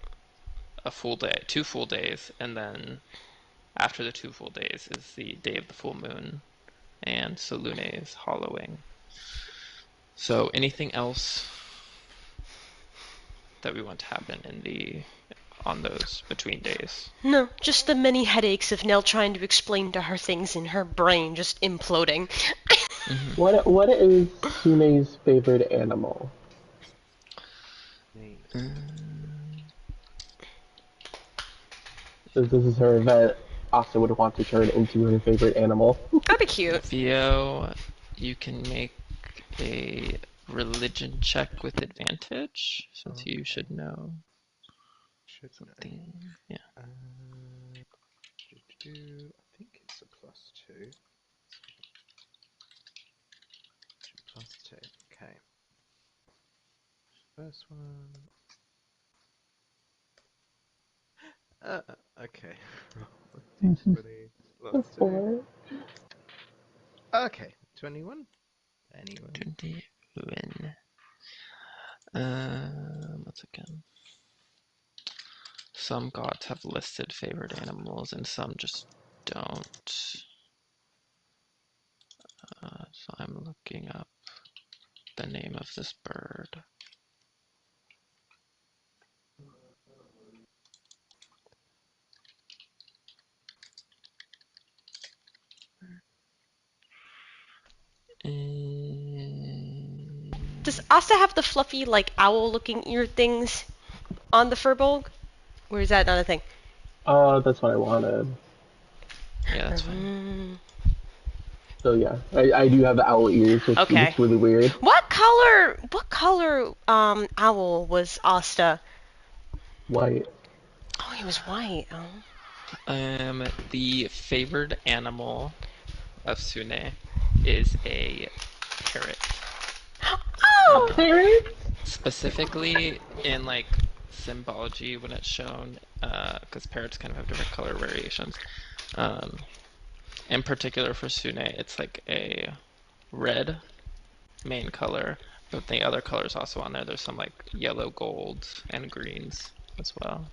A: a full day, 2 full days, and then after the 2 full days is the day of the full moon and Solune's hollowing. So anything else that we want to happen on those between days?
B: No, just the many headaches of Nell trying to explain to her things in her brain just imploding.
F: What is Sune's favorite animal?
E: Me.
F: Since this is her event, Asta would want to turn into her favorite animal.
B: That'd be cute.
A: Theo, you can make a religion check with advantage, since you
E: Okay.
A: should know
E: Should know.
A: something. Yeah.
E: I think it's a +2. +2. Okay. First one. Okay. D20 +2.
F: Four.
E: Okay. 21. Anyone?
A: 20 win. Once again. Some gods have listed favorite animals and some just don't. So I'm looking up the name of this bird.
B: Does Asta have the fluffy, like, owl-looking ear things on the furbolg? Or is that not a thing?
F: That's what I wanted.
A: Yeah, that's fine.
F: So yeah, I do have the owl ears, which
B: Okay.
F: looks really weird.
B: What color, owl was Asta?
F: White.
B: Oh, he was white. Oh.
A: The favored animal of Sune is a parrot.
B: Oh!
F: Parrot?
A: Specifically in like symbology when it's shown, because parrots kind of have different color variations. In particular for Sune, it's like a red main color, but the other colors also on there. There's some like yellow, gold, and greens as well.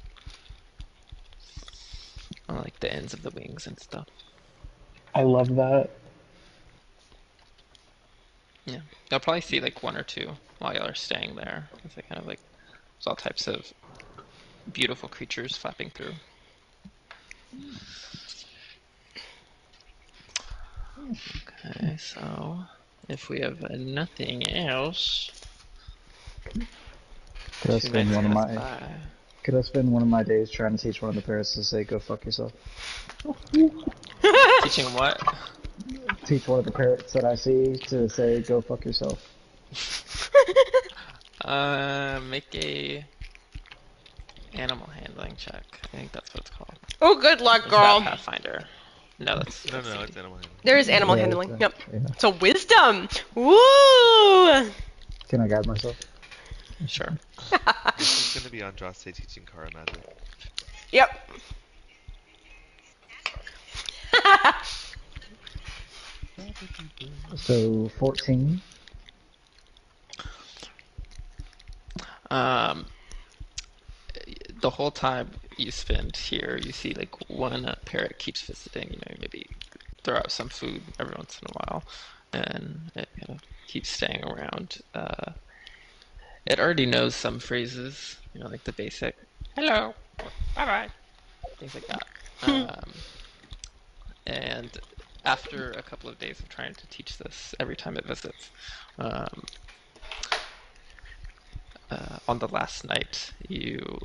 A: on like the ends of the wings and stuff.
F: I love that.
A: Yeah, you'll probably see like one or two while y'all are staying there. It's like kind of like there's all types of beautiful creatures flapping through. Okay, so if we have nothing else,
C: Could I
A: 2 nights
C: spend one of
A: pass
C: my
A: by.
C: Could I spend one of my days trying to teach one of the parrots to say "Go fuck yourself"?
A: Teaching what?
C: Teach one of the parrots that I see to say "Go fuck yourself."
A: Make a animal handling check. I think that's what it's called.
B: Oh, good luck,
A: Is that
B: girl.
A: Pathfinder? No, that's
D: No,
A: D&D.
D: it's animal handling.
B: There is animal
C: Yeah,
B: handling.
C: it's,
B: Yep.
C: yeah.
B: So wisdom. Woo!
C: Can I guide myself?
A: Sure.
D: This is gonna be Andraste teaching Kara magic.
B: Yep.
C: So 14.
A: Um, the whole time you spend here, you see like one parrot keeps visiting. You know, maybe throw out some food every once in a while, and it kind of keeps staying around. It already knows some phrases, you know, like the basic "hello," "bye bye," things like that. And after a couple of days of trying to teach this every time it visits, on the last night, you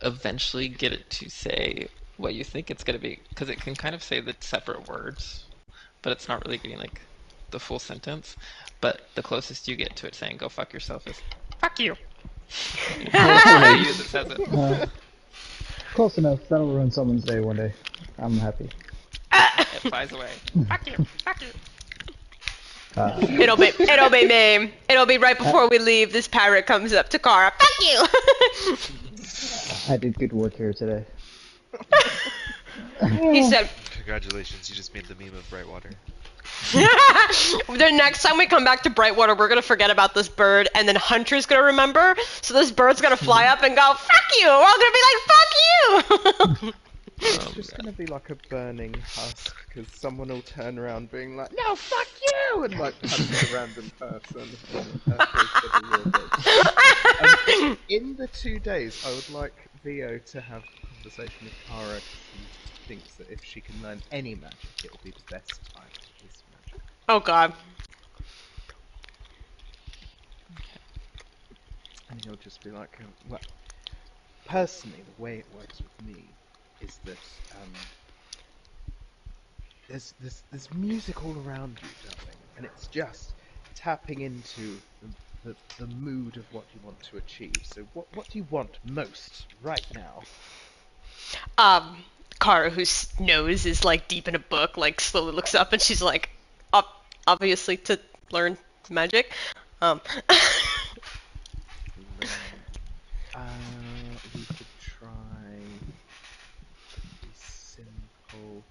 A: eventually get it to say what you think it's going to be, because it can kind of say the separate words, but it's not really getting like the full sentence. But the closest you get to it saying "go fuck yourself" is "fuck you." As it says it.
C: Close enough. That'll ruin someone's day one day. I'm happy.
A: It flies away. Fuck you. Fuck you.
B: It'll be me. It'll be right before we leave. This parrot comes up to Kara. Fuck you.
C: I did good work here today.
B: He said.
D: Congratulations, you just made the meme of Brightwater.
B: The next time we come back to Brightwater, we're gonna forget about this bird, and then Hunter's gonna remember. So this bird's gonna fly up and go, "Fuck you!" We're all gonna be like, "Fuck you!"
E: It's just gonna be like a burning husk, because someone will turn around being like, "No, fuck you!" and like punch a random person. In the 2 days, I would like Vio to have a conversation with Kara. He thinks that if she can learn any magic, it will be the best time for this magic.
B: Oh God.
E: And he'll just be like, well, personally, the way it works with me is that there's music all around you, darling, and it's just tapping into the mood of what you want to achieve. So what do you want most right now?
B: Kara, whose nose is like deep in a book, like slowly looks up and she's like, obviously to learn magic.
E: We could try pretty simple.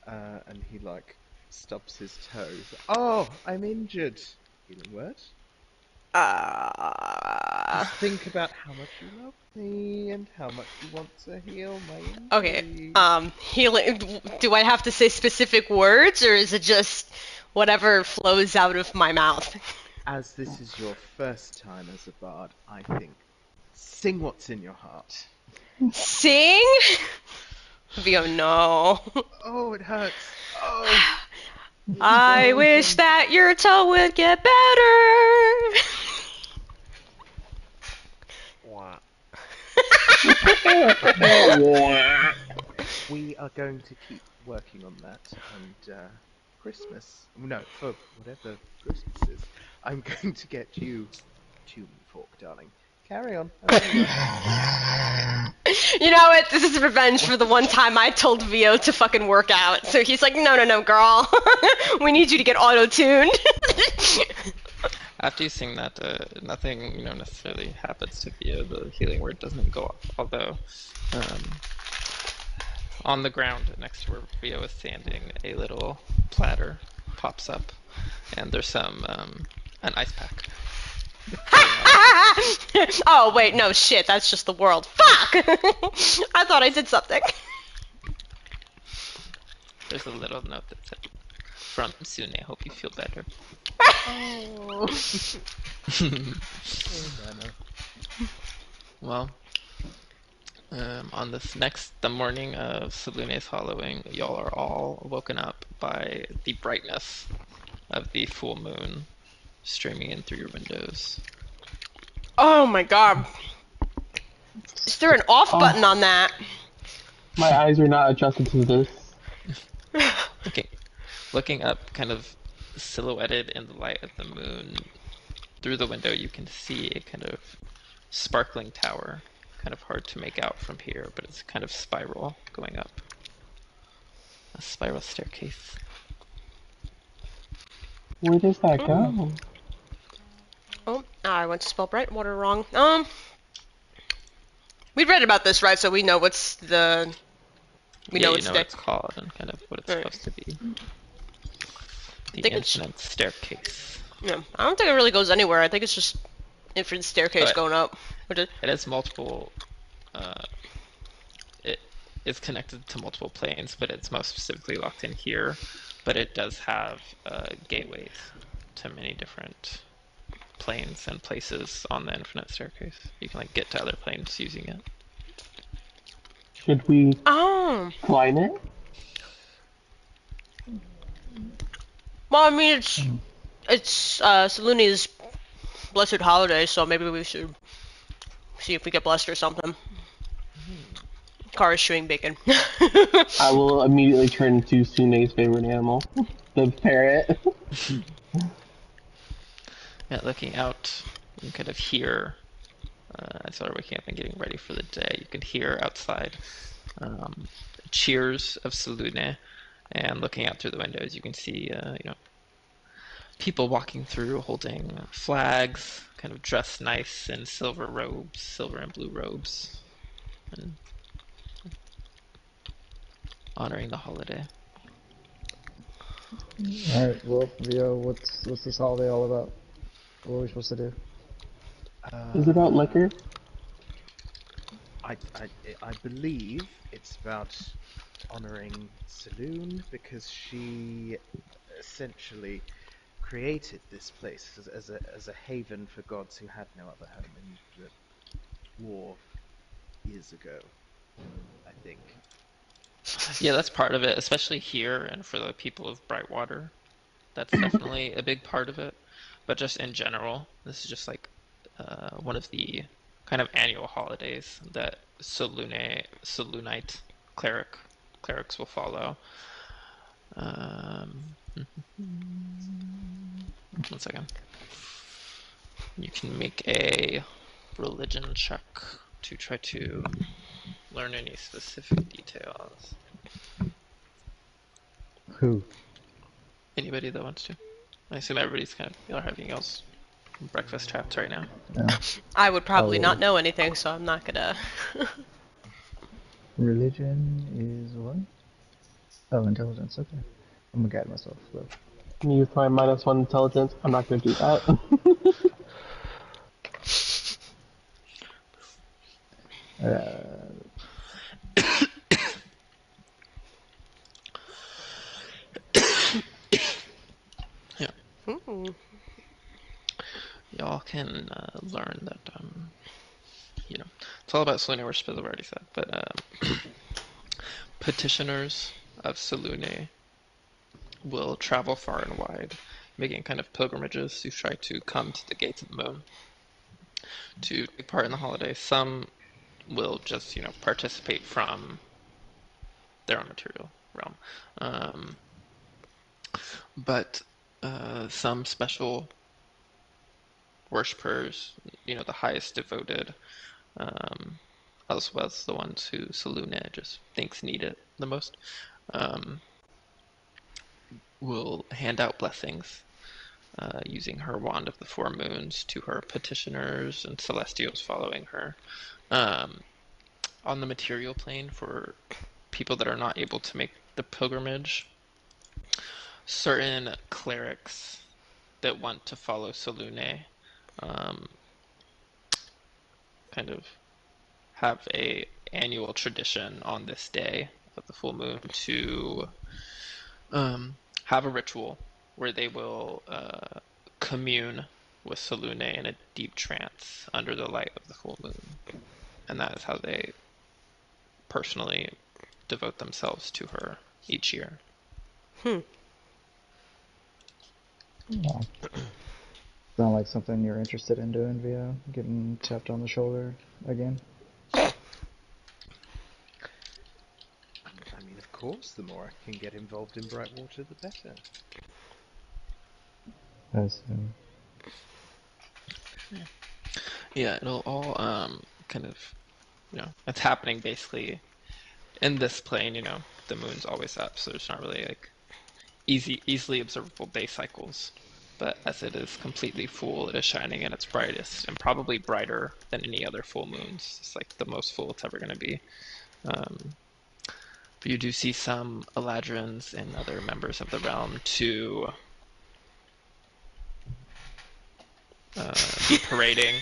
E: And he like stubs his toes. Oh, I'm injured. Healing word. Just think about how much you love me and how much you want to heal my injury.
B: Okay. Healing. Do I have to say specific words, or is it just whatever flows out of my mouth?
E: As this is your first time as a bard, I think sing what's in your heart.
B: Sing? Vio, no.
E: Oh, it hurts. Oh.
B: I wish that your toe would get better.
D: Wah.
E: We are going to keep working on that, and Christmas, no, for whatever Christmas is, I'm going to get you tuning fork, darling. Carry on.
B: You know what? This is revenge for the one time I told Vio to fucking work out. So he's like, no, girl. We need you to get auto-tuned.
A: After you sing that, nothing, you know, necessarily happens to Vio. The healing word doesn't go off. Although, on the ground next to where Vio is standing, a little platter pops up, and there's some an ice pack.
B: Oh, wait, no, shit, that's just the world. Fuck! I thought I did something.
A: there's a little note that said, "From Sune, hope you feel better."
E: Oh. Oh, Nana.
A: Well, on the morning of Salune's hollowing, y'all are all woken up by the brightness of the full moon streaming in through your windows.
B: Oh my god. Is there an off button
F: Oh,
B: on that?
F: my eyes are not adjusted to this.
A: Looking up, kind of silhouetted in the light of the moon, through the window you can see a kind of sparkling tower. Kind of hard to make out from here, but it's kind of spiral going up. A spiral staircase.
F: Where does that go?
B: Oh, I went to spell bright water wrong. We read about this, right? So we know what's the. We
A: Yeah,
B: know
A: you
B: it's
A: know
B: the.
A: what it's called and kind of what it's
B: Right.
A: supposed to be.
B: I
A: The
B: think it's.
A: infinite staircase.
B: Yeah, I don't think it really goes anywhere. I think it's just infinite staircase
A: But
B: going up.
A: it has multiple. It is connected to multiple planes, but it's most specifically locked in here. But it does have gateways to many different planes and places on the infinite staircase. You can like get to other planes using it.
F: Should we
B: Oh.
F: climb it?
B: Well, I mean, it's Salune's blessed holiday, so maybe we should see if we get blessed or something. Car is chewing bacon.
F: I will immediately turn to Sune's favorite animal, the parrot.
A: Yeah, looking out, you can kind of hear. As you are waking up and getting ready for the day, you can hear outside cheers of Salune, and looking out through the windows, you can see people walking through holding flags, kind of dressed nice in silver robes, silver and blue robes, and honoring the holiday.
C: Alright, well, Leo, what's this holiday all about? What are we supposed to do?
F: Is it about liquor?
E: I, I, I believe it's about honoring Saloon because she essentially created this place as a haven for gods who had no other home in the war years ago, I think.
A: Yeah, that's part of it, especially here and for the people of Brightwater. That's definitely a big part of it. But just in general, this is just like one of the kind of annual holidays that Solunite clerics will follow. One second. You can make a religion check to try to learn any specific details.
C: Who?
A: Anybody that wants to. I assume everybody's kind of y'all are having y'all's breakfast chats right now.
C: Yeah.
B: I would probably not
C: will.
B: know anything, so I'm not gonna.
C: Religion is what? Oh, intelligence, okay. I'm gonna guide myself, though.
F: Use my -1 intelligence. I'm not going to do that.
A: Yeah.
B: Ooh.
A: Y'all can learn that, it's all about Selene, which I've already said, but petitioners of Selune will travel far and wide, making kind of pilgrimages to try to come to the gates of the moon to take part in the holiday. Some will just, participate from their own material realm. But some special worshippers, the highest devoted, as well as the ones who Salune just thinks need it the most, will hand out blessings using her wand of the four moons to her petitioners and celestials following her. On the material plane, for people that are not able to make the pilgrimage, certain clerics that want to follow Salune kind of have a annual tradition on this day of the full moon to have a ritual where they will commune with Salune in a deep trance under the light of the full moon. And that is how they personally devote themselves to her each year.
C: Yeah. Sound like something you're interested in doing, Via? Getting tapped on the shoulder again?
E: I mean, of course, the more I can get involved in Brightwater, the better.
A: Yeah, it'll all kind of, it's happening basically in this plane. The moon's always up, so there's not really like easily observable day cycles. But as it is completely full, it is shining at its brightest, and probably brighter than any other full moons. It's like the most full it's ever going to be. But you do see some Eladrins and other members of the realm to be parading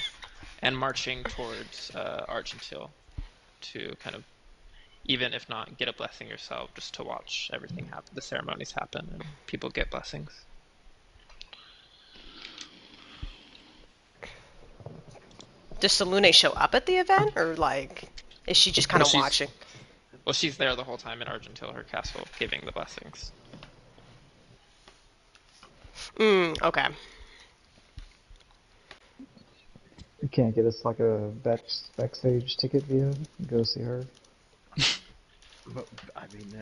A: and marching towards Argentil to kind of, even if not get a blessing yourself, just to watch everything happen, the ceremonies happen, and people get blessings.
B: Does Salune show up at the event, or like, is she just kind of watching?
A: Well, she's there the whole time in Argentil, her castle, giving the blessings.
B: Okay.
C: You can't get us like a backstage ticket, Via? Go see her?
E: But, I mean,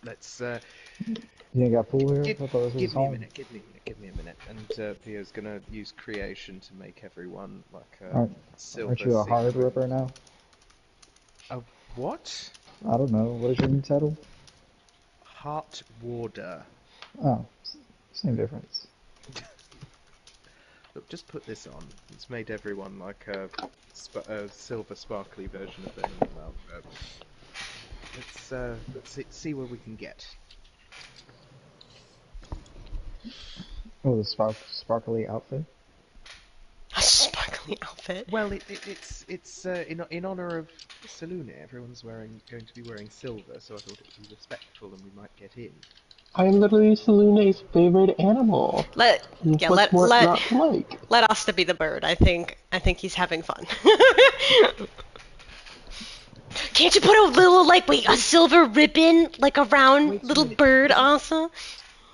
E: let's,
C: You ain't got pool here?
E: give
C: I thought this was
E: me a
C: home.
E: minute, give me a minute. And Theo's gonna use creation to make everyone like a
C: Aren't
E: silver
C: you a hard
E: sequin.
C: ripper now?
E: A what?
C: I don't know. What is your new title?
E: Heart Warder.
C: Oh, same difference.
E: Look, just put this on. It's made everyone like a silver sparkly version of them. Well, let's see where we can get.
C: Oh, the sparkly outfit?
B: A sparkly outfit.
E: Well, it's in honor of Salune. Everyone's going to be wearing silver, so I thought it'd be respectful and we might get in.
F: I'm literally Salune's favorite animal.
B: Let
F: Like?
B: Asta be the bird. I think he's having fun. Can't you put a little a silver ribbon around little bird, Asta?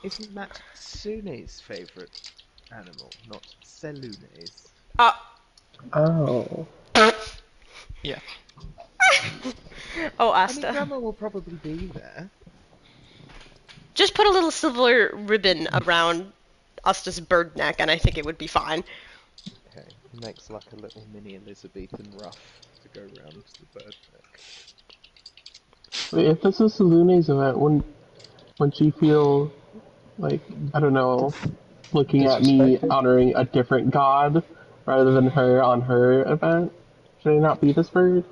E: Isn't that Sune's favorite animal, not Salune's?
F: Oh.
A: Yeah.
B: Oh,
E: I
B: Asta.
E: mean, Grandma will probably be there.
B: Just put a little silver ribbon around Asta's bird neck, and I think it would be fine.
E: Okay, he makes like a little mini Elizabethan ruff to go round the bird neck.
F: Wait, if this is Salune's event, wouldn't she feel like, I don't know, looking at me honoring a different god rather than her on her event? Should I not be this bird?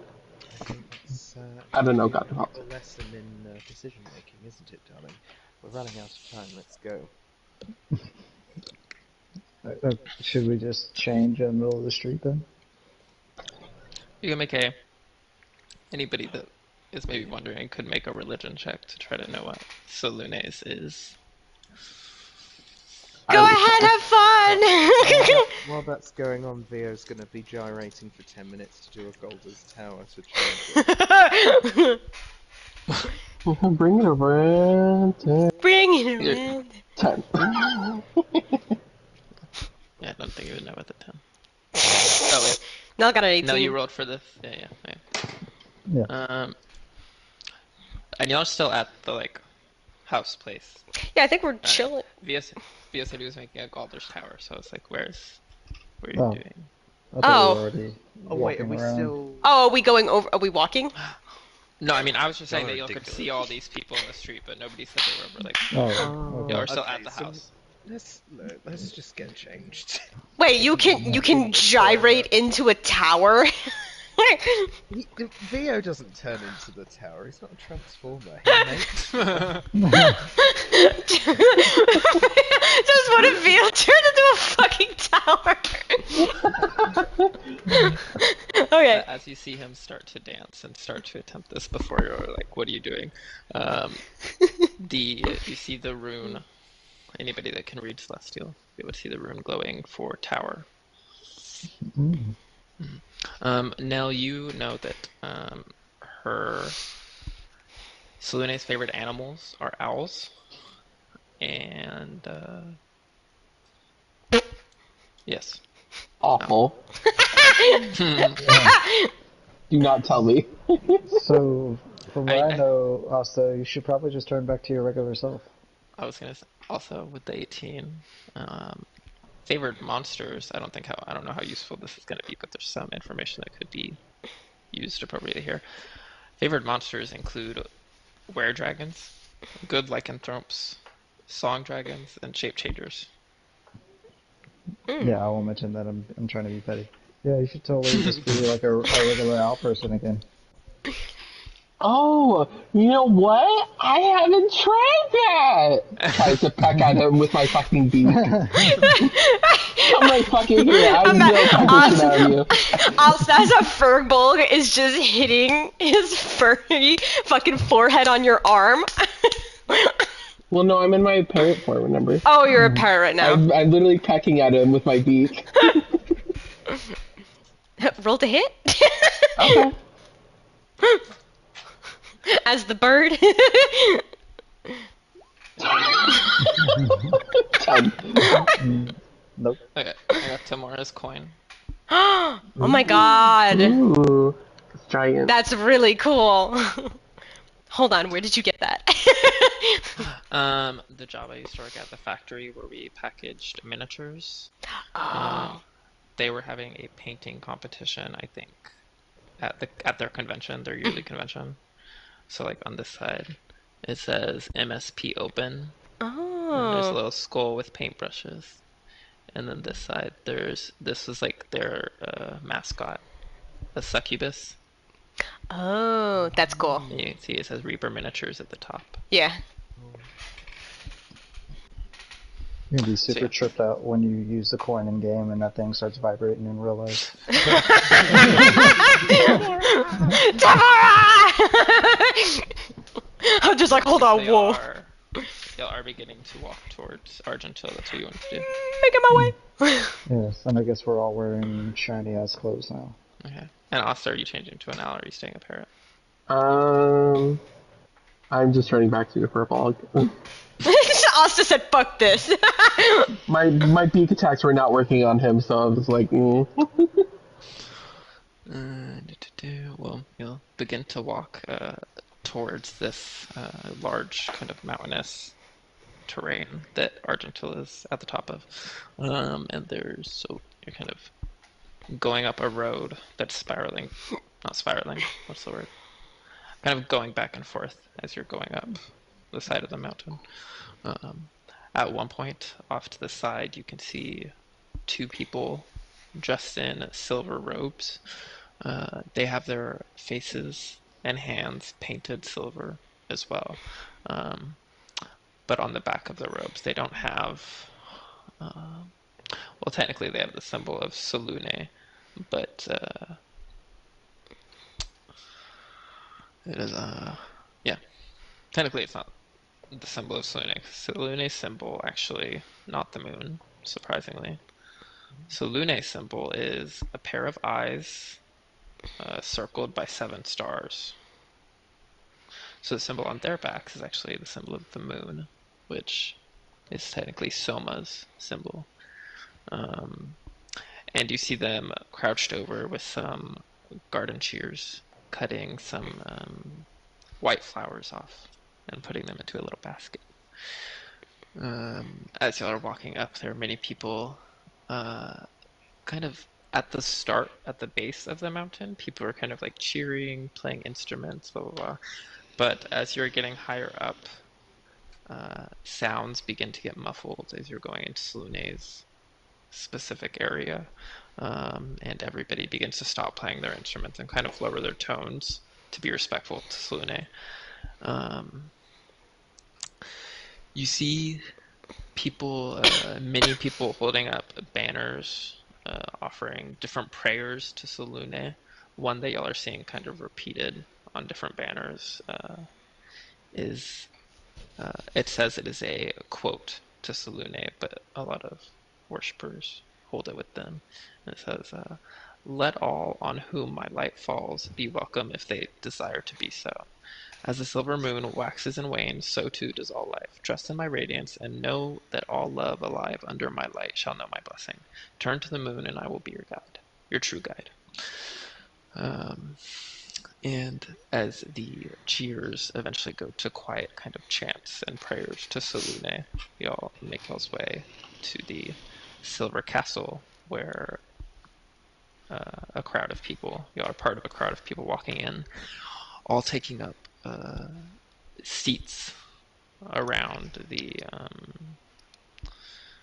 F: I don't know, God.
E: A lesson in decision making, isn't it, darling? We're running out of time. Let's go.
C: Should we just change in the middle of the street then?
A: You can make anybody that is maybe wondering could make a religion check to try to know what Salune's is.
B: Go ahead, have fun!
E: While that's going on, Vio's going to be gyrating for 10 minutes to do a Golder's Tower to change it.
F: Bring it around.
B: Bring it around.
F: 10.
A: Yeah, I don't think you would know at the 10. Oh, wait.
B: Nell got an 18.
A: No, you rolled for this. Yeah. And y'all are still at the house place.
B: Yeah, I think we're chilling.
A: Via said he was making a Galder's Tower, so it's like, what are you doing?
C: I thought we were already
E: wait, are we
C: around.
E: still...
B: Oh, are we going over? Are we walking?
A: No, I mean, I was just saying that y'all could see all these people in the street, but nobody said they were
C: Oh,
A: y'all are still
E: okay,
A: at the house.
E: Let's just get changed.
B: Wait, you can gyrate into a tower?
E: Vio doesn't turn into the tower. He's not a transformer. He makes
B: Just what if Vio turned into a fucking tower? Okay.
A: As you see him start to dance and start to attempt this before you're like, what are you doing? You see the rune. Anybody that can read Celestial, they would see the rune glowing for tower.
C: Mm.
A: Nell, you know that her Selene's favorite animals are owls, and yes.
F: Awful.
C: Yeah.
F: Do not tell me.
C: So, from what I
A: I
C: know, Asta, you should probably just turn back to your regular self.
A: I was gonna say, also with the 18, favored monsters. I don't know how useful this is gonna be, but there's some information that could be used appropriately here. Favored monsters include were-dragons, good lycanthropes, song dragons, and shape changers.
C: Yeah, I won't mention that. I'm trying to be petty. Yeah, you should totally just be like a regular owl person again.
F: Oh, you know what? I haven't tried that. Tries to peck at him with my fucking beak. I'm like, fucking here. I will peck the shit out of you.
B: As a Fergbulg is just hitting his furry fucking forehead on your arm.
F: Well, no, I'm in my parrot form, remember?
B: Oh, you're a parrot now.
F: I'm literally pecking at him with my beak.
B: Roll to hit.
F: Okay.
B: As the bird.
F: 10.
C: Nope.
A: Okay, I got Timora's coin.
B: Oh my god.
F: Ooh, it's giant.
B: That's really cool. Hold on, where did you get that?
A: The job I used to work at the factory where we packaged miniatures.
B: Oh.
A: They were having a painting competition, I think, at their convention, their yearly convention. So like on this side, it says MSP Open. And there's a
B: Oh.
A: little skull with paintbrushes. And then this side, this was like their mascot, a succubus.
B: Oh, that's cool.
A: And you can see it says Reaper Miniatures at the top.
B: Yeah.
C: You're gonna be super
A: yeah.
C: tripped out when you use the coin in game and that thing starts vibrating in real life.
B: Tymora! I'm just like, hold on,
A: They
B: whoa.
A: are beginning to walk towards Argentile. That's what you want to do.
B: Making my way.
C: Yes, and I guess we're all wearing shiny ass clothes now.
A: Okay. And Asta, are you changing to an owl or are you staying a parrot?
F: I'm just turning back to a purple.
B: Asta said, fuck this.
F: My beak attacks were not working on him, so I was like,
A: Well, you'll begin to walk towards this large kind of mountainous terrain that Argentile is at the top of. And you're kind of going up a road that's not spiraling, what's the word? Kind of going back and forth as you're going up the side of the mountain. At one point, off to the side, you can see two people dressed in silver robes. They have their faces and hands painted silver as well. But on the back of the robes, they don't have... well, technically they have the symbol of Selune, but it is... yeah. Technically it's not the symbol of Selune. Selune's symbol, actually, not the moon, surprisingly. Selune's symbol is a pair of eyes circled by 7 stars. So the symbol on their backs is actually the symbol of the moon, which is technically Soma's symbol. And you see them crouched over with some garden shears, cutting some white flowers off and putting them into a little basket. As y'all are walking up, there are many people kind of at the base of the mountain. People are kind of like cheering, playing instruments, blah, blah, blah. But as you're getting higher up, sounds begin to get muffled as you're going into Selune's specific area. And everybody begins to stop playing their instruments and kind of lower their tones to be respectful to Selune. You see many people holding up banners, offering different prayers to Selune, one that y'all are seeing kind of repeated on different banners is it says it is a quote to Selûne, but a lot of worshippers hold it with them. And it says, "Let all on whom my light falls be welcome if they desire to be so. As the silver moon waxes and wanes, so too does all life. Trust in my radiance, and know that all love alive under my light shall know my blessing. Turn to the moon, and I will be your guide, your true guide." And as the cheers eventually go to quiet kind of chants and prayers to Selûne, y'all make y'all's way to the Silver Castle, where a crowd of people, y'all are part of a crowd of people walking in, all taking up seats around the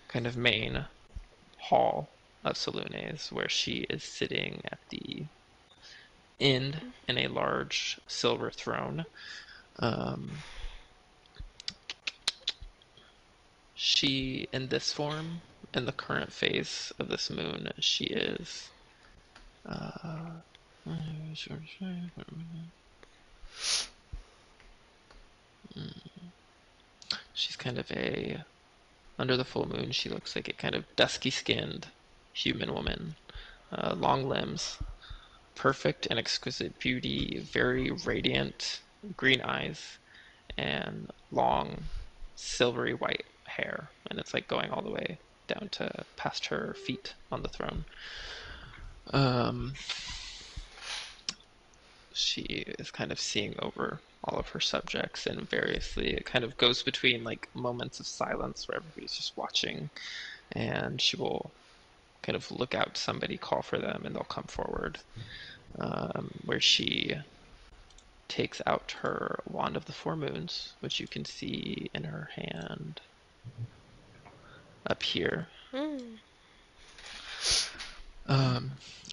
A: kind of main hall of Selûne's, where she is sitting at the end in a large silver throne. She, in this form, in the current phase of this moon, she is she's kind of a, under the full moon, she looks like a kind of dusky-skinned human woman, long limbs, perfect and exquisite beauty, very radiant green eyes, and long silvery white hair, and it's like going all the way down to past her feet on the throne. She is kind of seeing over all of her subjects, and variously it kind of goes between like moments of silence where everybody's just watching, and she will kind of look out to somebody, call for them, and they'll come forward, where she takes out her Wand of the Four Moons, which you can see in her hand up here.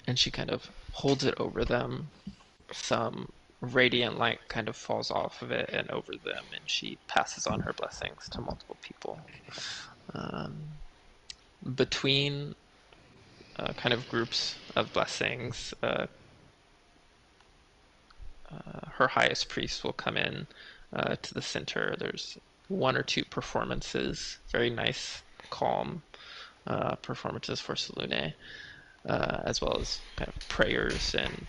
A: And she kind of holds it over them. Some radiant light kind of falls off of it and over them, and she passes on her blessings to multiple people. Between kind of groups of blessings, her highest priest will come in to the center. There's one or two performances, very nice, calm performances for Selûne, as well as kind of prayers and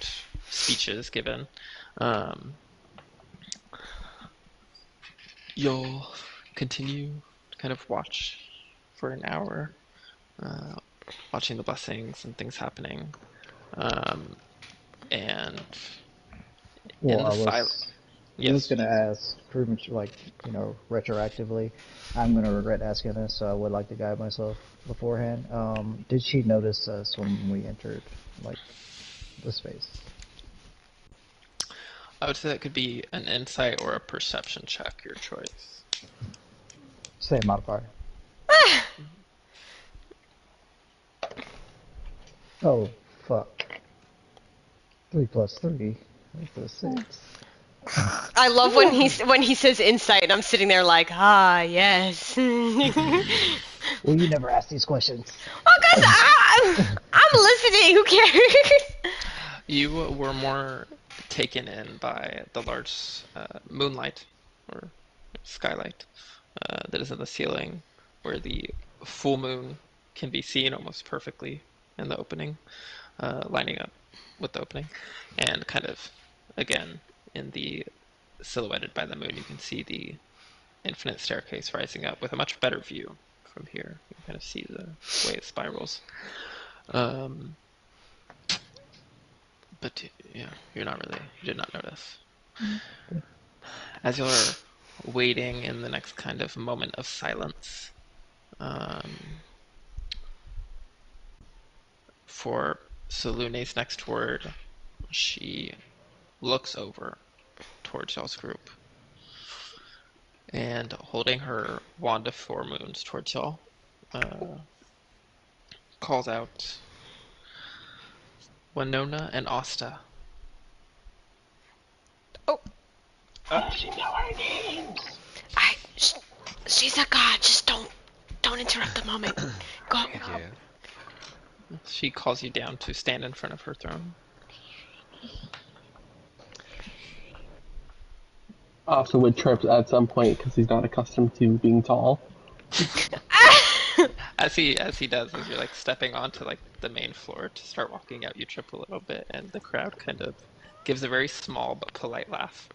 A: speeches given. You'll continue to kind of watch for an hour, watching the blessings and things happening. And
C: Well,
A: in the silence.
C: I was
A: Yes.
C: gonna ask, pretty much like, retroactively. I'm gonna regret asking this, so I would like to guide myself beforehand. Did she notice us when we entered, like, the space?
A: I would say that could be an insight or a perception check, your choice.
C: Same modifier. Oh, fuck. 3 plus 3 equals 6.
B: I love when he says insight, and I'm sitting there like, ah, yes.
C: Well, you never ask these questions.
B: Well, because I'm listening. Who cares?
A: You were more taken in by the large moonlight or skylight that is in the ceiling, where the full moon can be seen almost perfectly in the opening, lining up with the opening, and kind of, again, in the silhouetted by the moon, you can see the infinite staircase rising up with a much better view from here. You can kind of see the way it spirals. But yeah, you did not notice. As you're waiting in the next kind of moment of silence, for Selûne's next word, she looks over towards y'all's group, and holding her Wand of Four Moons towards y'all, calls out, "Winona and Asta."
B: Oh,
C: She know our names.
B: she's a god. Just don't interrupt the moment. Go.
D: Yeah.
A: She calls you down to stand in front of her throne.
F: also would trip at some point because he's not accustomed to being tall.
A: As he does, as you're like stepping onto like the main floor to start walking out, you trip a little bit, and the crowd kind of gives a very small but polite laugh.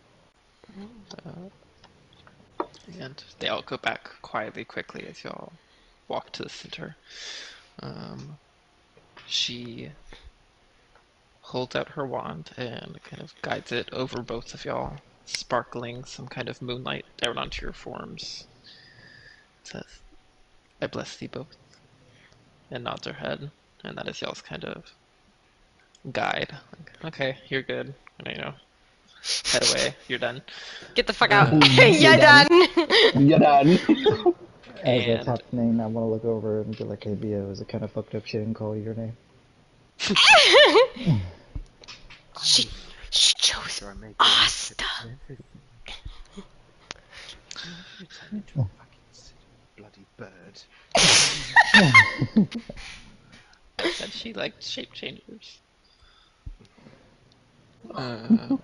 A: And they all go back quickly as y'all walk to the center. She holds out her wand and kind of guides it over both of y'all, sparkling some kind of moonlight down onto your forms. It says, "I bless thee both," and nods her head, and that is y'all's kind of guide. Like, okay, you're good. And, head away. You're done.
B: Get the fuck out.
F: You're
B: You're
F: done.
B: done.
F: You're done.
C: As that's
A: And
C: happening, I want to look over and be like, "Hey, Bio, is it kind of fucked up she didn't call you your name?"
B: she chose
E: So I make
B: Asta.
E: You turn into a fucking bloody bird.
A: I said she liked shape changers.
E: I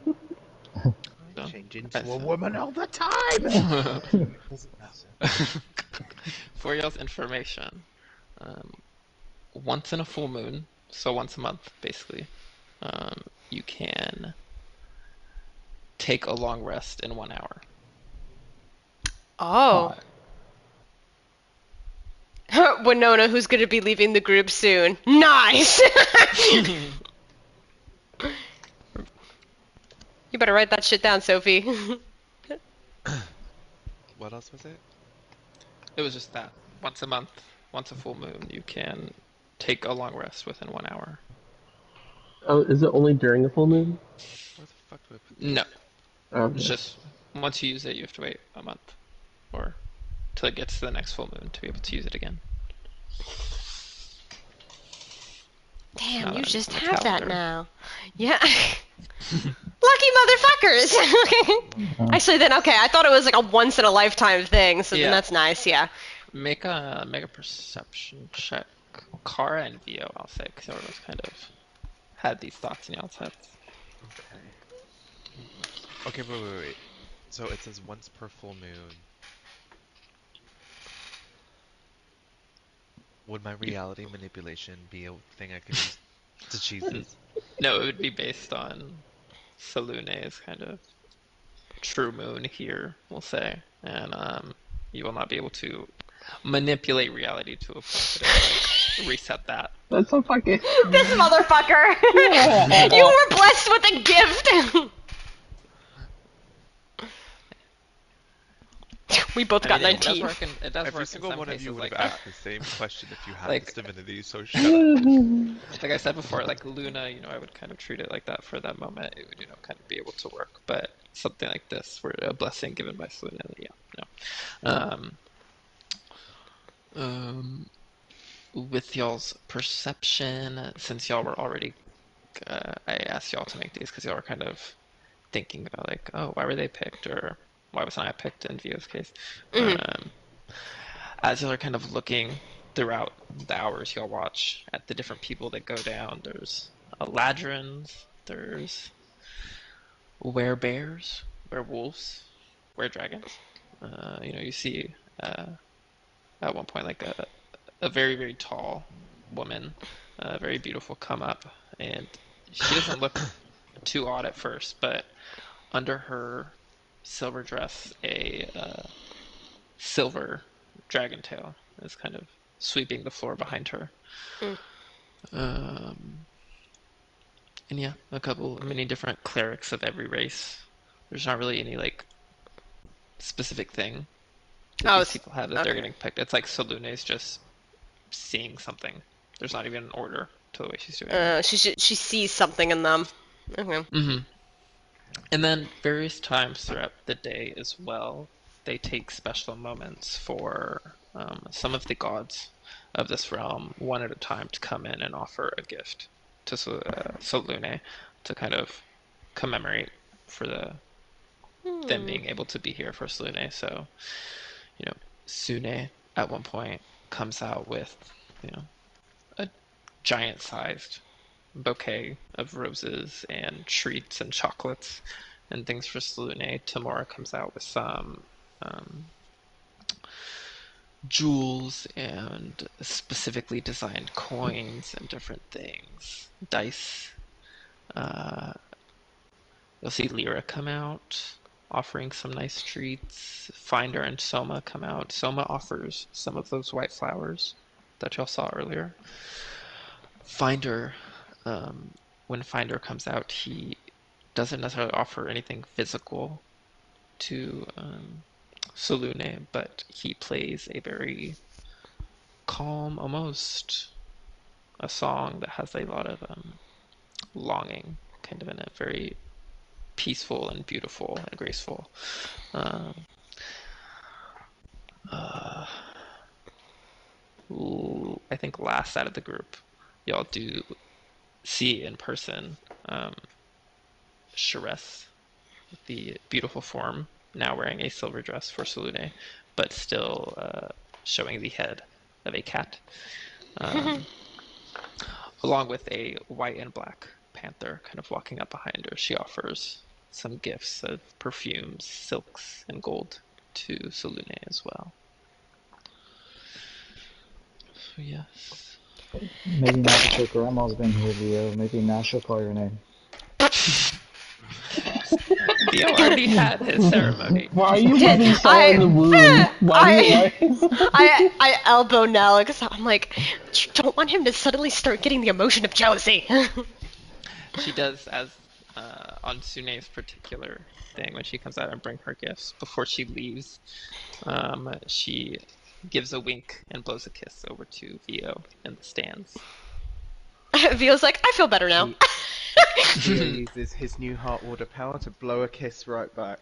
A: So,
E: change into a
A: so-
E: woman all the time! Doesn't matter.
A: For y'all's information, once in a full moon, so once a month, basically, you can take a long rest in 1 hour.
B: Oh. Winona, who's going to be leaving the group soon. Nice! You better write that shit down, Sophie.
D: What else was it?
A: It was just that. Once a month, once a full moon, you can take a long rest within 1 hour.
F: Oh, is it only during a full moon?
D: Where the fuck do I put this?
A: No,
F: Okay.
A: it's just once you use it, you have to wait a month or till it gets to the next full moon to be able to use it again.
B: Damn,
A: Now
B: you
A: that I'm
B: just
A: on the
B: have that
A: calendar.
B: now. Yeah. Lucky motherfuckers! Actually, then, okay, I thought it was like a once in a lifetime thing, so then
A: Yeah.
B: that's nice, yeah.
A: Make a perception check. Kara and Vio, I'll say, because y'all both kind of had these thoughts in y'all's heads.
D: Okay, wait. So it says once per full moon. Would my reality manipulation be a thing I could use to Jesus?
A: No, it would be based on Salune's kind of true moon here, we'll say, and you will not be able to manipulate reality to a point that it like reset that.
F: That's so fucking.
B: This motherfucker! You were blessed with a gift! We both got
A: It does
B: 19.
A: work in
D: Every single
A: some
D: one of you
A: cases
D: would
A: like
D: have
A: that.
D: asked the same question if you had
A: Like-
D: this divinity, so shut up.
A: Like I said before, like Luna, I would kind of treat it like that for that moment. It would, kind of be able to work. But something like this, where a blessing given by Luna, yeah, no. With y'all's perception, since y'all were already, I asked y'all to make these because y'all were kind of thinking about like, oh, why were they picked, or why wasn't I picked in Vio's case? As y'all are kind of looking throughout the hours y'all watch at the different people that go down, there's ladrons, there's werebears, werewolves, weredragons. You see at one point like a very, very tall woman, very beautiful, come up, and she doesn't look too odd at first, but under her silver dress, a silver dragon tail is kind of sweeping the floor behind her. And yeah, many different clerics of every race. There's not really any like specific thing that these people have that they're getting picked. It's like Salune's just seeing something. There's not even an order to the way she's doing it.
B: She sees something in them. Okay.
A: And then various times throughout the day as well, they take special moments for some of the gods of this realm, one at a time, to come in and offer a gift to Solune to kind of commemorate for them being able to be here for Solune. So, Sune at one point comes out with, a giant-sized bouquet of roses and treats and chocolates and things for Selune, Tymora comes out with some jewels and specifically designed coins and different things. Dice. You'll see Lyra come out, offering some nice treats. Finder and Soma come out. Soma offers some of those white flowers that y'all saw earlier. Finder, when Finder comes out, he doesn't necessarily offer anything physical to Selune, but he plays a very calm, almost a song that has a lot of longing kind of in it, very peaceful and beautiful and graceful. I think last out of the group, y'all do see in person Shareth, the beautiful form, now wearing a silver dress for Selune, but still showing the head of a cat, along with a white and black panther kind of walking up behind her. She offers some gifts of perfumes, silks, and gold to Selune as well. So yes.
C: Maybe now that your grandma's been here, Vio, maybe now she'll call your name.
A: Theo already had his ceremony.
F: Why are you rubbing salt in the wound?
B: I elbow Nell because I'm like, you don't want him to suddenly start getting the emotion of jealousy.
A: She does, as on Sune's particular thing, when she comes out and bring her gifts, before she leaves, she gives a wink and blows a kiss over to Vio in the stands.
B: Vio's like, I feel better now.
E: Vio uses his new heart order power to blow a kiss right back.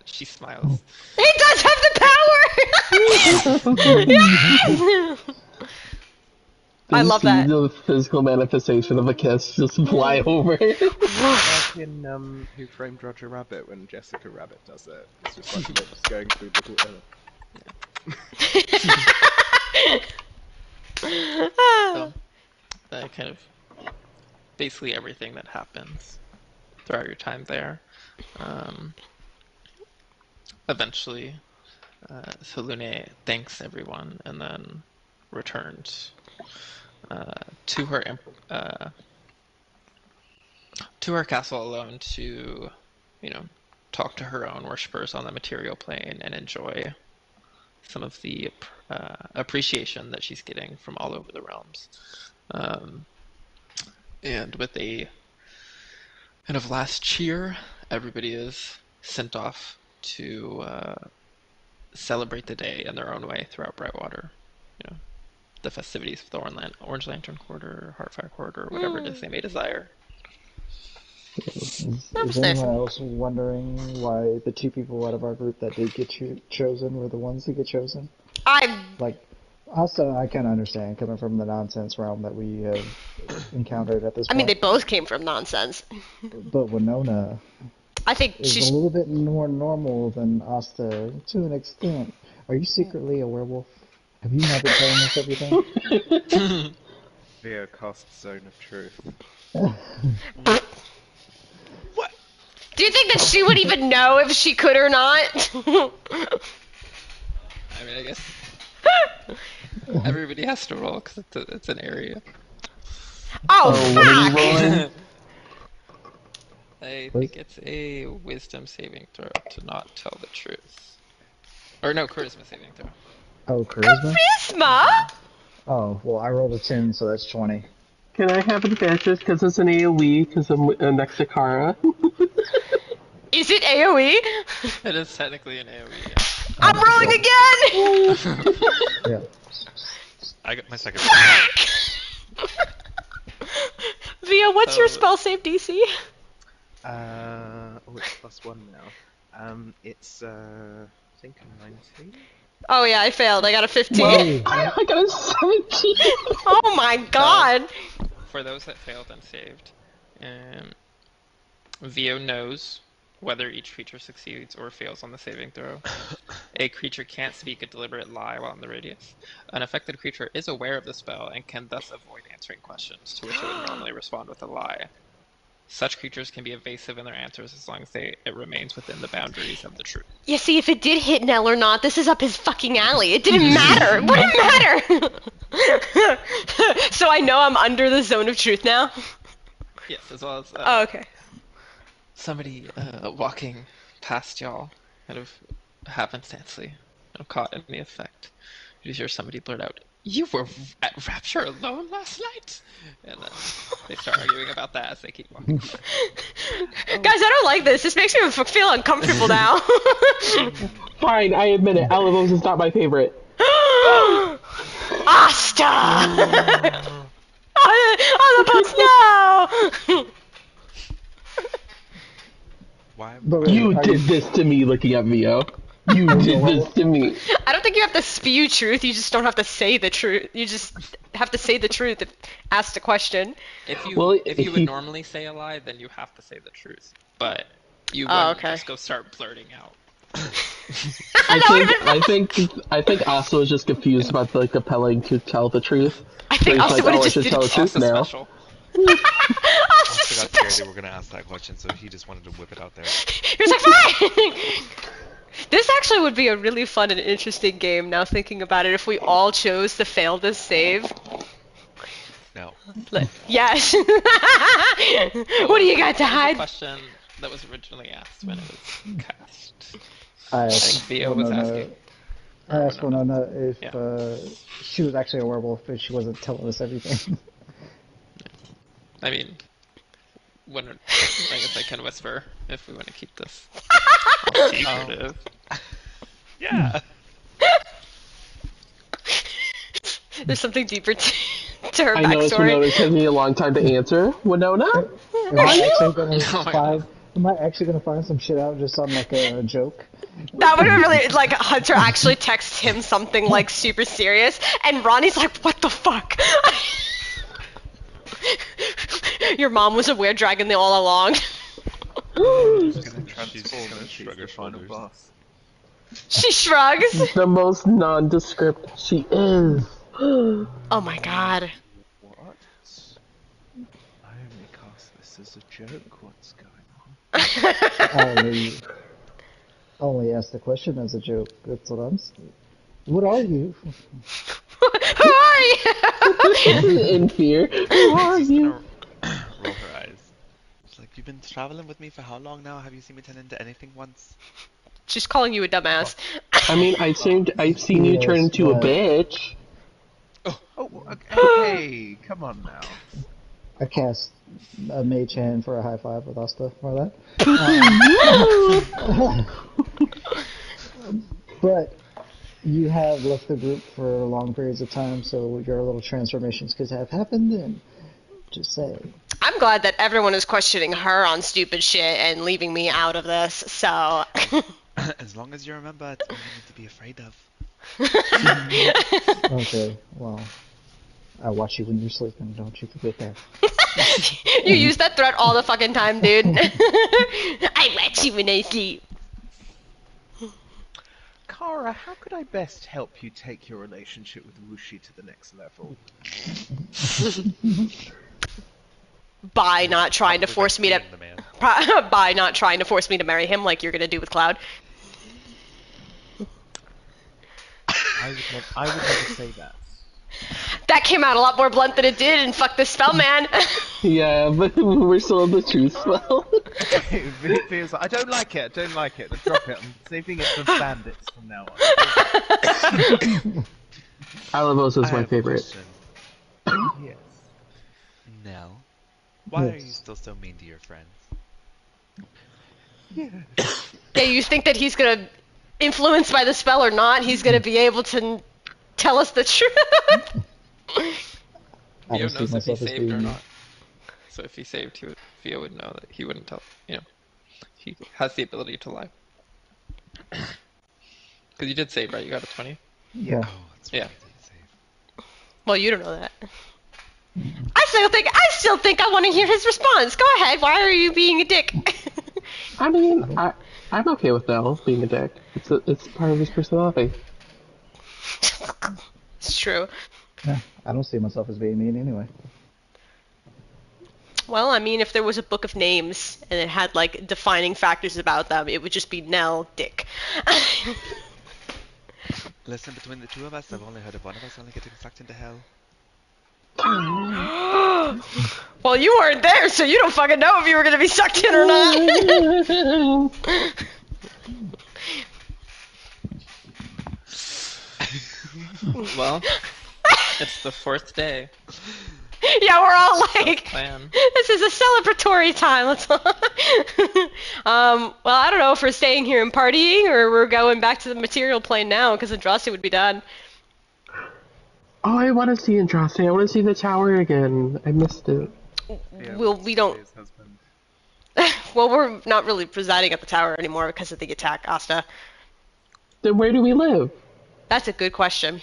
A: She smiles.
B: He does have the power! Yes! I love that.
F: The physical manifestation of a kiss just fly over.
E: Like in Who Framed Roger Rabbit when Jessica Rabbit does it. It's just like lips going through little
A: So, kind of basically everything that happens throughout your time there. Eventually, Selune thanks everyone and then returns to her castle alone to, talk to her own worshippers on the material plane and enjoy some of the appreciation that she's getting from all over the realms. And with a kind of last cheer, everybody is sent off to celebrate the day in their own way throughout Brightwater. The festivities of the Orange Lantern Quarter, Heartfire Quarter, whatever it is they may desire.
C: Is anyone else wondering why the two people out of our group that did get chosen were the ones that get chosen? Also, I kind of understand coming from the nonsense realm that we have encountered at this point.
B: I mean, they both came from nonsense.
C: But Winona,
B: I think
C: is
B: she's
C: a little bit more normal than Asta to an extent. Are you secretly a werewolf? Have you not been telling us everything?
E: Vio casts Zone of Truth.
B: What? Do you think that she would even know if she could or not?
A: I mean, I guess everybody has to roll because it's an area.
B: Oh,
F: what are you
B: fuck!
F: rolling?
A: I think it's a wisdom saving throw to not tell the truth. Or no, charisma saving throw.
C: Oh, charisma?
B: Charisma?
C: Oh, well, I rolled a 10, so that's 20.
F: Can I have advantage because it's an AoE because I'm next to Kara?
B: Is it AoE?
A: It is technically an AoE, yeah.
B: I'm rolling again!
C: Yeah.
D: I got my second.
B: Via, what's your spell save DC?
E: It's +1 now. It's I think a 19.
B: Oh yeah, I failed. I got a 15.
F: Well, I got a 17.
B: Oh my god!
A: For those that failed and saved, Vio knows whether each creature succeeds or fails on the saving throw. A creature can't speak a deliberate lie while in the radius. An affected creature is aware of the spell and can thus avoid answering questions to which it would normally respond with a lie. Such creatures can be evasive in their answers as long as it remains within the boundaries of the truth.
B: Yeah, see, if it did hit Nell or not, this is up his fucking alley. It didn't matter. It wouldn't matter. So I know I'm under the zone of truth now.
A: Yes, as well as
B: Oh, okay.
A: somebody walking past y'all, kind of happenstancely, caught in the effect. You hear somebody blurt out, "You were at Rapture alone last night?" And then they start arguing about that as they keep walking.
B: Guys, I don't like this. This makes me feel uncomfortable now.
F: Fine, I admit it. Alamos is not my favorite.
B: Asta! Alamos, no!
D: Why?
C: But
F: You
C: are
F: did this to me, looking at Vio. You did this to me.
B: I don't think you have to spew truth. You just don't have to say the truth. You just have to say the truth if asked a question.
A: If you
F: Well,
A: if
F: if
A: you would
F: you-
A: normally say a lie, then you have to say the truth. But you
B: Oh,
A: wouldn't
B: okay.
A: just go start blurting out.
F: I think Asa was just confused about the compelling to tell the truth.
B: I think
F: So he's
B: Asta
F: like,
B: would have
F: I
B: just
F: should
B: did
F: tell the
B: it.
F: truth
A: Also
F: now.
A: special.
D: Also got scared they were gonna ask that question, so he just wanted to whip it out there.
B: He was like, fine! This actually would be a really fun and interesting game now thinking about it if we all chose to fail this save.
D: No.
B: Yes! What do you got to
A: What was the
B: hide?
A: question that was originally asked when it was cast.
C: I
A: think Theo was asking.
C: I asked Winona if
A: Yeah.
C: she was actually a werewolf, but she wasn't telling us everything.
A: I mean, I guess I can whisper if we want to keep this all secretive.
D: Yeah.
B: There's something deeper to her
F: I know it's
B: backstory.
F: Winona taking me a long time to answer. Winona?
C: Am I actually gonna
A: Oh my
C: find? Am I actually gonna find some shit out just on like a joke?
B: That would have been really like Hunter actually texts him something like super serious, and Ronnie's like, "What the fuck?" Your mom was a weird dragon all along.
E: She's gonna
D: She's
E: transform
D: gonna
E: and she's
D: shrug
E: the
D: her
E: final
D: shoulders.
E: boss.
B: She shrugs.
F: The most nondescript she is.
B: Oh my god.
E: What? I only cast this as a joke. What's going on?
C: I only asked the question as a joke. That's what I'm saying. What are you?
B: Who are you?
F: In fear. Who are
D: She's
F: you?
D: gonna roll her eyes. She's like, "You've been traveling with me for how long now? Have you seen me turn into anything once?"
B: She's calling you a dumbass.
F: I mean, I've seen you turn
C: Yes,
F: into a
C: but-
F: bitch.
E: Oh, okay, come on now.
C: I cast a mage hand for a high five with Asta for that. But you have left the group for long periods of time, so your little transformations could have happened. And just saying.
B: I'm glad that everyone is questioning her on stupid shit and leaving me out of this, so.
D: As long as you remember, it's nothing to be afraid of.
C: Okay, well, I watch you when you're sleeping. Don't you forget that.
B: You use that threat all the fucking time, dude. I watch you when I sleep.
E: Kara, how could I best help you take your relationship with Wuxi to the next level?
B: By not trying to
D: Probably
B: force
D: by
B: me to.
D: killing the man.
B: By not trying to force me to marry him like you're gonna do with Cloud.
E: I would never say that.
B: That came out a lot more blunt than it did, and fuck this spell, man.
F: Yeah, but we're still in the truth spell.
E: It feels like, I don't like it. Drop it. I'm saving it for bandits from now on.
F: Alamos is
D: I
F: my
D: have a
F: favorite.
D: question.
E: Yes.
D: Nell, why are
C: Yes.
D: you still so mean to your friends?
B: Yeah, you think that he's gonna, influenced by the spell or not, he's gonna be able to tell us the truth?
C: I
A: Theo
C: don't see
A: knows if he
C: myself as
A: saved or
C: being.
A: not. So if he saved, Theo would know that he wouldn't tell. He has the ability to lie. Because you did save, right? You got a 20?
C: Yeah.
D: Oh, that's
A: Yeah.
D: right. I did save.
B: Well, you don't know that. I still think I want to hear his response. Go ahead. Why are you being a dick?
F: I mean, I'm okay with Nell being a dick. It's part of his personality.
B: It's true.
C: Yeah, I don't see myself as being mean anyway.
B: Well, I mean, if there was a book of names and it had like defining factors about them, it would just be Nell, Dick.
D: Listen, between the two of us, I've only heard of one of us only getting sucked into hell.
B: Well, you weren't there, so you don't fucking know if you were gonna be sucked in or not.
A: Well, it's the 4th day.
B: Yeah, we're all like,
A: Plan.
B: this is a celebratory time. Let's. Well, I don't know if we're staying here and partying or we're going back to the material plane now because Andraste would be done.
F: Oh, I want to see Andraste. I want to see the tower again. I missed it.
E: Yeah,
B: Well, we don't.
E: His husband.
B: Well, we're not really residing at the tower anymore because of the attack, Asta.
F: Then where do we live?
B: That's a good question.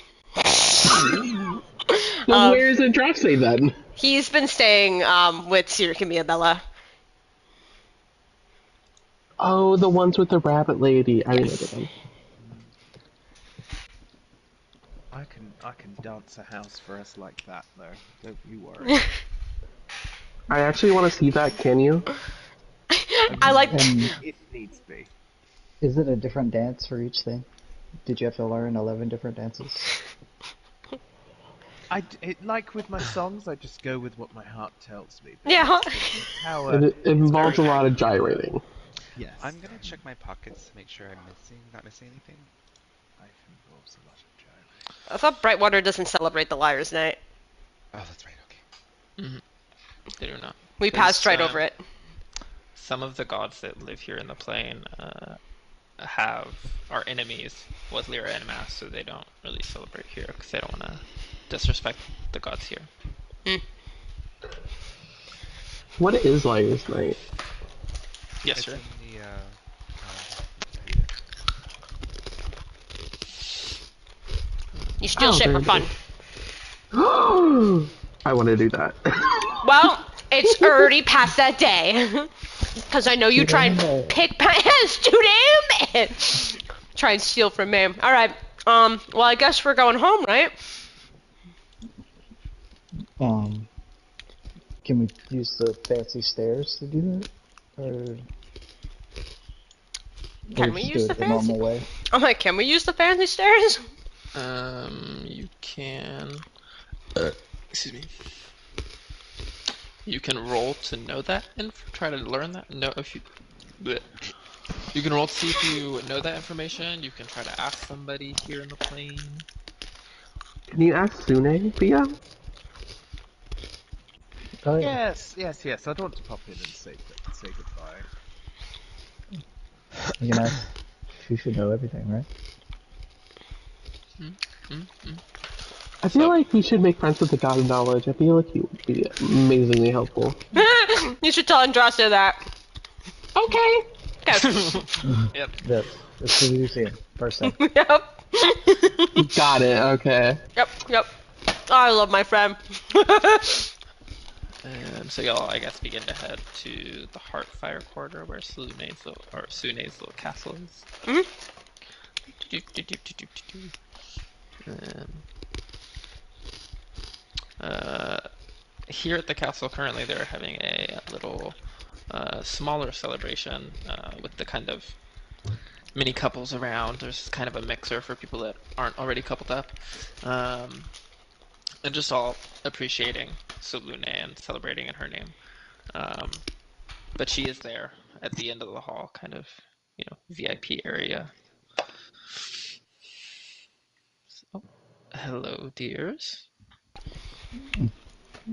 F: Well, where is Andraste then?
B: He's been staying with Sirik and Miabella.
F: Oh, the ones with the rabbit lady. I remember
B: Yes.
F: them.
E: I can dance a house for us like that though. Don't you worry.
F: I actually want to see that. Can you?
B: I like.
C: And
E: If needs be.
C: is it a different dance for each thing? Did you have to learn 11 different dances?
E: Like with my songs, I just go with what my heart tells me.
B: Yeah.
E: How,
F: It involves a lot of gyrating.
E: yes.
D: I'm gonna check my pockets to make sure I'm not missing anything.
E: Life involves a lot of gyrating.
B: I thought Brightwater doesn't celebrate the Liar's Night.
D: Oh, that's right. Okay.
A: They do not.
B: We
A: There's,
B: passed right over it.
A: Some of the gods that live here in the plane are enemies with Lyra and Mass, so they don't really celebrate here because they don't want to disrespect the gods here.
F: What is Liar's Night?
A: Yes,
D: It's
A: sir.
D: in the
B: You steal shit
F: there
B: for
F: it
B: fun.
F: is. I want to do that.
B: Well, it's already past that day. Because I know you try and pick my ass too damn bad. Try and steal from me. Alright, well, I guess we're going home, right?
C: Can we use the fancy stairs to do that?
B: Can
C: or
B: we
C: just
B: use
C: do
B: the
C: it the
B: fancy?
C: normal way?
B: I'm like, can we use the fancy stairs?
A: You can. Excuse me. You can roll to know that and try to learn that. No, if you. Bleh. You can roll to see if you know that information. You can try to ask somebody here in the plane.
F: Can you ask Sune, Pia?
C: Oh, yeah.
E: Yes. I'd want to pop in and say goodbye.
C: You can ask. She should know everything, right?
F: I feel like we should make friends with the God of Knowledge. I feel like he would be amazingly helpful.
B: You should tell Andraste that.
F: Okay.
B: Okay.
A: Yep.
C: Yep. As soon as you see him. First thing.
B: Yep.
F: Got it. Okay.
B: Yep. I love my friend.
A: So y'all, I guess, begin to head to the Heartfire Quarter where Sune's little castle is. Here at the castle currently they're having a little smaller celebration with the kind of many couples around. There's kind of a mixer for people that aren't already coupled up. And just all appreciating Solune and celebrating in her name. But she is there at the end of the hall, kind of, VIP area. So, hello, dears.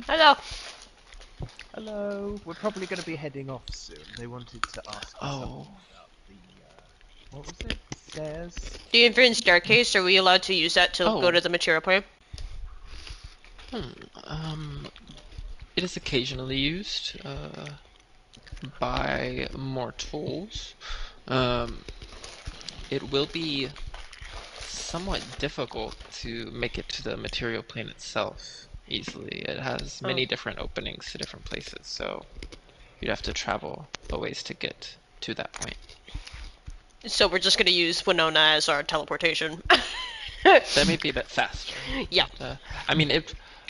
B: Hello.
E: Hello. We're probably going to be heading off soon. They wanted to ask me something about the what was it? Stairs.
B: The infinite staircase, are we allowed to use that to go to the material plane?
A: It is occasionally used by mortals. It will be somewhat difficult to make it to the material plane itself easily. It has many different openings to different places, so you'd have to travel a ways to get to that point.
B: So we're just going to use Winona as our teleportation.
A: That may be a bit faster.
B: Yeah.
A: I mean,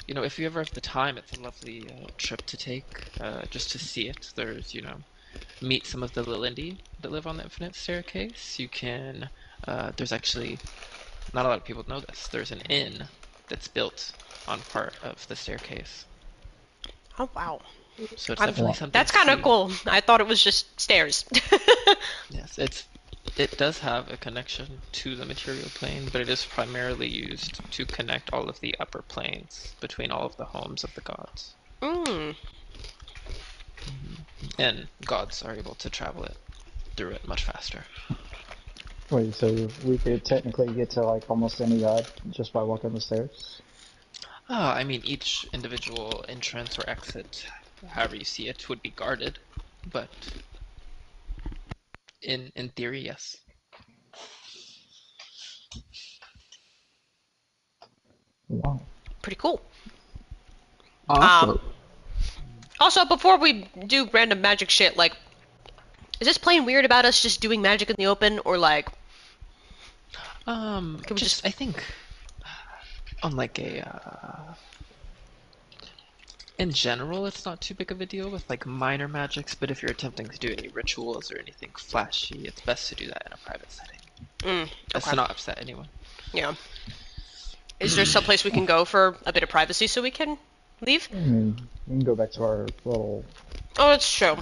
A: if you ever have the time, it's a lovely trip to take just to see it. There's, meet some of the Lilindi that live on the Infinite Staircase. You can, there's actually, not a lot of people know this, there's an inn that's built on part of the staircase.
B: Oh, wow.
A: So it's definitely something
B: That's
A: to
B: kind of
A: see.
B: cool. I thought it was just stairs.
A: Yes, it does have a connection to the material plane, but it is primarily used to connect all of the upper planes between all of the homes of the gods.
B: Mm.
A: And gods are able to travel through it much faster.
C: Wait, so we could technically get to like almost any god just by walking the stairs?
A: I mean, each individual entrance or exit, however you see it, would be guarded, but in theory, yes.
C: Wow.
B: Pretty cool.
F: Awesome.
B: Also, before we do random magic shit, like, is this plane weird about us just doing magic in the open, or like, can we just...
A: I think, on like in general, it's not too big of a deal with like minor magics, but if you're attempting to do any rituals or anything flashy, it's best to do that in a private setting. Best to not upset anyone.
B: Yeah. Is there some place we can go for a bit of privacy so we can leave?
C: I mean, we can go back to our little...
B: Oh, that's true.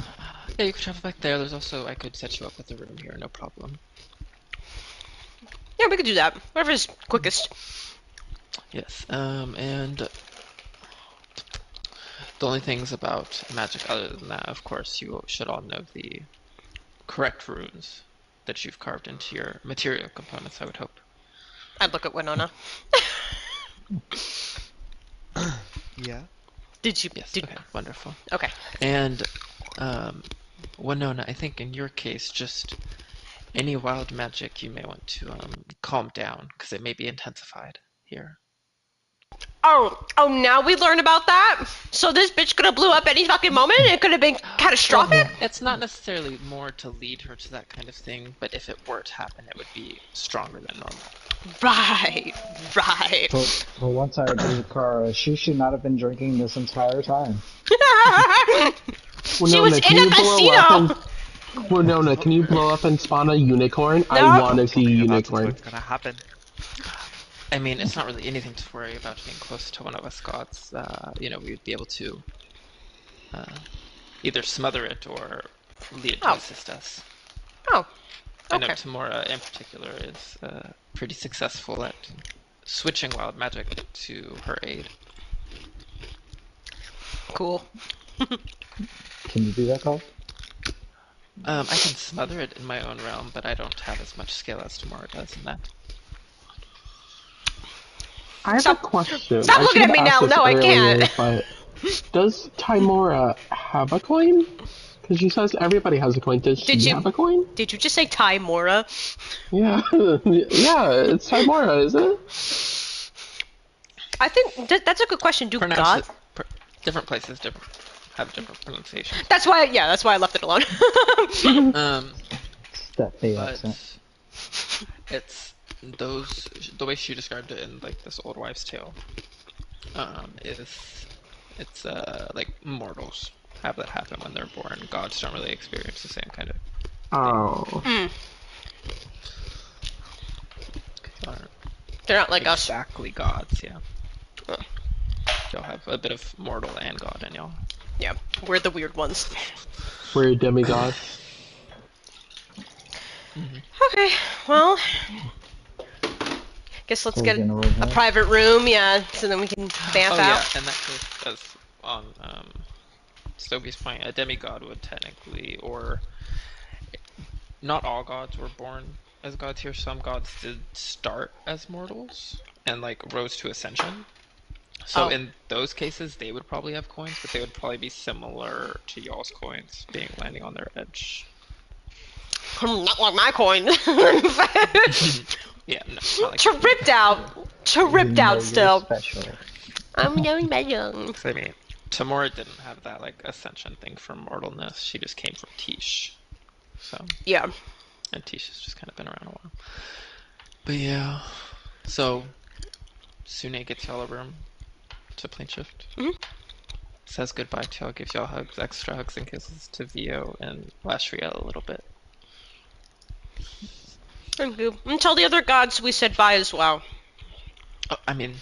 A: Yeah, you could travel back there. There's also, I could set you up with a room here, no problem.
B: Yeah, we could do that. Whatever's quickest.
A: Yes, and the only things about magic other than that, of course, you should all know the correct runes that you've carved into your material components, I would hope.
B: I'd look at Winona.
D: Yeah.
B: Did you?
A: Yes, okay, wonderful.
B: Okay.
A: And, Winona, I think in your case, just any wild magic you may want to calm down, because it may be intensified here.
B: Oh, now we learn about that? So this bitch could have blew up any fucking moment and it could have been catastrophic?
A: It's not necessarily more to lead her to that kind of thing, but if it were to happen, it would be stronger than normal.
B: Right.
C: For once I agree with Kara, she should not have been drinking this entire time.
B: She was in a casino!
F: Winona, can you blow up and spawn a unicorn?
B: No.
F: I want to see a
D: That's
F: unicorn.
D: what's gonna happen.
A: I mean, it's not really anything to worry about being close to one of us gods. We would be able to either smother it or lead it to assist us.
B: Oh,
A: I know
B: okay.
A: Tymora in particular is pretty successful at switching wild magic to her aid.
B: Cool.
C: Can you do that, Carl?
A: I can smother it in my own realm, but I don't have as much skill as Tymora does in that.
F: I have a question.
B: Stop
F: I
B: looking
F: should
B: at me
F: have
B: now.
F: asked this
B: No, I
F: earlier,
B: can't.
F: But does Tymora have a coin? Because she says everybody has a coin. Does she have a coin?
B: Did you just say Tymora?
F: Yeah, yeah, it's Tymora, isn't it?
B: I think that's a good question. Do gods?
A: Different places have different pronunciations.
B: That's why I left it alone.
C: That Bay
A: But
C: accent.
A: it's the way she described it in like this old wives' tale. It's like mortals have that happen when they're born. Gods don't really experience the same kind of.
F: Oh.
B: They're not like us.
A: Exactly gods, yeah. Y'all have a bit of mortal and god in y'all.
B: Yeah, we're the weird ones.
F: We're a demigod.
B: Okay, well, guess let's get a private room, yeah, so then we can vamp out.
A: Yeah, in that case, as on Stoby's point, a demigod would technically, or not all gods were born as gods here. Some gods did start as mortals and like rose to ascension. So in those cases, they would probably have coins, but they would probably be similar to y'all's coins, being landing on their edge.
B: Not like my coin.
A: Yeah, no, not like
B: Tripped out. Tripped out still.
C: Special.
B: I'm going back young.
A: I mean, Tymora didn't have that like ascension thing from mortalness. She just came from Tish. So
B: yeah,
A: and Tish has just kind of been around a while. But yeah, so Sune gets y'all a room. to plane shift.
B: Mhm.
A: Says goodbye to y'all, gives y'all hugs, extra hugs and kisses to Vio and Lashriel a little bit.
B: Thank you. And tell the other gods we said bye as well.
A: Oh, I mean,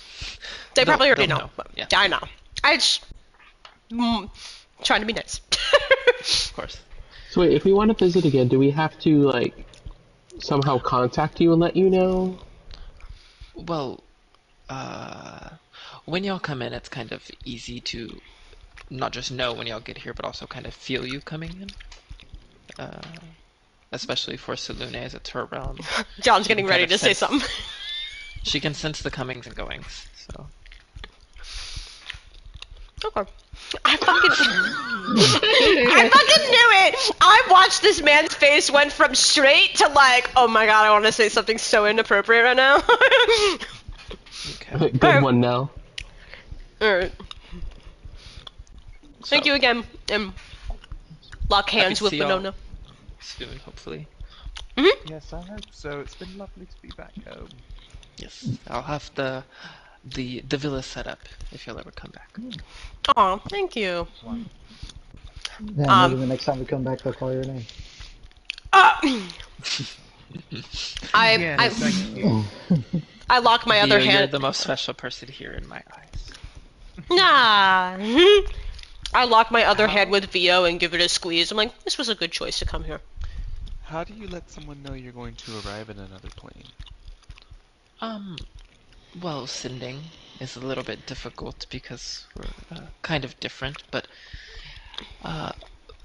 B: They probably already
A: they'll
B: know. But
A: Yeah,
B: I know. I just trying to be nice.
A: of course.
F: So wait, if we want to visit again, do we have to like somehow contact you and let you know?
A: Well, when y'all come in, it's kind of easy to not just know when y'all get here, but also kind of feel you coming in. Especially for Selune, as it's her realm.
B: John's
A: She
B: getting
A: can
B: ready
A: kind of
B: to say
A: sense-
B: something.
A: She can sense the comings and goings, so.
B: Okay. I fucking knew it. I watched this man's face went from straight to like, oh my god, I want to say something so inappropriate right now.
A: Okay.
F: Good one, Nell.
B: Alright. Thank
A: So,
B: you again. And lock
A: happy
B: hands
A: to
B: with
A: see y'all
B: Winona.
A: soon, hopefully.
E: Yes, I hope so. It's been lovely to be back home.
A: Yes, I'll have the villa set up if you'll ever come back.
B: Aw, thank you.
C: Yeah, maybe the next time we come back, they'll call your name.
E: Yes, thank you.
B: I lock my other
A: Vio, you're
B: hand.
A: the most special person here in my eyes.
B: Nah. I lock my other hand with Vio and give it a squeeze. I'm like, this was a good choice to come here.
D: How do you let someone know you're going to arrive in another plane?
A: Well, sending is a little bit difficult because we're kind of different, but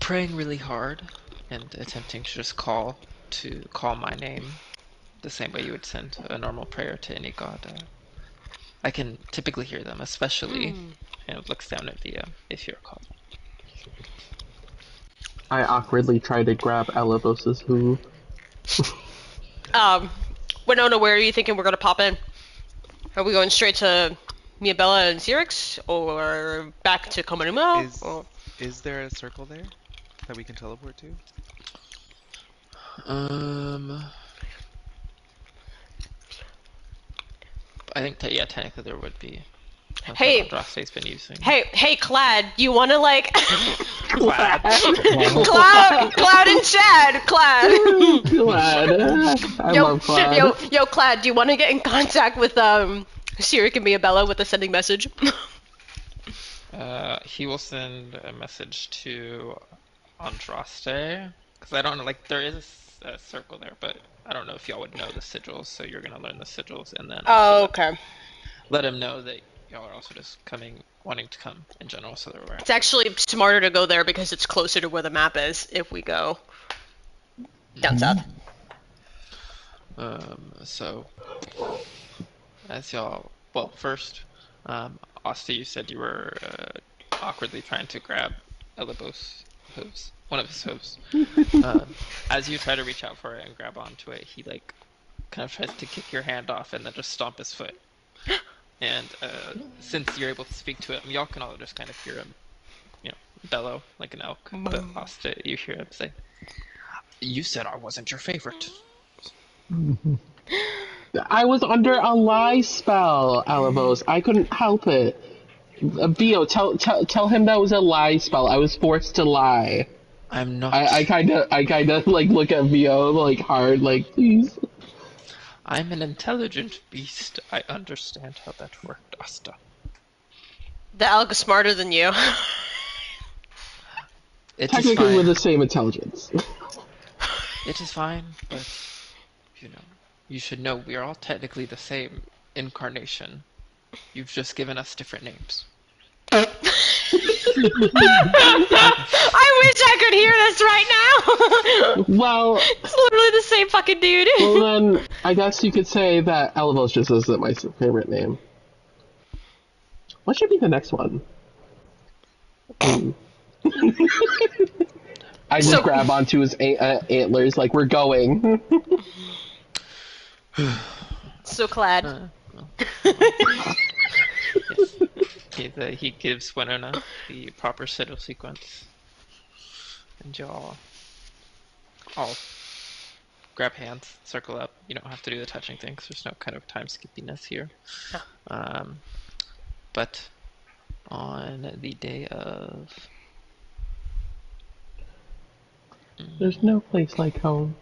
A: praying really hard and attempting to just call my name the same way you would send a normal prayer to any god. I can typically hear them, especially, and it looks down at Via, if you recall.
F: I awkwardly try to grab Elevos's hoof.
B: Winona, where are you thinking we're gonna pop in? Are we going straight to Miabella and Xerix, or back to Komanuma?
D: Is there a circle there that we can teleport to?
A: I think that, yeah, technically there would be. That's
B: Hey.
A: what Andraste's been using.
B: Hey, Clad, you wanna like...
A: Clad.
B: Cloud and Chad, Clad.
F: Glad. I love Glad.
B: Yo, Clad, do you wanna get in contact with, Sirik and Miabella with a sending message?
A: He will send a message to Andraste, because I don't know, like, there is a circle there, but I don't know if y'all would know the sigils, so you're gonna learn the sigils, and then
B: Oh, okay.
A: let him know that y'all are also just wanting to come in general, so they're aware.
B: It's actually smarter to go there because it's closer to where the map is if we go down south.
A: So, as y'all, well, first, Asta, you said you were awkwardly trying to grab Elibos' hooves, one of his hooves. As you try to reach out for it and grab onto it, he like kind of tries to kick your hand off and then just stomp his foot. And since you're able to speak to it, y'all can all just kind of hear him, bellow like an elk. But Asta, you hear him say, "You said I wasn't your favorite."
F: I was under a lie spell, Alevos. I couldn't help it. Vio, tell him that was a lie spell. I was forced to lie.
A: I'm not.
F: I kind of like look at Vio like hard, like please.
A: I'm an intelligent beast. I understand how that worked, Asta.
B: The elk is smarter than you.
A: It is
F: Technically,
A: fine.
F: we're the same intelligence.
A: It is fine, but you should know we are all technically the same incarnation. You've just given us different names.
B: I wish I could hear this right now.
F: Well,
B: It's literally the same fucking dude.
F: well then, I guess you could say that Alevos just isn't my favorite name. What should be the next one? I just grab onto his antlers like we're going.
B: So Clad.
A: Yes. He gives Winona the proper sigil sequence. And y'all all grab hands, circle up. You don't have to do the touching thing because there's no kind of time skippiness here. But on the day of...
H: There's no place like home.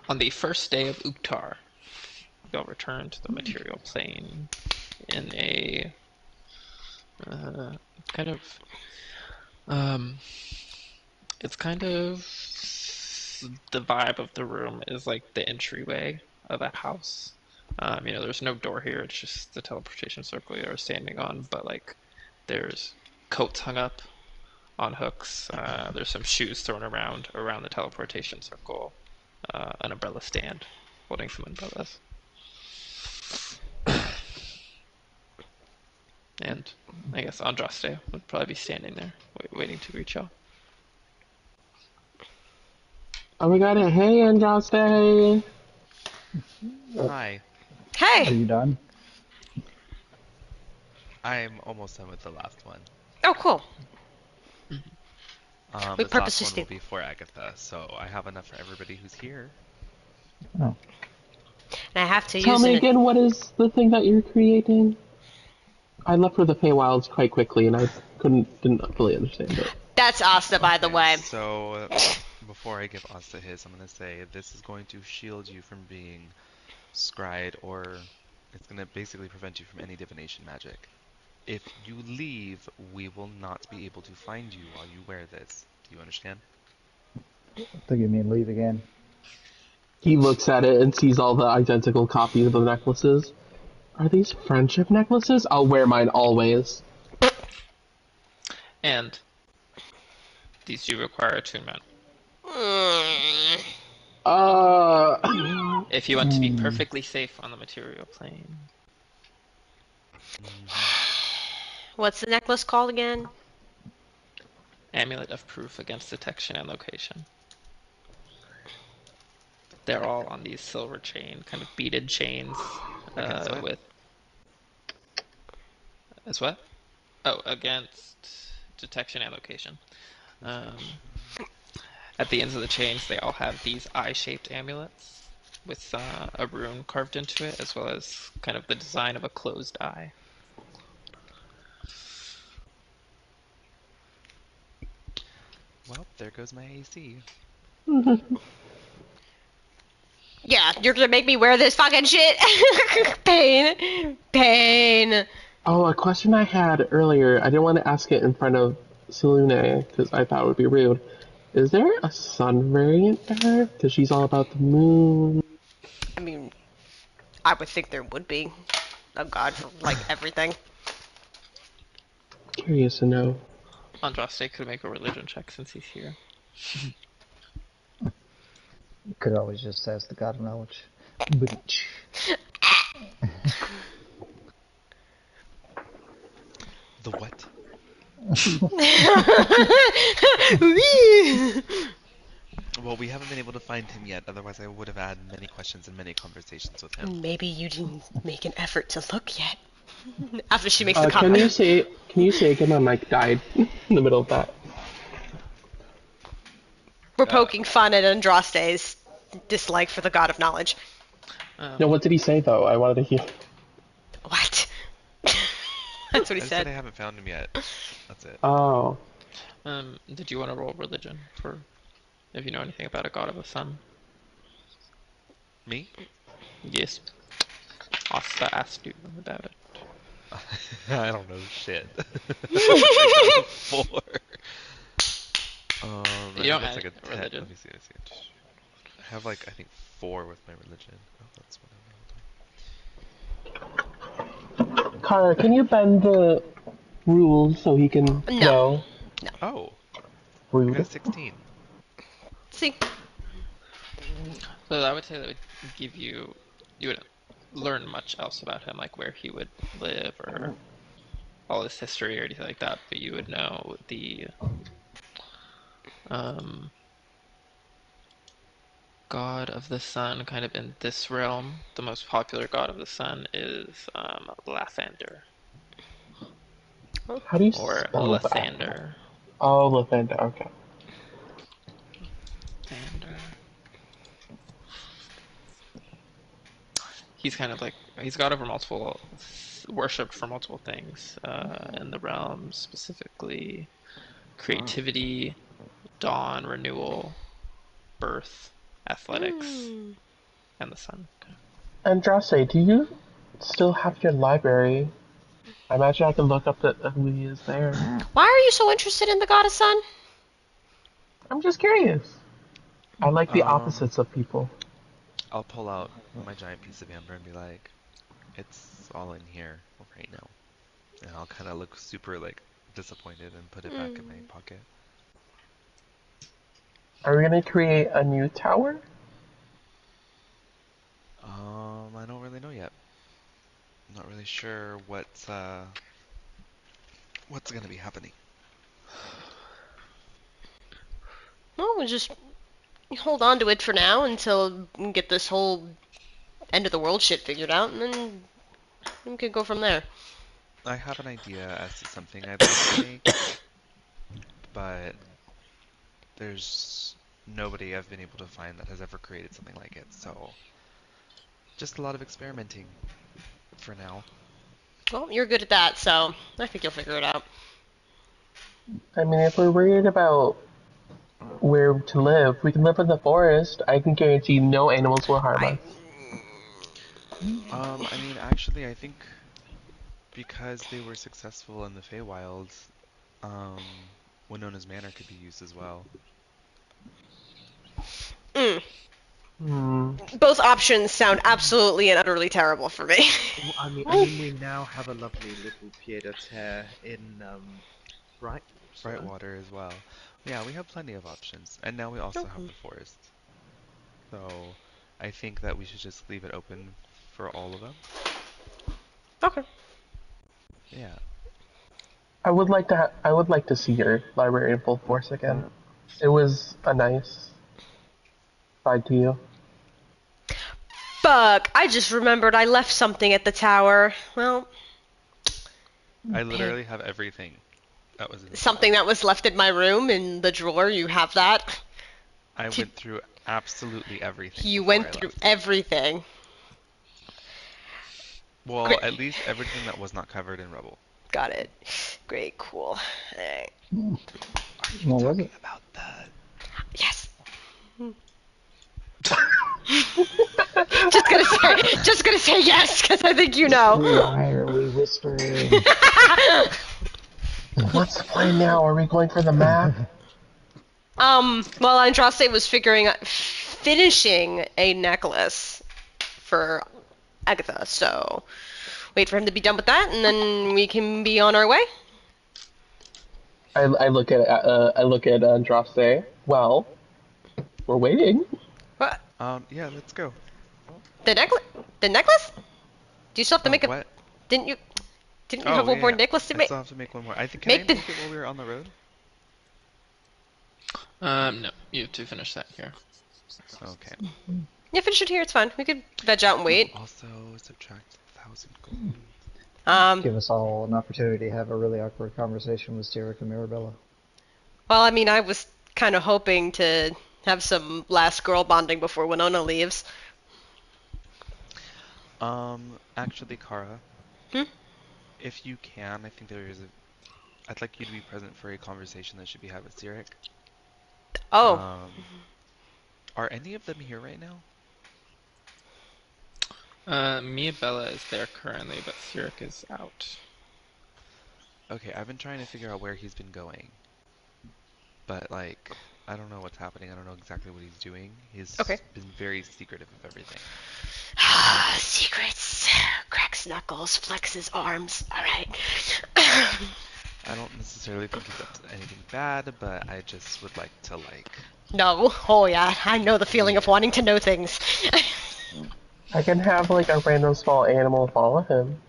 A: On the first day of Uktar, you'll return to the material plane in a kind of it's kind of the vibe of the room is like the entryway of a house. There's no door here, it's just the teleportation circle you're standing on, but like there's coats hung up on hooks, there's some shoes thrown around the teleportation circle, an umbrella stand holding some umbrellas. And I guess Andraste would probably be standing there, waiting to reach y'all.
H: Oh my god, hey Andraste!
D: Hi.
C: Are
B: Hey.
C: you done?
D: I'm almost done with the last one.
B: Oh, cool. We
D: This last
B: purposely
D: one will
B: stayed.
D: be for Agatha, so I have enough for everybody who's here.
C: Oh.
B: And I have to
H: Tell
B: use
H: me
B: it.
H: again, what is the thing that you're creating? I left for the Feywilds quite quickly, and I didn't fully understand it.
B: That's Asta, by the
D: Okay,
B: way.
D: So, before I give Asta his, I'm going to say this is going to shield you from being scryed, or it's going to basically prevent you from any divination magic. If you leave, we will not be able to find you while you wear this. Do you understand?
C: I think you mean leave again.
H: He looks at it and sees all the identical copies of the necklaces. Are these friendship necklaces? I'll wear mine always.
A: And these do require attunement.
B: Mm.
A: If you want to be perfectly safe on the material plane.
B: What's the necklace called again?
A: Amulet of Proof Against Detection and Location. They're all on these silver chain, kind of beaded chains,
D: Against what?
A: with... As what? Oh, against detection and location. At the ends of the chains, they all have these eye-shaped amulets with a rune carved into it, as well as kind of the design of a closed eye.
D: Well, there goes my AC.
B: Yeah, you're gonna make me wear this fucking shit. Pain.
H: Oh, a question I had earlier. I didn't want to ask it in front of Selune because I thought it would be rude. Is there a sun variant to her? Because she's all about the moon.
B: I mean, I would think there would be a god for like everything.
H: Curious to know.
A: Andraste could make a religion check since he's here.
C: You could always just ask the God of Knowledge.
D: The what? Well, we haven't been able to find him yet, otherwise I would have had many questions and many conversations with him.
B: Maybe you didn't make an effort to look yet. After she makes the
H: Can
B: comment.
H: you say again my mic died in the middle of that?
B: We're poking fun at Andraste's dislike for the god of knowledge.
H: No, what did he say though? I wanted to hear.
B: What? That's what he
D: I said I
B: said.
D: haven't found him yet. That's it.
H: Oh.
A: Did you want to roll religion for if you know anything about a god of the sun?
D: Me?
A: Yes. Asta asked you about it.
D: I don't know shit. I got a 4.
A: You don't
D: that's
A: have
D: like a 10.
A: religion.
D: Let me see. I have like, I think 4 with my religion. Oh, that's what I'm
H: Kara, can you bend the rules so he can know?
D: Oh, I
H: Rude.
D: got a 16.
B: See?
A: So I would say that would give you wouldn't learn much else about him, like where he would live or all his history or anything like that, but you would know the god of the sun kind of in this realm. The most popular god of the sun is Lathander
H: How do you
A: or
H: spell that?
A: Lathander.
H: Oh, Lathander, okay.
A: He's kind of like he's god over multiple worshipped for multiple things in the realm, specifically creativity, dawn, renewal, birth, athletics,
B: Mm.
A: and the sun.
F: Andraste, do you still have your library? I imagine I can look up who he is there.
B: Why are you so interested in the goddess sun?
F: I'm just curious. I like the
D: Um,
F: opposites of people.
D: I'll pull out my giant piece of amber and be like, it's all in here right now. And I'll kind of look super like disappointed and put it back in my pocket.
F: Are we gonna create a new tower?
D: I don't really know yet. I'm not really sure what's gonna be happening.
B: Well, we'll just hold on to it for now until we get this whole end of the world shit figured out, and then we could go from there.
D: I have an idea as to something I'd like to make, but there's nobody I've been able to find that has ever created something like it, so just a lot of experimenting for now.
B: Well, you're good at that, so I think you'll figure it out.
F: I mean, if we're worried about where to live, we can live in the forest. I can guarantee no animals will harm us.
D: I mean, actually, I think because they were successful in the Feywilds, um, Winona's Manor could be used as well.
B: Mm.
F: Hmm.
B: Both options sound absolutely and utterly terrible for me.
E: Well, I mean, we now have a lovely little pied à terre in Brightwater.
D: Brightwater as well. Yeah, we have plenty of options, and now we also have the forest. So I think that we should just leave it open for all of them.
B: Okay.
D: Yeah.
F: I would like to. I would like to see your library in full force again. It was a nice side to you.
B: Fuck, I just remembered I left something at the tower. Well,
D: I literally have everything that was in the
B: something
D: tower.
B: that was left in my room in the drawer. You have that?
D: I went through absolutely everything
B: You
D: before I
B: went through
D: left.
B: everything.
D: Well,
B: Great.
D: at least everything that was not covered in rubble.
B: Got it. Great, cool. Alright.
D: Are you
C: What was
D: talking
C: it?
D: about the...
B: Yes. just gonna say yes, because I think you know.
C: Why are we whispering?
F: What's the plan now? Are we going for the map?
B: Well, Andraste was finishing a necklace for Agatha, so wait for him to be done with that, and then we can be on our way.
F: I look at Andraste. Well, we're waiting.
B: What?
D: Yeah, let's go.
B: The necklace? The necklace? Do you still have to
D: Oh,
B: make a?
D: what?
B: Didn't you? Didn't you have
D: Oh,
B: one more
D: yeah.
B: necklace to
D: I
B: make?
D: still have to make one more. I think, can I
B: Make the.
D: make it while we were on the road?
A: No, you have to finish that here.
D: Okay.
B: Yeah, finish it here. It's fine. We could veg out and wait.
D: Also, subtract 1,000 gold.
C: Give us all an opportunity to have a really awkward conversation with Styrek and Mirabella.
B: Well, I mean, I was kind of hoping to have some last girl bonding before Winona leaves.
D: Actually, Kara,
B: Hmm?
D: if you can, I think I'd like you to be present for a conversation that should be had with Zurich.
B: Oh.
D: Are any of them here right now?
A: Mia Bella is there currently, but Sirik is out.
D: Okay, I've been trying to figure out where he's been going. But, like, I don't know what's happening. I don't know exactly what he's doing. He's
B: Okay.
D: been very secretive of everything.
B: Secrets. Cracks knuckles, flexes arms. All right.
D: I don't necessarily think he's up to anything bad, but I just would like to, like...
B: No. Oh yeah, I know the feeling of
D: Yeah.
B: wanting to know things.
F: I can have like a random small animal follow him.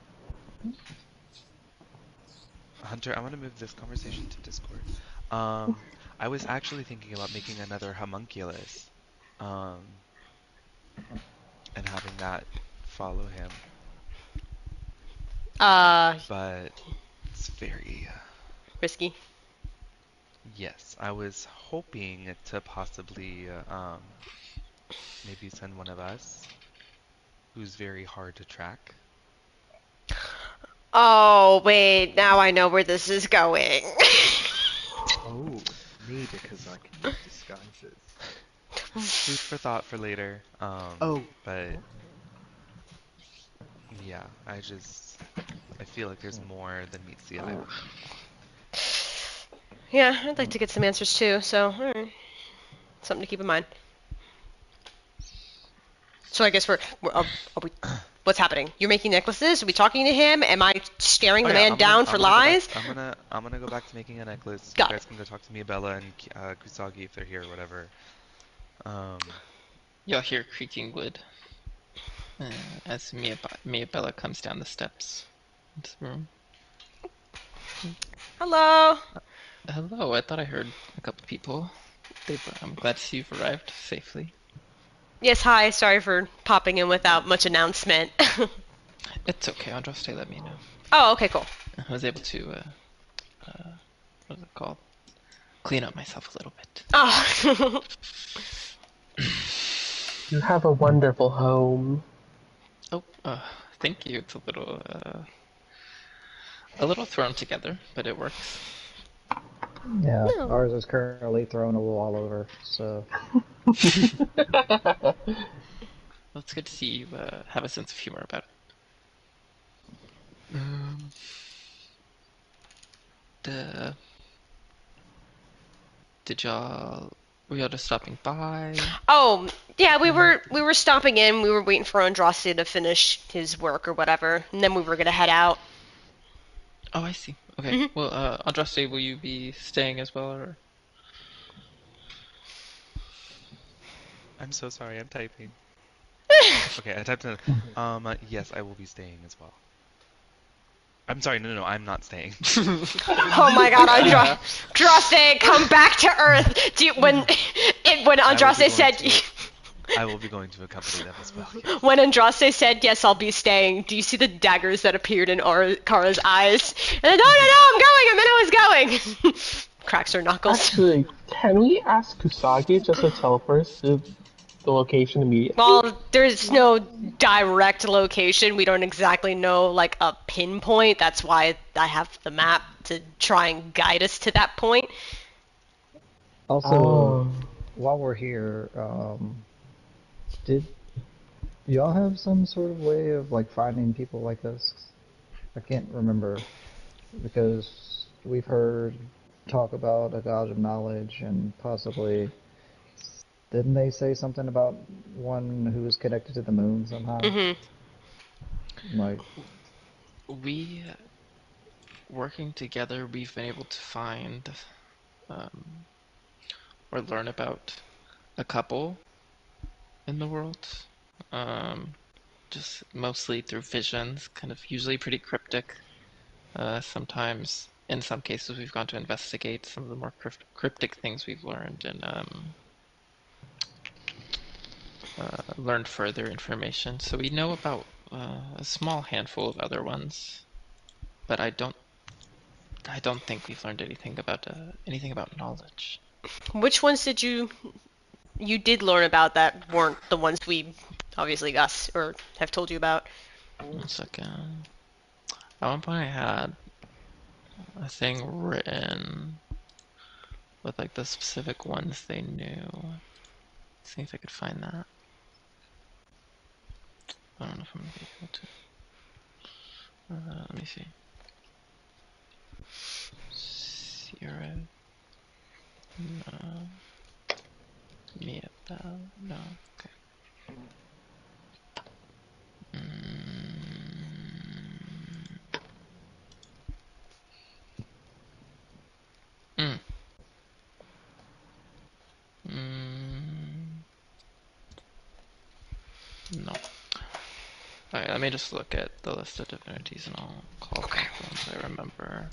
D: Hunter, I'm gonna move this conversation to Discord. I was actually thinking about making another homunculus, and having that follow him, but it's very...
B: Risky.
D: Yes, I was hoping to possibly, maybe send one of us, who's very hard to track.
B: Oh, wait, now I know where this is going.
E: Oh, me because I can use disguises.
D: Food for thought for later.
E: Oh,
D: But yeah, I feel like there's more than meets the eye with him.
B: Yeah, I'd like to get some answers too, so, alright. Something to keep in mind. So I guess are we, what's happening? You're making necklaces? Are we talking to him? Am I staring
D: Oh
B: the
D: yeah,
B: man down for
D: I'm gonna go back.
B: lies?
D: I'm gonna go back to making a necklace. You
B: Got it.
D: guys can go talk to Miabella and Kusagi if they're here or whatever. Um,
A: You'll hear creaking wood as Miabella comes down the steps into the room.
B: Hello.
A: Hello, I thought I heard a couple people. I'm glad to see you've arrived safely.
B: Yes, hi. Sorry for popping in without much announcement.
A: It's okay, Andraste let me know.
B: Oh, okay, cool.
A: I was able to, what is it called? Clean up myself a little bit.
B: Oh.
H: You have a wonderful home.
A: Oh, thank you. It's a little thrown together, but it works.
C: Yeah,
B: No.
C: ours is currently thrown a little all over, so.
A: Well, it's good to see you have a sense of humor about it. The Did y'all were y'all just stopping by?
B: Oh, yeah, we were stopping in. We were waiting for Andraste to finish his work or whatever, and then we were gonna head out.
A: Oh, I see. Okay.
B: Mhm.
A: Well, Andraste, will you be staying as well, or?
D: I'm so sorry. I'm typing. Okay, I typed in. Yes, I will be staying as well. I'm sorry. No, I'm not staying.
B: Oh my God, Andraste, come back to Earth. When
D: I will be
B: Andraste
D: going
B: said.
D: to. I will be going to accompany them as well. Yes.
B: When Andraste said, yes, I'll be staying, do you see the daggers that appeared in Kara's eyes? And then, no, I'm going, and then I was going. Cracks her knuckles.
H: Actually, can we ask Kusagi just to teleport us to the location immediately?
B: Well, there's no direct location. We don't exactly know, like, a pinpoint. That's why I have the map to try and guide us to that point.
C: Also,
H: Oh.
C: while we're here, did y'all have some sort of way of like finding people like us? I can't remember because we've heard talk about a god of knowledge and possibly didn't they say something about one who was connected to the moon somehow?
B: Hmm.
C: Like,
A: We, working together, we've been able to find or learn about a couple in the world. Um, just mostly through visions, kind of usually pretty cryptic. Sometimes, in some cases, we've gone to investigate some of the more cryptic things we've learned and learned further information. So we know about a small handful of other ones, but I don't think we've learned anything about knowledge.
B: Which ones did you did learn about that weren't the ones we obviously us or have told you about?
A: 1 second. At one point, I had a thing written with like the specific ones they knew. Let's see if I could find that. I don't know if I'm gonna be able to. Let me see. Sierra. No. Mia Bell. No. Okay. Mm. Mm. No. Alright, let me just look at the list of divinities and I'll call
B: Okay.
A: back the ones I remember.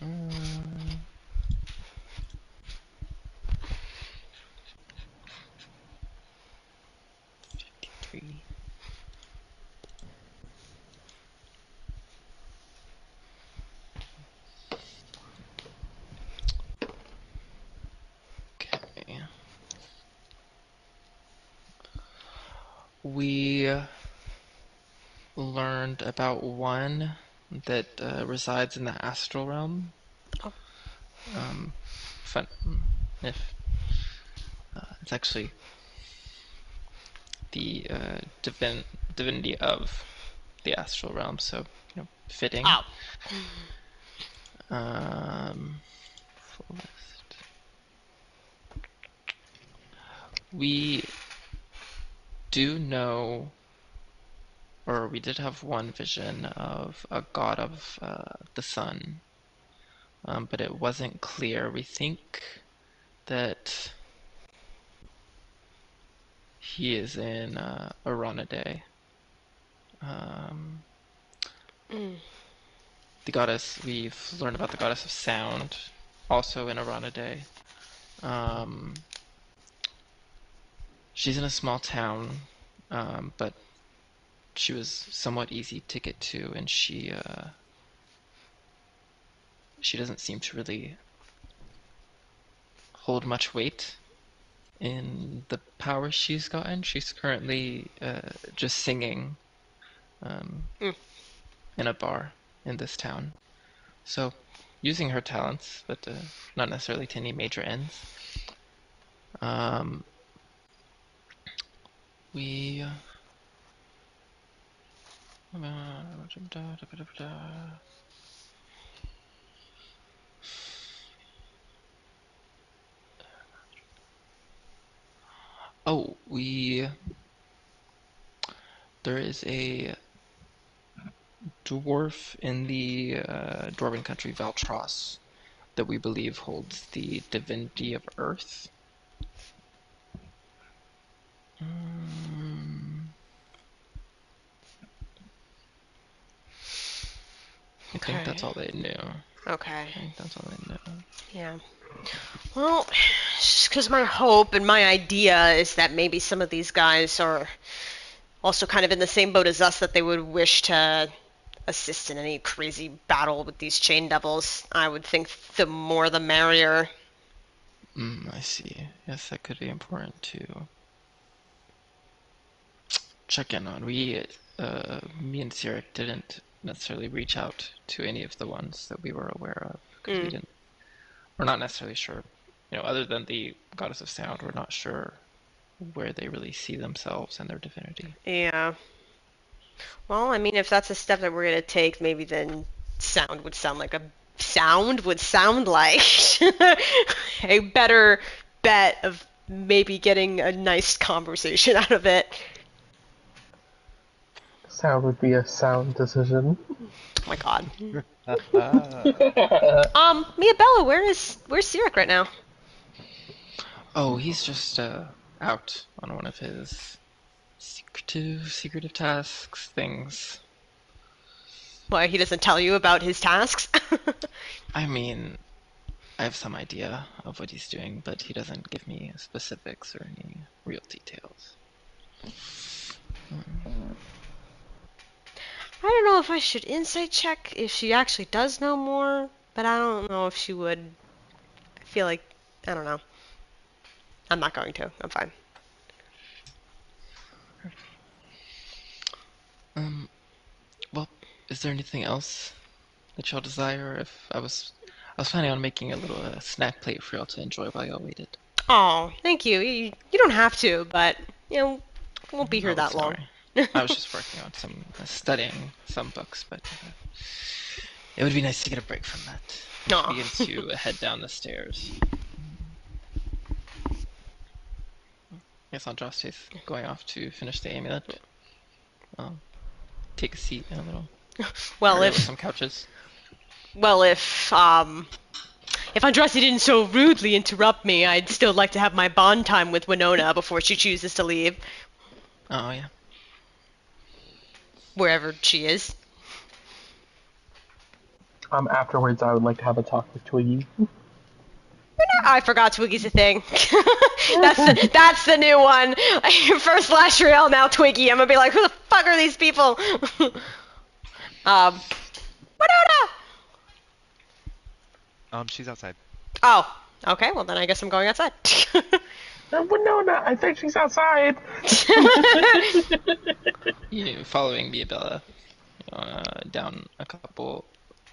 A: Mm. Three. Okay. We learned about one that resides in the astral realm.
B: Oh.
A: Fun if it's actually the divinity of the astral realm, so fitting.
B: Oh.
A: Full list. We do know, or we did have one vision of a god of the sun, but it wasn't clear. We think that he is in Aronade. The goddess, we've learned about the goddess of sound, also in Aronade. She's in a small town, but she was somewhat easy to get to, and she doesn't seem to really hold much weight in the power she's gotten. She's currently just singing in a bar in this town. So, using her talents, but not necessarily to any major ends. We oh, there is a dwarf in the dwarven country Valtros that we believe holds the divinity of Earth. I think that's all they knew.
B: Okay.
A: I think that's all they knew.
B: Yeah. Well, just because my hope and my idea is that maybe some of these guys are also kind of in the same boat as us, that they would wish to assist in any crazy battle with these chain devils. I would think the more the merrier.
A: I see. Yes, that could be important to check in on. Me and Sirik didn't necessarily reach out to any of the ones that we were aware of, because we're not necessarily sure. Other than the goddess of sound, we're not sure where they really see themselves and their divinity.
B: Yeah. Well, I mean, if that's a step that we're gonna take, maybe then sound would sound like a better bet of maybe getting a nice conversation out of it.
F: Sound would be a sound decision.
B: Oh my god. Mia Bella, where's Sirik right now?
A: Oh, he's just out on one of his secretive tasks things.
B: Why, he doesn't tell you about his tasks?
A: I mean, I have some idea of what he's doing, but he doesn't give me specifics or any real details.
B: I don't know if I should insight check if she actually does know more, but I don't know if she would. I feel like, I don't know. I'm not going to. I'm fine.
A: Well, is there anything else that y'all desire? If I was planning on making a little snack plate for y'all to enjoy while y'all waited.
B: Oh, thank you. You don't have to, but, won't be here that long.
A: I was just working on some studying some books, but it would be nice to get a break from that. She begins to head down the stairs. Yes, Andraste's going off to finish the amulet. Take a seat in a little area with some couches.
B: Well, if Andraste didn't so rudely interrupt me, I'd still like to have my bond time with Winona before she chooses to leave.
A: Oh, yeah.
B: Wherever she is.
F: Afterwards, I would like to have a talk with Twiggy.
B: I forgot Twiggy's a thing. that's the new one. First Lasriel, now Twiggy. I'm gonna be like, who the fuck are these people? Winona!
D: She's outside.
B: Oh, okay. Well, then I guess I'm going outside.
F: Winona, I think she's outside.
A: You following Biabella down a couple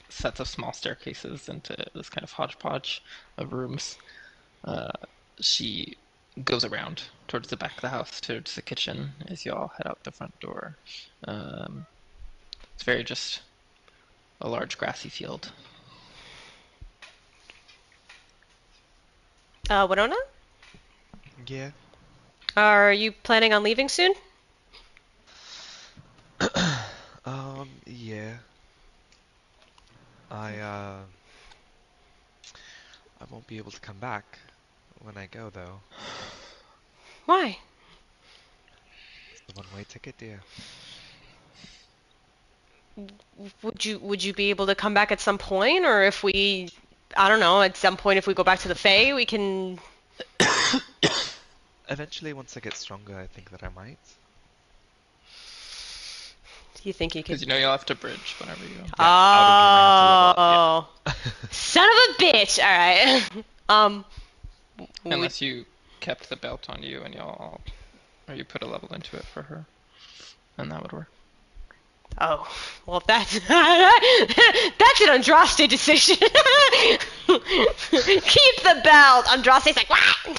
A: sets of small staircases into this kind of hodgepodge of rooms. Uh, she goes around towards the back of the house, towards the kitchen, as you all head out the front door. It's very just a large grassy field.
B: Winona?
D: Yeah.
B: Are you planning on leaving soon?
D: Yeah. I won't be able to come back when I go, though.
B: Why?
D: It's the one-way ticket, dear.
B: Would you be able to come back at some point, or if we, I don't know, at some point if we go back to the Fae, we can.
D: Eventually, once I get stronger, I think that I might.
B: Do you think you
A: Because
B: could?
A: you know you'll have to bridge whenever you.
D: Yeah, out of game, I
B: Oh, son of a bitch! All right. would-
A: Unless you kept the belt on you and y'all, or you put a level into it for her, and that would work.
B: Oh, well, that's that's an Andraste decision. Keep the belt. Andraste's like, what?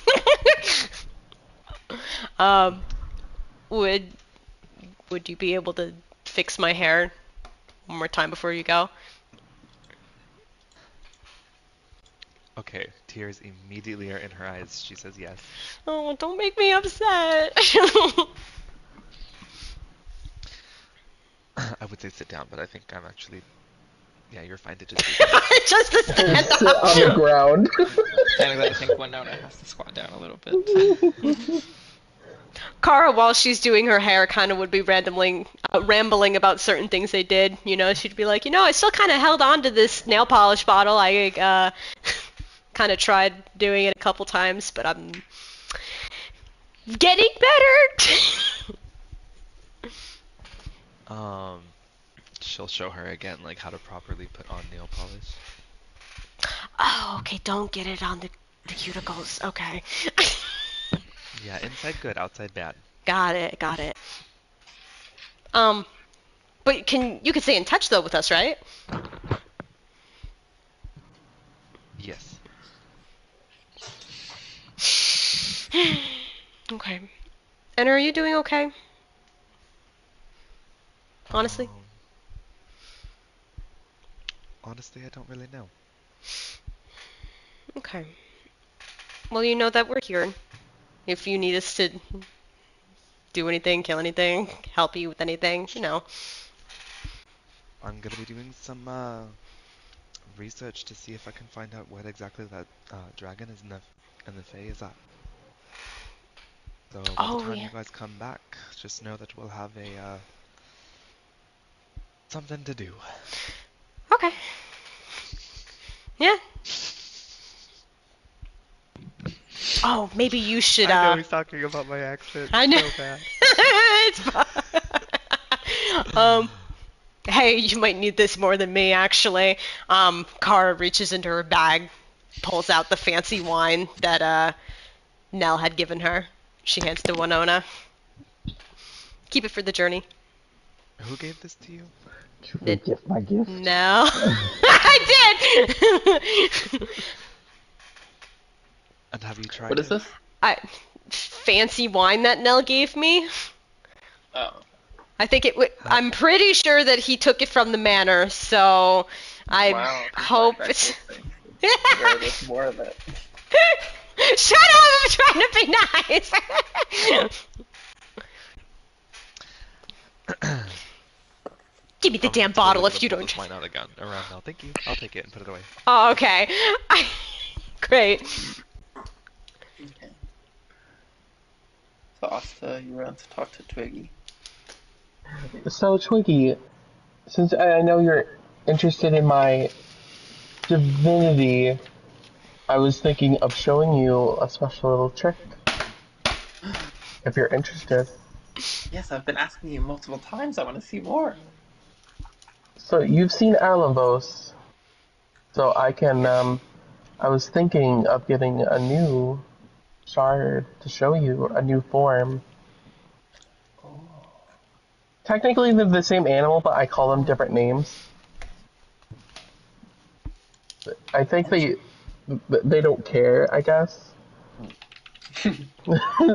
B: Would you be able to fix my hair one more time before you go?
D: Okay, tears immediately are in her eyes. She says yes.
B: Oh, don't make me upset.
D: I would say sit down, but I think I'm actually... Yeah, you're fine to just sit down.
B: Just to stand
F: Sit on the
B: up.
F: ground.
A: Technically, I think Winona has to squat down a little bit.
B: Kara, while she's doing her hair, kind of would be rambling about certain things they did. You know, she'd be like, I still kind of held on to this nail polish bottle. I kind of tried doing it a couple times, but I'm getting better.
D: She'll show her again, like, how to properly put on nail polish.
B: Oh, okay, don't get it on the cuticles. Okay.
D: Yeah, inside good, outside bad.
B: Got it. But you can stay in touch though with us, right?
D: Yes.
B: Okay. And are you doing okay? Honestly?
D: Honestly, I don't really know.
B: Okay. Well, you know that we're here. If you need us to do anything, kill anything, help you with anything,
D: I'm gonna be doing some research to see if I can find out what exactly that dragon is in the Fae is at. So by the
B: Oh,
D: time
B: yeah.
D: you guys come back, just know that we'll have a something to do.
B: Okay. Yeah. Oh, maybe you should,
D: I know he's talking about my accent.
B: I know.
D: So bad.
B: It's fine. Hey, you might need this more than me, actually. Kara reaches into her bag, pulls out the fancy wine that, Nell had given her. She hands to Winona. Keep it for the journey.
D: Who gave this to you?
C: My gift.
B: No. I did!
D: And have you tried
A: What is this?
B: Fancy wine that Nell gave me.
A: Oh.
B: I think I'm pretty sure that he took it from the manor, so I hope it's...
F: There's more of it.
B: Shut up! I'm trying to be nice! Give me the damn bottle if you don't...
D: Wine out around now. Thank you. I'll take it and put it away.
B: Oh, okay. Great.
A: Okay. So Asta, you ran to talk to Twiggy.
H: So, Twiggy, since I know you're interested in my divinity, I was thinking of showing you a special little trick. If you're interested.
A: Yes, I've been asking you multiple times. I want to see more.
H: So, you've seen Alambos. So, I was thinking of getting a new shard to show you a new form.
F: Oh.
H: Technically, they're the same animal, but I call them different names. I think they don't care, I guess.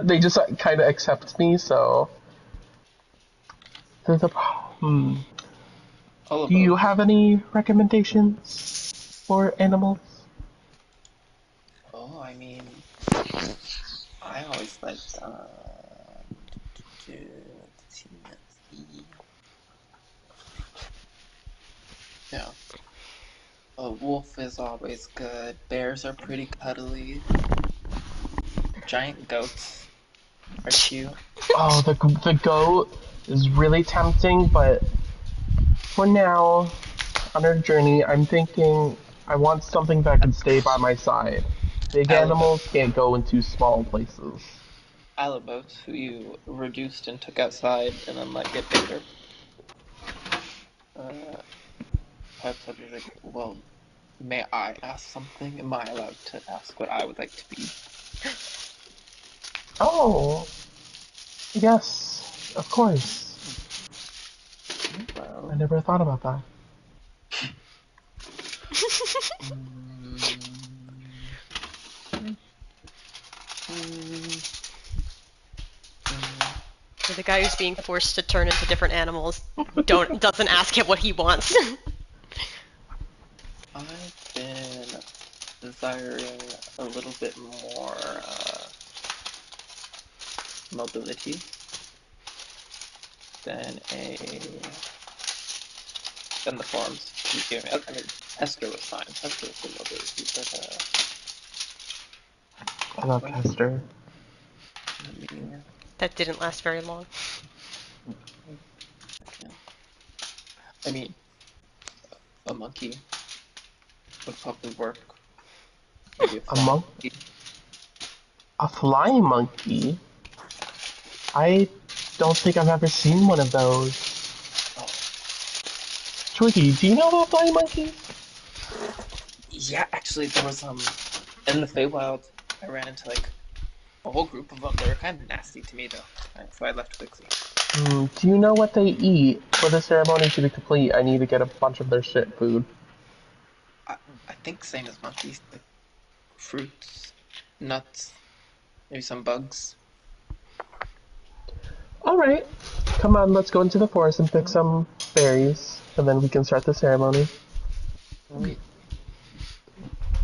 H: They just kind of accept me, so... There's a...
F: All of
H: Do you
F: those.
H: have any recommendations for animals?
F: Oh, I mean, I always liked yeah. A wolf is always good. Bears are pretty cuddly. Giant goats are cute.
H: Oh, the goat is really tempting, but for now, on our journey, I'm thinking I want something that can stay by my side. Big
F: Alabos,
H: animals can't go into small places.
F: Alabos, who you reduced and took outside and then let get bigger. Perhaps I'd be like, well, may I ask something? Am I allowed to ask what I would like to be?
H: Oh, yes, of course. I
F: Well,
H: never thought about that.
B: The guy who's being forced to turn into different animals doesn't ask him what he wants.
F: I've been desiring a little bit more mobility than the forms you gave me. I mean, Hester was fine. Hester was good mobility, but
H: I love Hester.
F: let me
B: That didn't last very long.
F: I mean, a monkey would probably work. Maybe a
H: A
F: flying
H: monk?
F: monkey.
H: A flying monkey? I don't think I've ever seen one of those.
F: Oh,
H: Twiggy, do you know about flying monkeys?
F: yeah, actually, there was in the Feywild, I ran into like a whole group of them. They were kind of nasty to me though, so I left quickly.
H: Do you know what they eat? For the ceremony to be complete, I need to get a bunch of their shit food.
F: I think same as monkeys, like fruits, nuts, maybe some bugs.
H: Alright, come on, let's go into the forest and pick some berries, and then we can start the ceremony.
F: Okay.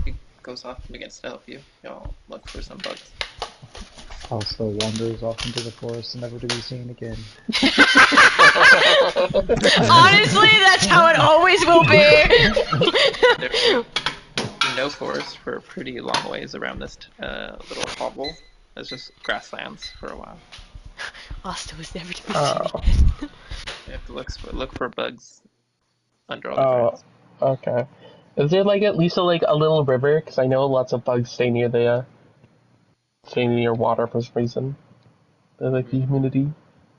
F: He goes off and begins to help you. Y'all look for some bugs.
C: Also wanders off into the forest, never to be seen again.
B: Honestly, that's how it always will be.
F: There's no forest for a pretty long ways around this little hovel. It's just grasslands for a while.
B: Asta was never to be seen
H: Oh,
B: again.
F: You have to look for bugs under all the
H: oh,
F: grass.
H: okay. Is there like at least a little river? Because I know lots of bugs stay near water for some reason. They like the humidity.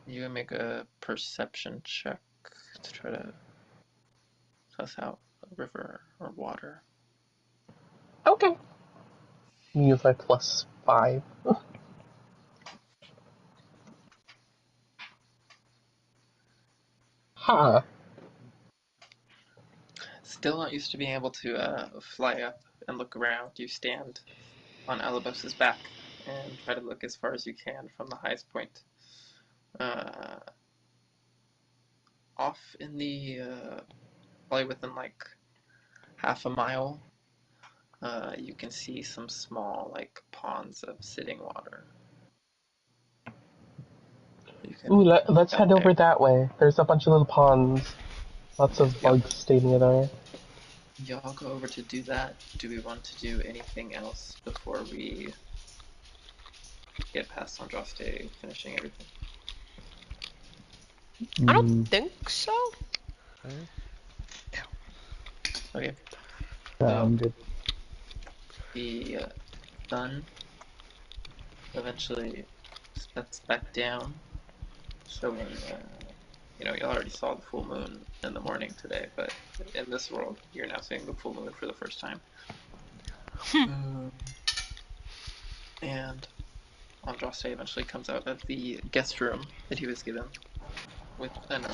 F: You can make a perception check to try to suss out a river or water.
H: Okay. Use my +5. Ha!
F: Still not used to being able to fly up and look around. You stand on Alabos's back and try to look as far as you can from the highest point. Uh, Off in the probably within like half a mile, you can see some small like ponds of sitting water. You
H: Ooh,
F: can
H: let's
F: down
H: head
F: there.
H: over that way. There's a bunch of little ponds. Lots of
F: Y'all,
H: bugs stay near there.
F: y'all go over to do that. Do we want to do anything else before we get past Andraste finishing everything?
B: I don't
C: Mm,
B: think so.
F: Okay.
C: yeah,
F: So
C: I'm good.
F: the sun eventually sets back down, showing. You already saw the full moon in the morning today, but in this world, you're now seeing the full moon for the first time. And
A: Andraste eventually comes out of the guest room that he was given with an urn.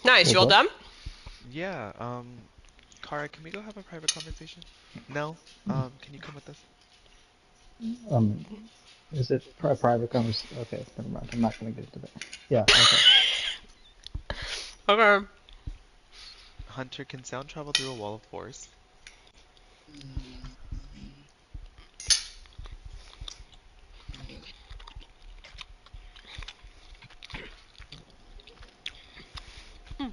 B: Nice. You all
C: What's up?
B: done?
D: Yeah, Kara, can we go have a private conversation? No? Can you come with us?
C: Um, is it private conversation? Okay, never mind. I'm not gonna get into that. Yeah. Okay.
B: Okay.
D: Hunter, can sound travel through a wall of force?
E: Theo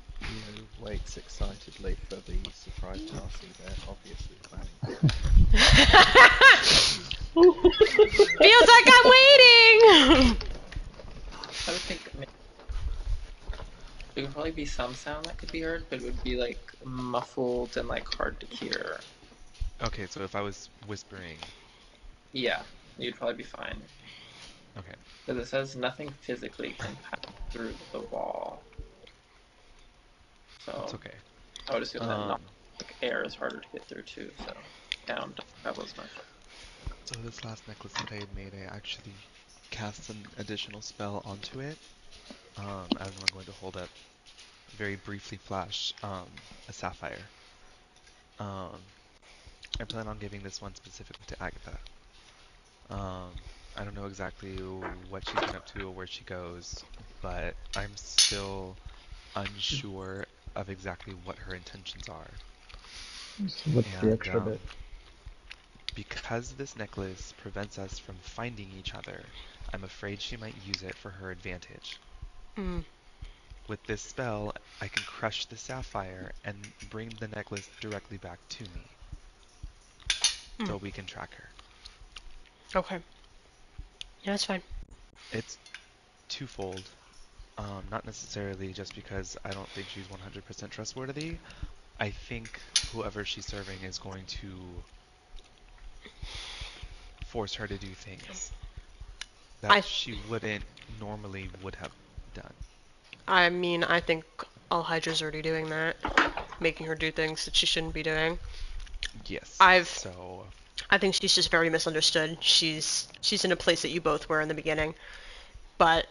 E: waits excitedly for the surprise party they're obviously planning.
B: Feels like I'm waiting.
A: I would think there would probably be some sound that could be heard, but it would be like muffled and like hard to hear.
D: Okay, so if I was whispering...
A: Yeah, you'd probably be fine.
D: Okay.
A: Because it says nothing physically can pass through the wall.
D: It's
A: So
D: okay.
A: I would assume that not
D: Um,
A: like air is harder to get through too, so sound doesn't travel as much.
D: so this last necklace that I had made, I actually cast an additional spell onto it. As I'm going to hold up, very briefly flash, a sapphire. Um, I plan on giving this one specifically to Agatha. Um, I don't know exactly what she's been up to or where she goes, but I'm still unsure of exactly what her intentions are.
C: So what's the
D: And
C: extra bit?
D: because this necklace prevents us from finding each other, I'm afraid she might use it for her advantage.
B: Mm.
D: With this spell, I can crush the sapphire and bring the necklace directly back to me, so we can track her.
B: Okay. Yeah, that's fine.
D: It's twofold. Not necessarily just because I don't think she's 100% trustworthy. I think whoever she's serving is going to force her to do things that
B: I
D: she wouldn't normally would have done.
B: I mean, I think Alhydra's already doing that, making her do things that she shouldn't be doing.
D: Yes.
B: I've
D: So,
B: I think she's just very misunderstood. She's in a place that you both were in the beginning, but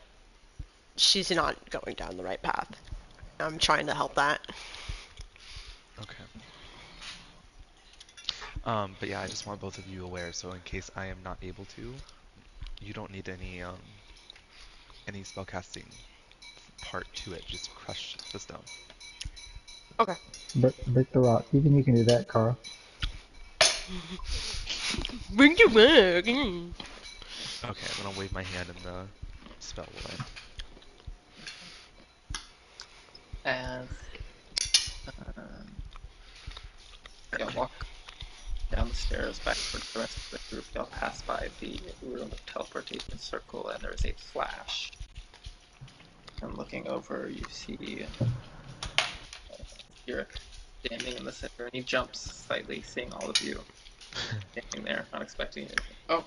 B: she's not going down the right path. I'm trying to help that.
D: okay. But yeah, I just want both of you aware, so in case I am not able to, you don't need any spellcasting part to it. Just crush the stone.
B: Okay.
C: Break the rock. You think you can do that, Carl?
B: Bring your back. Mm.
D: Okay, then I'll wave my hand and the spell will end.
A: As um, y'all walk down the stairs back towards the rest of the group, y'all pass by the room of teleportation circle, and there is a flash. And looking over, you see Yurik standing in the center, and he jumps slightly, seeing all of you standing there, not expecting you. Oh,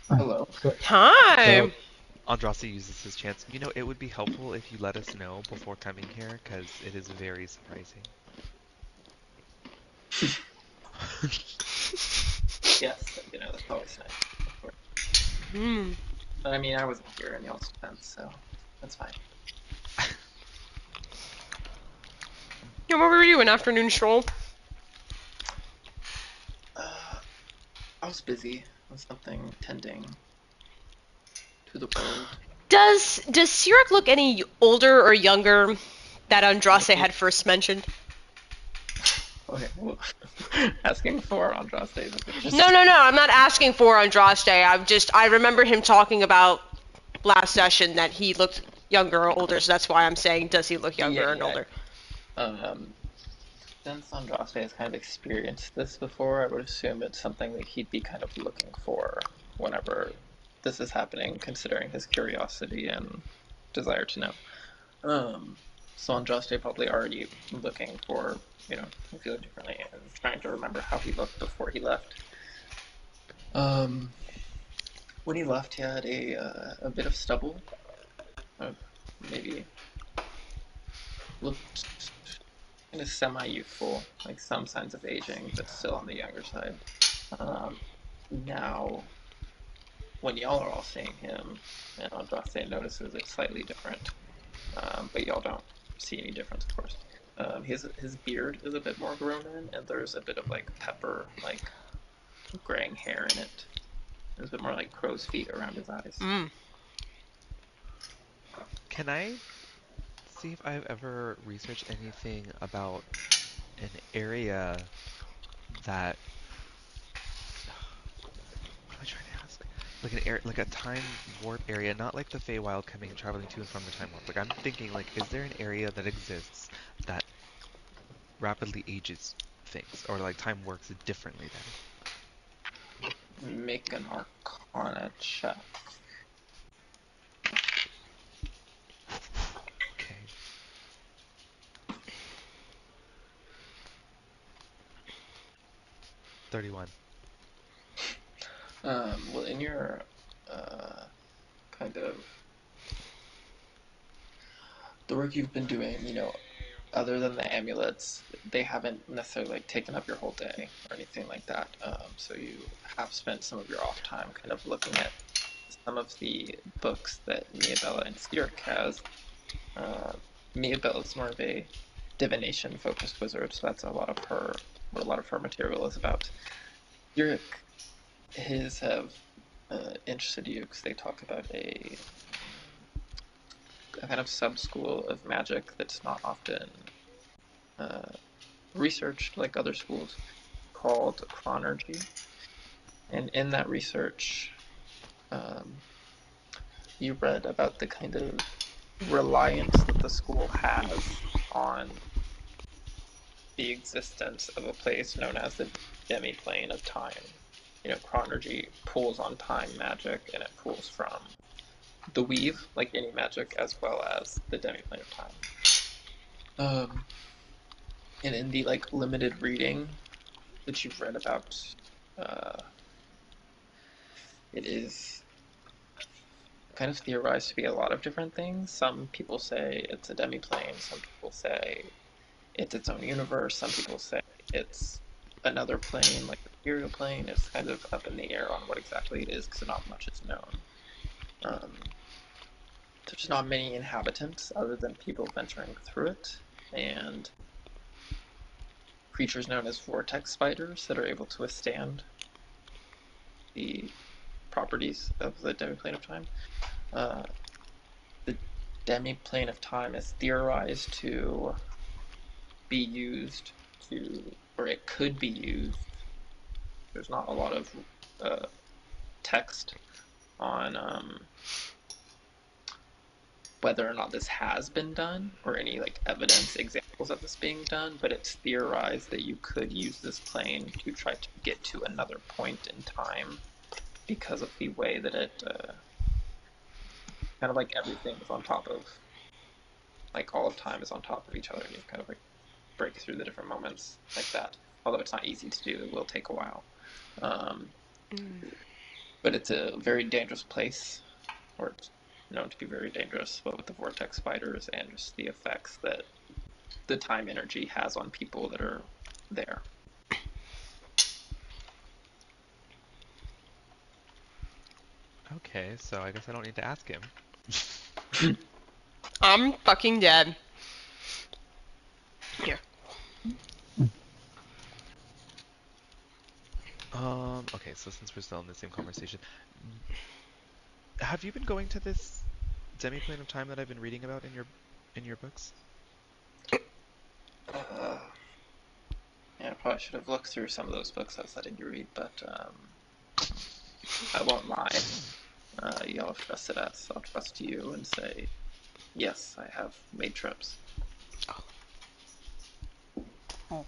A: hello.
C: So,
B: Hi.
C: so
D: Andraste uses his chance. You know, it would be helpful if you let us know before coming here, because it is very surprising.
A: Yes, that's always nice, of course.
B: Hmm.
A: But I mean, I wasn't here in y'all's defense, so that's fine.
B: Yeah, what were you doing? Afternoon stroll?
A: I was busy with something tending to the world.
B: Does Sirik look any older or younger that Andraste had first mentioned?
A: Okay, well, asking for Andraste, but just
B: No, I'm not asking for Andraste. I remember him talking about last session that he looked younger or older, so that's why I'm saying, does he look younger and
A: yeah.
B: older?
A: Since Andraste has kind of experienced this before, I would assume it's something that he'd be kind of looking for whenever this is happening, considering his curiosity and desire to know. So Andraste probably already looking for, feeling differently and trying to remember how he looked before he left. When he left, he had a bit of stubble, maybe looked semi-youthful, like some signs of aging, but still on the younger side. Now, when y'all are all seeing him, and Andraste notices it's slightly different, but y'all don't see any difference, of course. His beard is a bit more grown in, and there's a bit of like pepper, like graying hair in it. There's a bit more like crow's feet around his eyes.
D: Can I see if I've ever researched anything about an area that what am I trying to ask? Like an area, like a time warp area, not like the Feywild coming traveling to and from the time warp. Like I'm thinking, like, is there an area that exists that rapidly ages things, or like time works differently there?
A: Make an Arcana check.
D: Okay. $31.
A: Well, in your kind of the work you've been doing, other than the amulets, they haven't necessarily like taken up your whole day or anything like that. So you have spent some of your off time kind of looking at some of the books that Miabella and Styric has. Miabella is more of a divination-focused wizard, so that's what a lot of her material is about. Styric, his have interested you because they talk about a kind of sub-school of magic that's not often researched like other schools, called chronergy. And in that research, you read about the kind of reliance that the school has on the existence of a place known as the demi-plane of time. Chronergy pulls on time magic, and it pulls from the weave, like any magic, as well as the demi-plane of time. And in the like limited reading that you've read about, it is kind of theorized to be a lot of different things. Some people say it's a demi-plane. Some people say it's its own universe. Some people say it's another plane, like the Imperial plane. It's kind of up in the air on what exactly it is because not much is known. There's not many inhabitants other than people venturing through it, and creatures known as vortex spiders that are able to withstand the properties of the demi-plane of time. The demi-plane of time is theorized to be used or it could be used. There's not a lot of text on whether or not this has been done or any like evidence examples of this being done, but it's theorized that you could use this plane to try to get to another point in time because of the way that it kind of like everything is on top of, like all of time is on top of each other, and you kind of like break through the different moments like that. Although it's not easy to do, it will take a while. But it's a very dangerous place, or it's known to be very dangerous, but with the vortex spiders and just the effects that the time energy has on people that are there.
D: Okay, so I guess I don't need to ask him.
B: I'm fucking dead. Here.
D: Okay, so since we're still in the same conversation, have you been going to this demi-plane of time that I've been reading about in your books?
A: Yeah, I probably should have looked through some of those books I was letting you read, but I won't lie. Y'all trust it as I'll trust you and say, yes, I have made trips.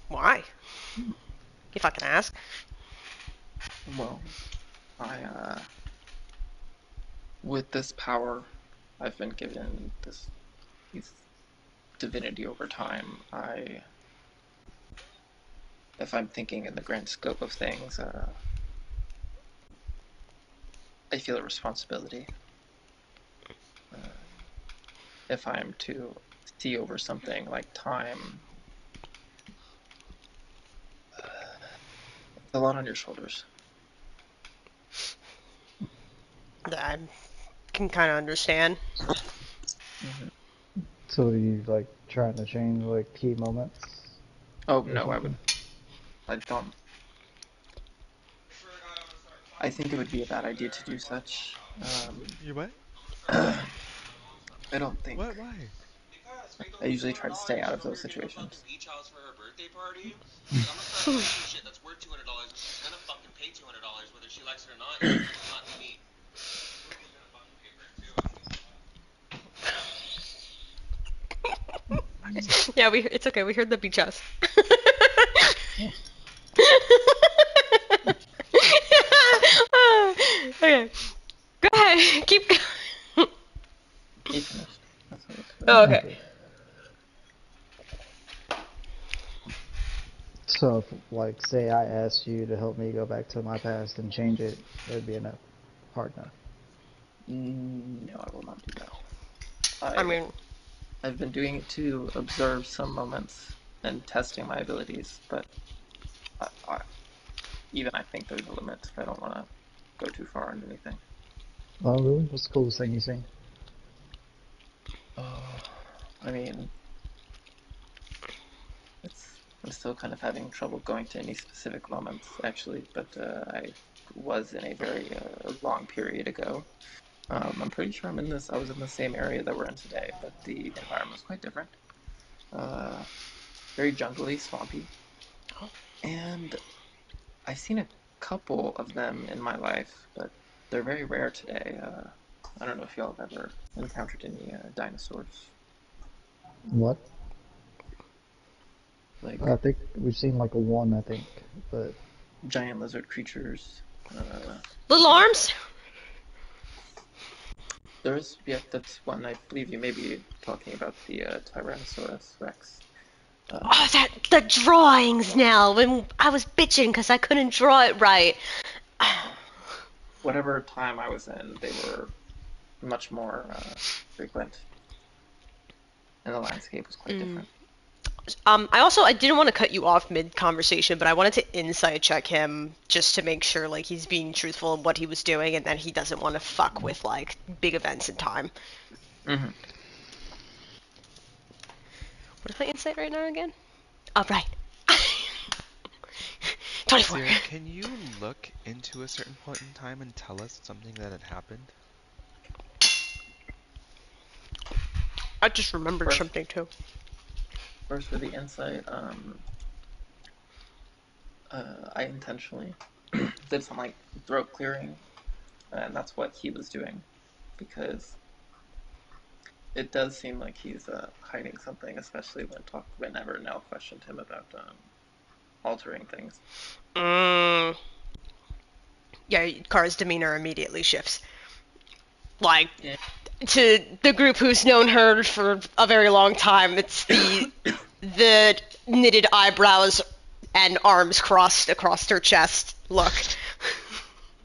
B: Why? If I can ask.
A: Well, with this power I've been given, this divinity over time, if I'm thinking in the grand scope of things, I feel a responsibility. If I'm to see over something like time, A lot on your shoulders.
B: I can kind of understand.
C: So are you like trying to change like key moments?
A: Oh
C: or
A: no,
C: something?
A: I don't. I think it would be a bad idea to do such.
D: You what?
A: I don't think.
D: What? Why?
A: I usually try to stay out of those situations.
B: Yeah, it's okay. We heard the beach house. Okay, go ahead. Keep going.
A: He finished. That's what it's
B: Oh,
A: for.
B: okay.
C: So if, like, say I asked you to help me go back to my past and change it, it'd be enough. Hard enough.
A: No, I will not do that.
B: I mean,
A: I've been doing it to observe some moments and testing my abilities, but even I think there's a limit. I don't want to go too far into anything.
C: Oh, really? What's the coolest thing you've seen?
A: Oh, I mean, I'm still kind of having trouble going to any specific moments, actually, but I was in a very long period ago. I'm pretty sure I was in the same area that we're in today, but the environment was quite different. Uh, Very jungly, swampy. And I've seen a couple of them in my life, but they're very rare today. I don't know if y'all have ever encountered any dinosaurs.
C: What?
A: Like
C: I think we've seen like a one, I think, but
A: giant lizard creatures.
B: little arms.
A: That's one. I believe you may be talking about the Tyrannosaurus Rex.
B: Oh, the drawings now. When I was bitching because I couldn't draw it right.
A: Whatever time I was in, they were much more frequent, and the landscape was quite different.
B: I didn't want to cut you off mid conversation, but I wanted to insight check him just to make sure like he's being truthful in what he was doing and that he doesn't want to fuck with like big events in time.
A: Mm-hmm.
B: What is my insight right now again? Oh, right. 24.
D: Sierra, can you look into a certain point in time and tell us something that had happened?
B: I just remembered
A: First,
B: something too.
A: first for the insight, I intentionally did some like throat clearing, and that's what he was doing, because it does seem like he's hiding something, especially whenever Nell questioned him about altering things.
B: Yeah, Kara's demeanor immediately shifts. Like,
A: Yeah.
B: to the group who's known her for a very long time, it's the knitted eyebrows and arms crossed across her chest look.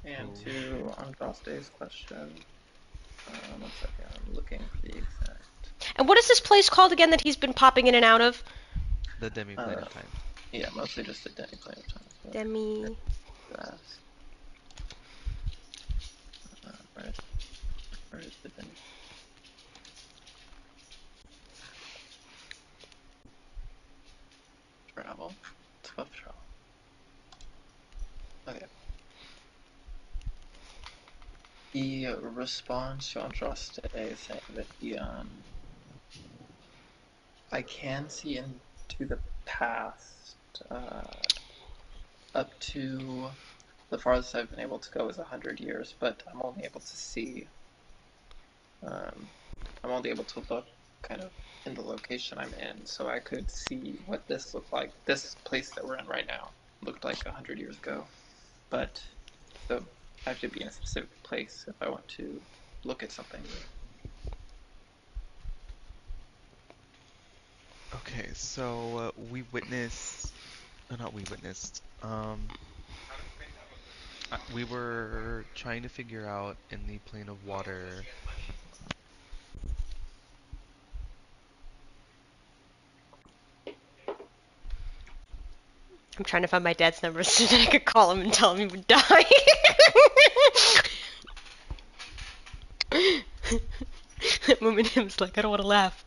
A: And to Andraste's question, 1 second, I'm looking for the exact.
B: And what is this place called again that he's been popping in and out of?
D: The demi-plane of time.
A: Yeah, mostly just a demi-plane of time. So
B: Demi.
A: fast. Where is the demi? Travel. 12 travel. Okay. He responds to Andraste saying that I can see into the past, up to the farthest I've been able to go is 100 years, but I'm only able to see. I'm only able to look kind of in the location I'm in, so I could see what this looked like. This place that we're in right now looked like 100 years ago, but so I have to be in a specific place if I want to look at something.
D: Okay, so we witnessed, not we witnessed, we were trying to figure out in the plane of water.
B: I'm trying to find my dad's number so that I could call him and tell him he would die. That moment, him's like, I don't want to laugh.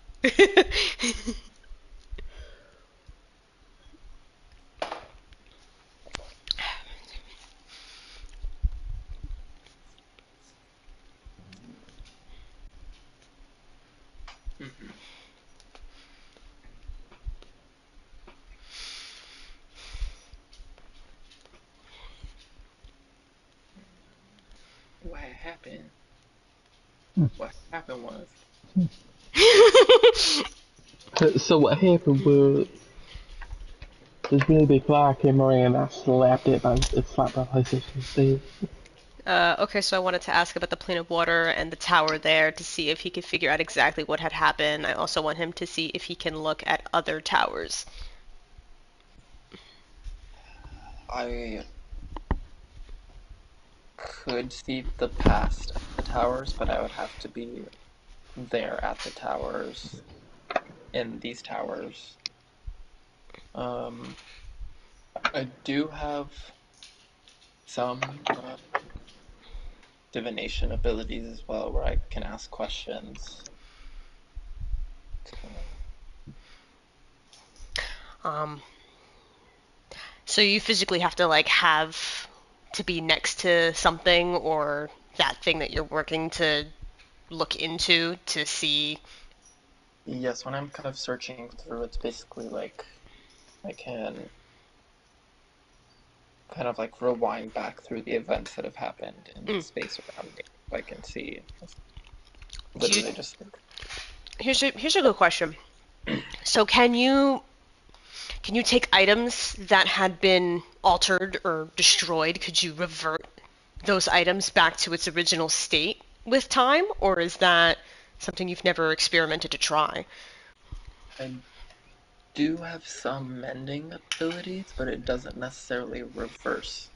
A: Mhm. What happened? What happened was
H: So what happened was this really big fire came around and I slapped it and it slapped my PlayStation instead.
B: Okay, so I wanted to ask about the plane of water and the tower there to see if he could figure out exactly what had happened. I also want him to see if he can look at other towers.
A: I could see the past at the towers, but I would have to be there at the towers, in these towers. I do have some divination abilities as well, where I can ask questions.
B: Um, so you physically have to like have to be next to something or that thing that you're working to look into to see.
A: Yes, when I'm kind of searching through, it's basically like I can kind of like rewind back through the events that have happened in the
B: Mm.
A: space around me. I can see
B: Do you,
A: literally just like,
B: here's a good question. So can you take items that had been altered or destroyed? Could you revert those items back to its original state with time, or is that something you've never experimented to try?
A: I do have some mending abilities, but it doesn't necessarily reverse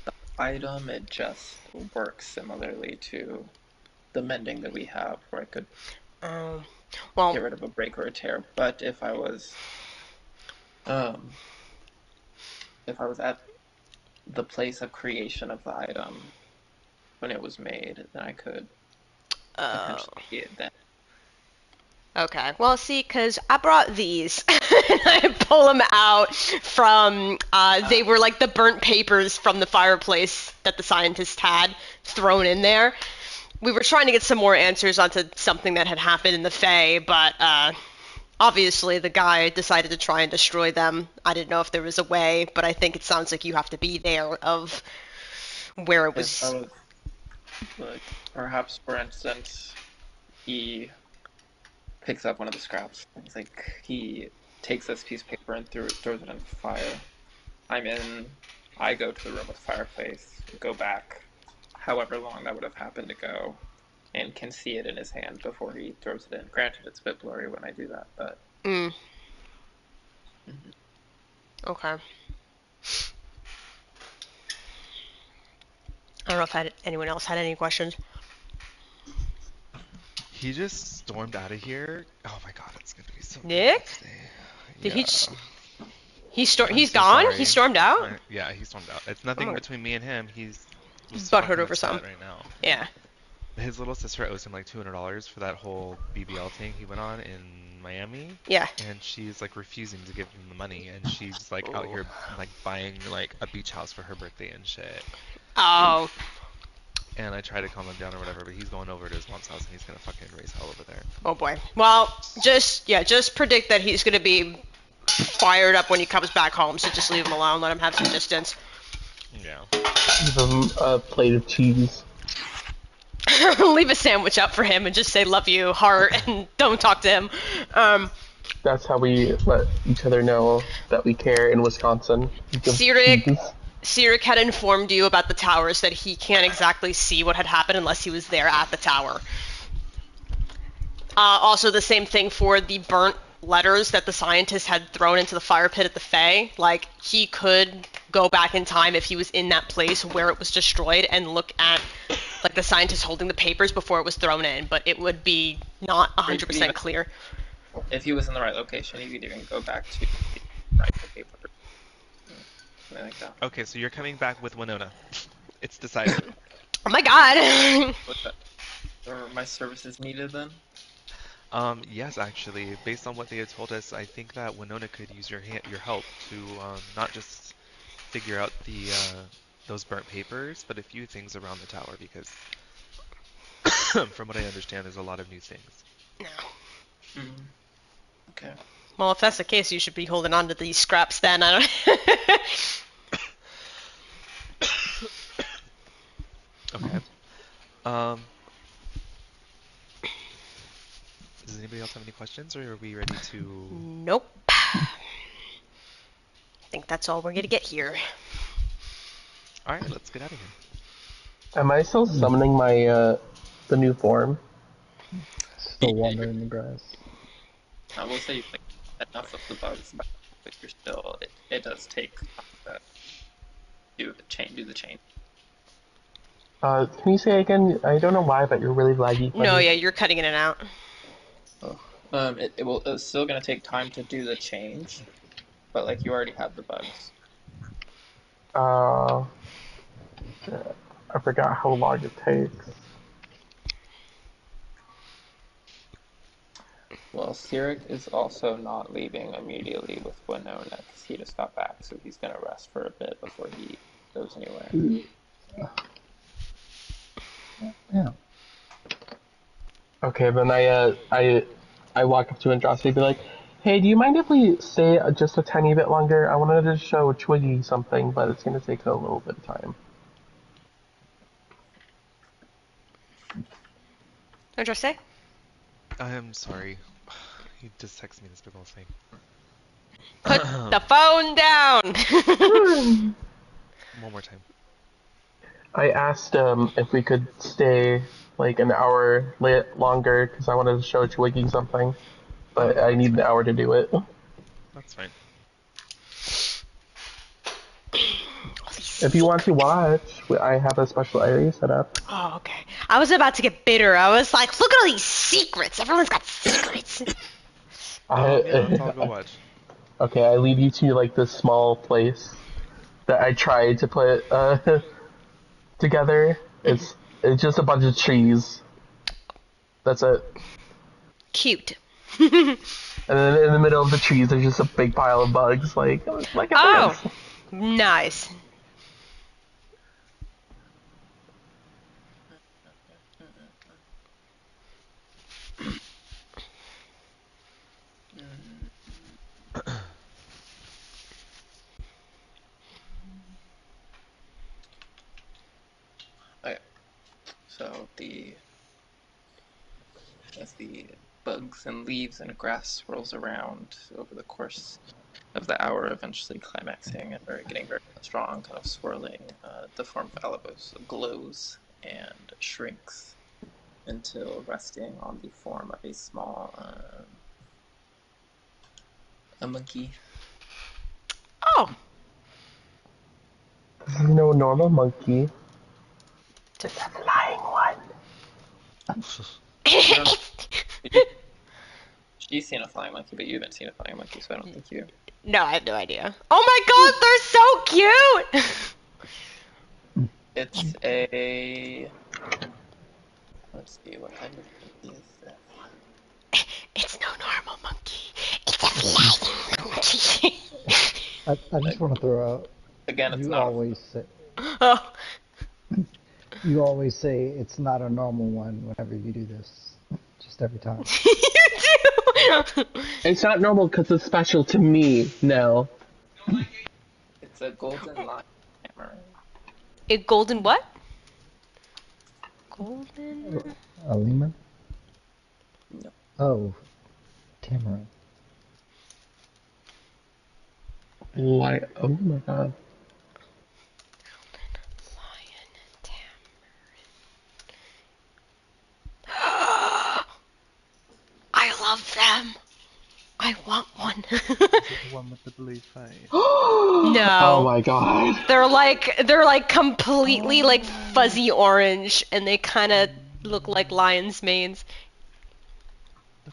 A: the item. It just works similarly to the mending that we have, where I could
B: Um, well,
A: get rid of a break or a tear. But um, if I was at the place of creation of the item when it was made, then I could
B: uh,
A: potentially see it then.
B: okay. Well, see, because I brought these, and I pull them out from. They were like the burnt papers from the fireplace that the scientist had thrown in there. We were trying to get some more answers onto something that had happened in the Fae, but obviously the guy decided to try and destroy them. I didn't know if there was a way, but I think it sounds like you have to be there of where it
A: If I
B: was.
A: was like, perhaps for instance, he picks up one of the scraps. It's like he takes this piece of paper and throws it in the fire. I go to the room with the fireplace, go back however long that would have happened to go, and can see it in his hand before he throws it in. Granted, it's a bit blurry when I do that, but
B: Mm,
A: mhm.
B: okay. I don't know if anyone else had any questions.
D: He just stormed out of here. Oh my god, it's gonna be so good
B: Nick?
D: next day.
B: Did
D: Yeah. I'm
B: he's
D: so
B: gone? He
D: sorry.
B: stormed out?
D: Yeah, he stormed out. It's
B: Oh
D: nothing
B: my,
D: between me and him. He's
B: he's
D: was
B: butthurt
D: fucking
B: over
D: upset
B: something.
D: right now.
B: Yeah.
D: His little sister owes him like $200 for that whole BBL thing he went on in Miami,
B: Yeah.
D: and she's like refusing to give him the money, and she's like out
B: Oh.
D: here like buying like a beach house for her birthday and shit.
B: Oh.
D: And I try to calm him down or whatever, but he's going over to his mom's house and he's gonna fucking raise hell over there.
B: Oh boy. Well, just predict that he's gonna be fired up when he comes back home. So just leave him alone. Let him have some distance.
D: Yeah.
H: Give him a plate of cheese.
B: Leave a sandwich out for him and just say "love you, heart," and don't talk to him. Um,
H: That's how we let each other know that we care in Wisconsin. We give
B: Sirik,
H: cheese.
B: Sirik had informed you about the towers that he can't exactly see what had happened unless he was there at the tower. Also, the same thing for the burnt letters that the scientist had thrown into the fire pit at the Fae. Like, he could go back in time if he was in that place where it was destroyed and look at, like, the scientist holding the papers before it was thrown in, but it would be not
A: Or you could even,
B: 100% clear.
A: if he was in the right location, you could even go back to write the paper. something like that.
D: Okay, so you're coming back with Winona. It's decided.
B: Oh my god.
A: What's that? Are my services needed then?
D: Yes, actually, based on what they had told us, I think that Winona could use your help to not just figure out the those burnt papers, but a few things around the tower because, from what I understand, there's a lot of new things.
B: No.
A: Mm. Okay.
B: Well, if that's the case, you should be holding on to these scraps then. I don't.
D: Okay. Um, does anybody else have any questions, or are we ready to?
B: Nope. I think that's all we're gonna get here.
D: All right, let's get out of here.
H: Am I still summoning my the new form?
C: Still wandering in the grass.
A: I will say like enough of the bugs, but you're still it does take time to do the change.
H: Can you say again? I don't know why, but you're really laggy.
B: No,
H: buddy.
B: yeah, you're cutting in and out.
A: It's still gonna take time to do the change, but like you already have the bugs.
H: I forgot how long it takes.
A: Well, Sirik is also not leaving immediately with Winona because he just got back, so he's gonna rest for a bit before he goes anywhere.
C: Yeah.
H: Okay, then I walk up to Andraste and be like, "Hey, do you mind if we stay just a tiny bit longer? I wanted to show Twiggy something, but it's gonna take a little bit of time."
B: What'd you say?
D: I am sorry. He just texted me this big old thing.
B: Put the phone down.
D: One more time.
H: I asked if we could stay like an hour longer because I wanted to show Twiggy something, but I need an hour to do it.
D: That's fine.
H: If you want to watch, I have a special area set up.
B: Oh, okay. I was about to get bitter. I was like, look at all these secrets. Everyone's got secrets.
D: Yeah, let's all go watch.
H: Okay, I lead you to like this small place that I tried to put together. It's just a bunch of trees. That's it.
B: Cute.
H: And then in the middle of the trees, there's just a big pile of bugs. Like at
B: Oh,
H: this.
B: nice.
A: Okay. So as the bugs and leaves and grass swirls around over the course of the hour, eventually climaxing and getting very strong, kind of swirling, the form of Alabos glows and shrinks until resting on the form of a small a monkey.
B: Oh.
H: No normal monkey. It's a flying one.
A: She's seen a flying monkey, but you haven't seen a flying monkey, so I don't think you.
B: No, I have no idea. Oh my god, they're so cute!
A: It's a. Let's see, what kind of monkey is this?
B: It's no normal monkey. It's a flying monkey.
C: I just want to throw out.
A: Again, it's
C: You
A: not.
C: always say
B: Oh.
C: you always say it's not a normal one whenever you do this. Just every time.
B: You do!
H: It's not normal because it's special to me now.
A: It's a golden lion hammer.
B: A golden what? Golden?
C: A lemur?
A: No.
C: Oh, Tymora.
H: Why? Oh my god.
B: Lion Tamarin. I love them. I want one.
E: Is it the one with the blue face?
H: Oh
B: No.
H: my god.
B: They're like completely like fuzzy orange and they kind of look like lion's manes.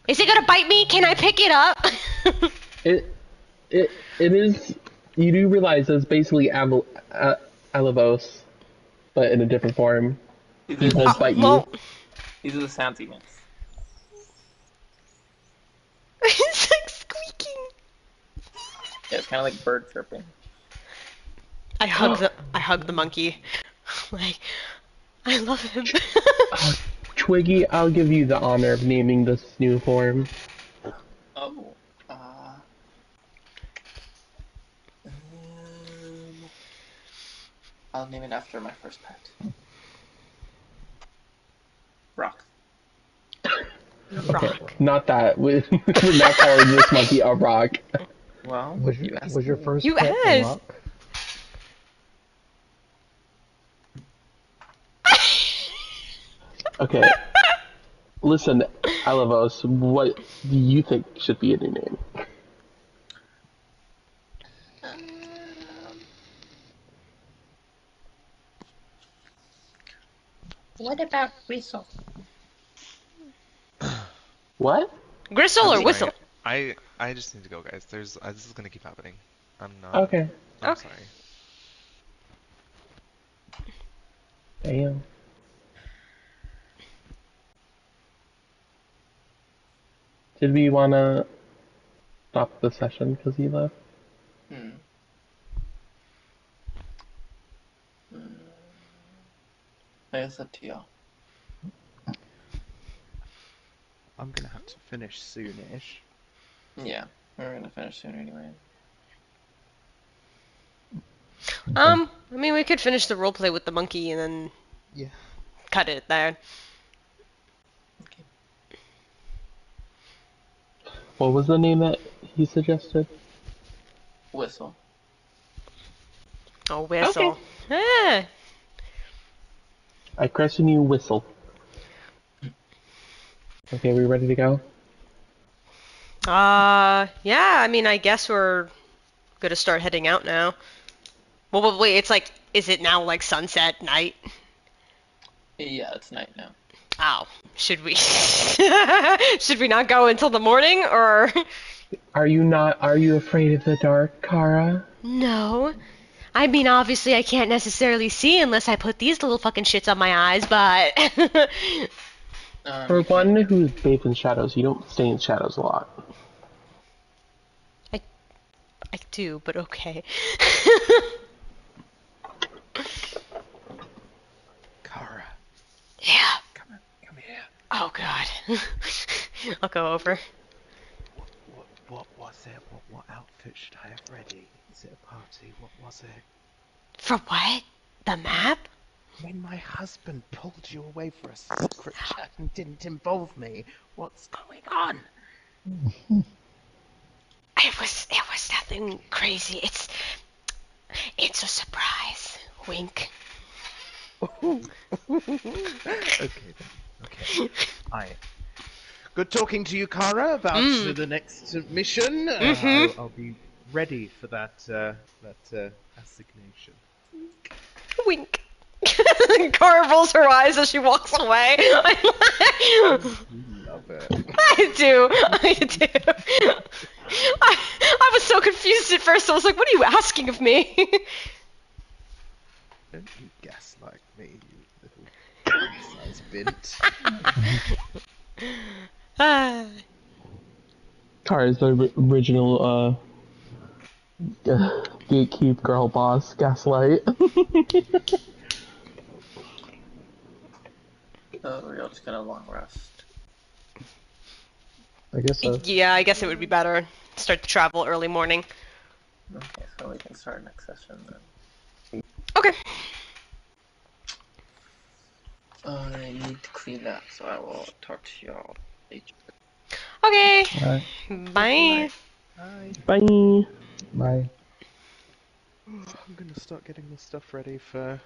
B: Is it gonna bite me? Can I pick it up?
H: It is you do realize it's basically Alevos, but in a different form.
A: These
H: He
A: are the
H: does bite you.
B: Well,
A: these are the sounds he makes.
B: it's like squeaking.
A: Yeah, it's kind of like bird chirping.
B: I hug the monkey. Like, I love him.
H: Twiggy, I'll give you the honor of naming this new form.
A: Oh. I'll name it after my first pet. Rock.
H: Okay, not that. We're not calling this monkey a rock.
A: Well,
C: Was your first
B: You
C: pet a
B: asked.
C: rock?
H: Okay, listen, Alevos, what do you think should be a new name?
A: What about Whistle?
H: What?
B: Gristle or
D: I'm
B: whistle?
D: sorry. I just need to go, guys. This is gonna keep happening. I'm not.
H: Okay.
D: I'm
B: Okay.
D: sorry.
H: Damn. Did we want to stop the session because he left?
A: I guess up to y'all.
E: I'm gonna have to finish soonish.
A: Yeah, we're gonna finish soon anyway.
B: I mean, we could finish the roleplay with the monkey and then
E: Yeah.
B: cut it there.
A: Okay.
H: What was the name that he suggested?
A: Whistle.
B: Oh, whistle.
H: Okay.
B: Ah.
H: I christen you Whistle. Okay, we ready to go?
B: Yeah, I mean, I guess we're gonna start heading out now. Well, wait, it's like, is it now like sunset night?
A: Yeah, it's night now.
B: Oh, should we, should we not go until the morning, or?
H: Are you afraid of the dark, Kara?
B: No. I mean, obviously I can't necessarily see unless I put these little fucking shits on my eyes, but...
H: For one who's bathed in shadows, you don't stay in shadows a lot.
B: I do, but okay.
E: Kara,
B: Yeah.
E: come here.
B: Oh god. I'll go over.
E: What was it? What outfit should I have ready? Is it a party? What was it?
B: For what? The map?
E: When my husband pulled you away for a secret chat and didn't involve me, what's going on?
B: It was nothing crazy. It's a surprise. Wink.
E: Okay then. Okay. Good talking to you, Kara, about the next mission. I'll be ready for that assignation.
B: Wink. Cara rolls her eyes as she walks away.
E: Love it.
B: I do. I was so confused at first. I was like, what are you asking of me?
E: Don't you gaslight me, you little size bint.
H: Kara's the original gatekeep girl boss, gaslight.
A: We're all just gonna long rest.
C: I guess so.
B: Yeah, I guess it would be better. Start to travel early morning.
A: Okay, so we can start next session then.
B: Okay.
A: I need to clean that, so I will talk to y'all later.
B: Okay.
C: Alright.
B: Bye.
E: Hi.
H: Bye.
C: Bye.
E: I'm gonna start getting the stuff ready for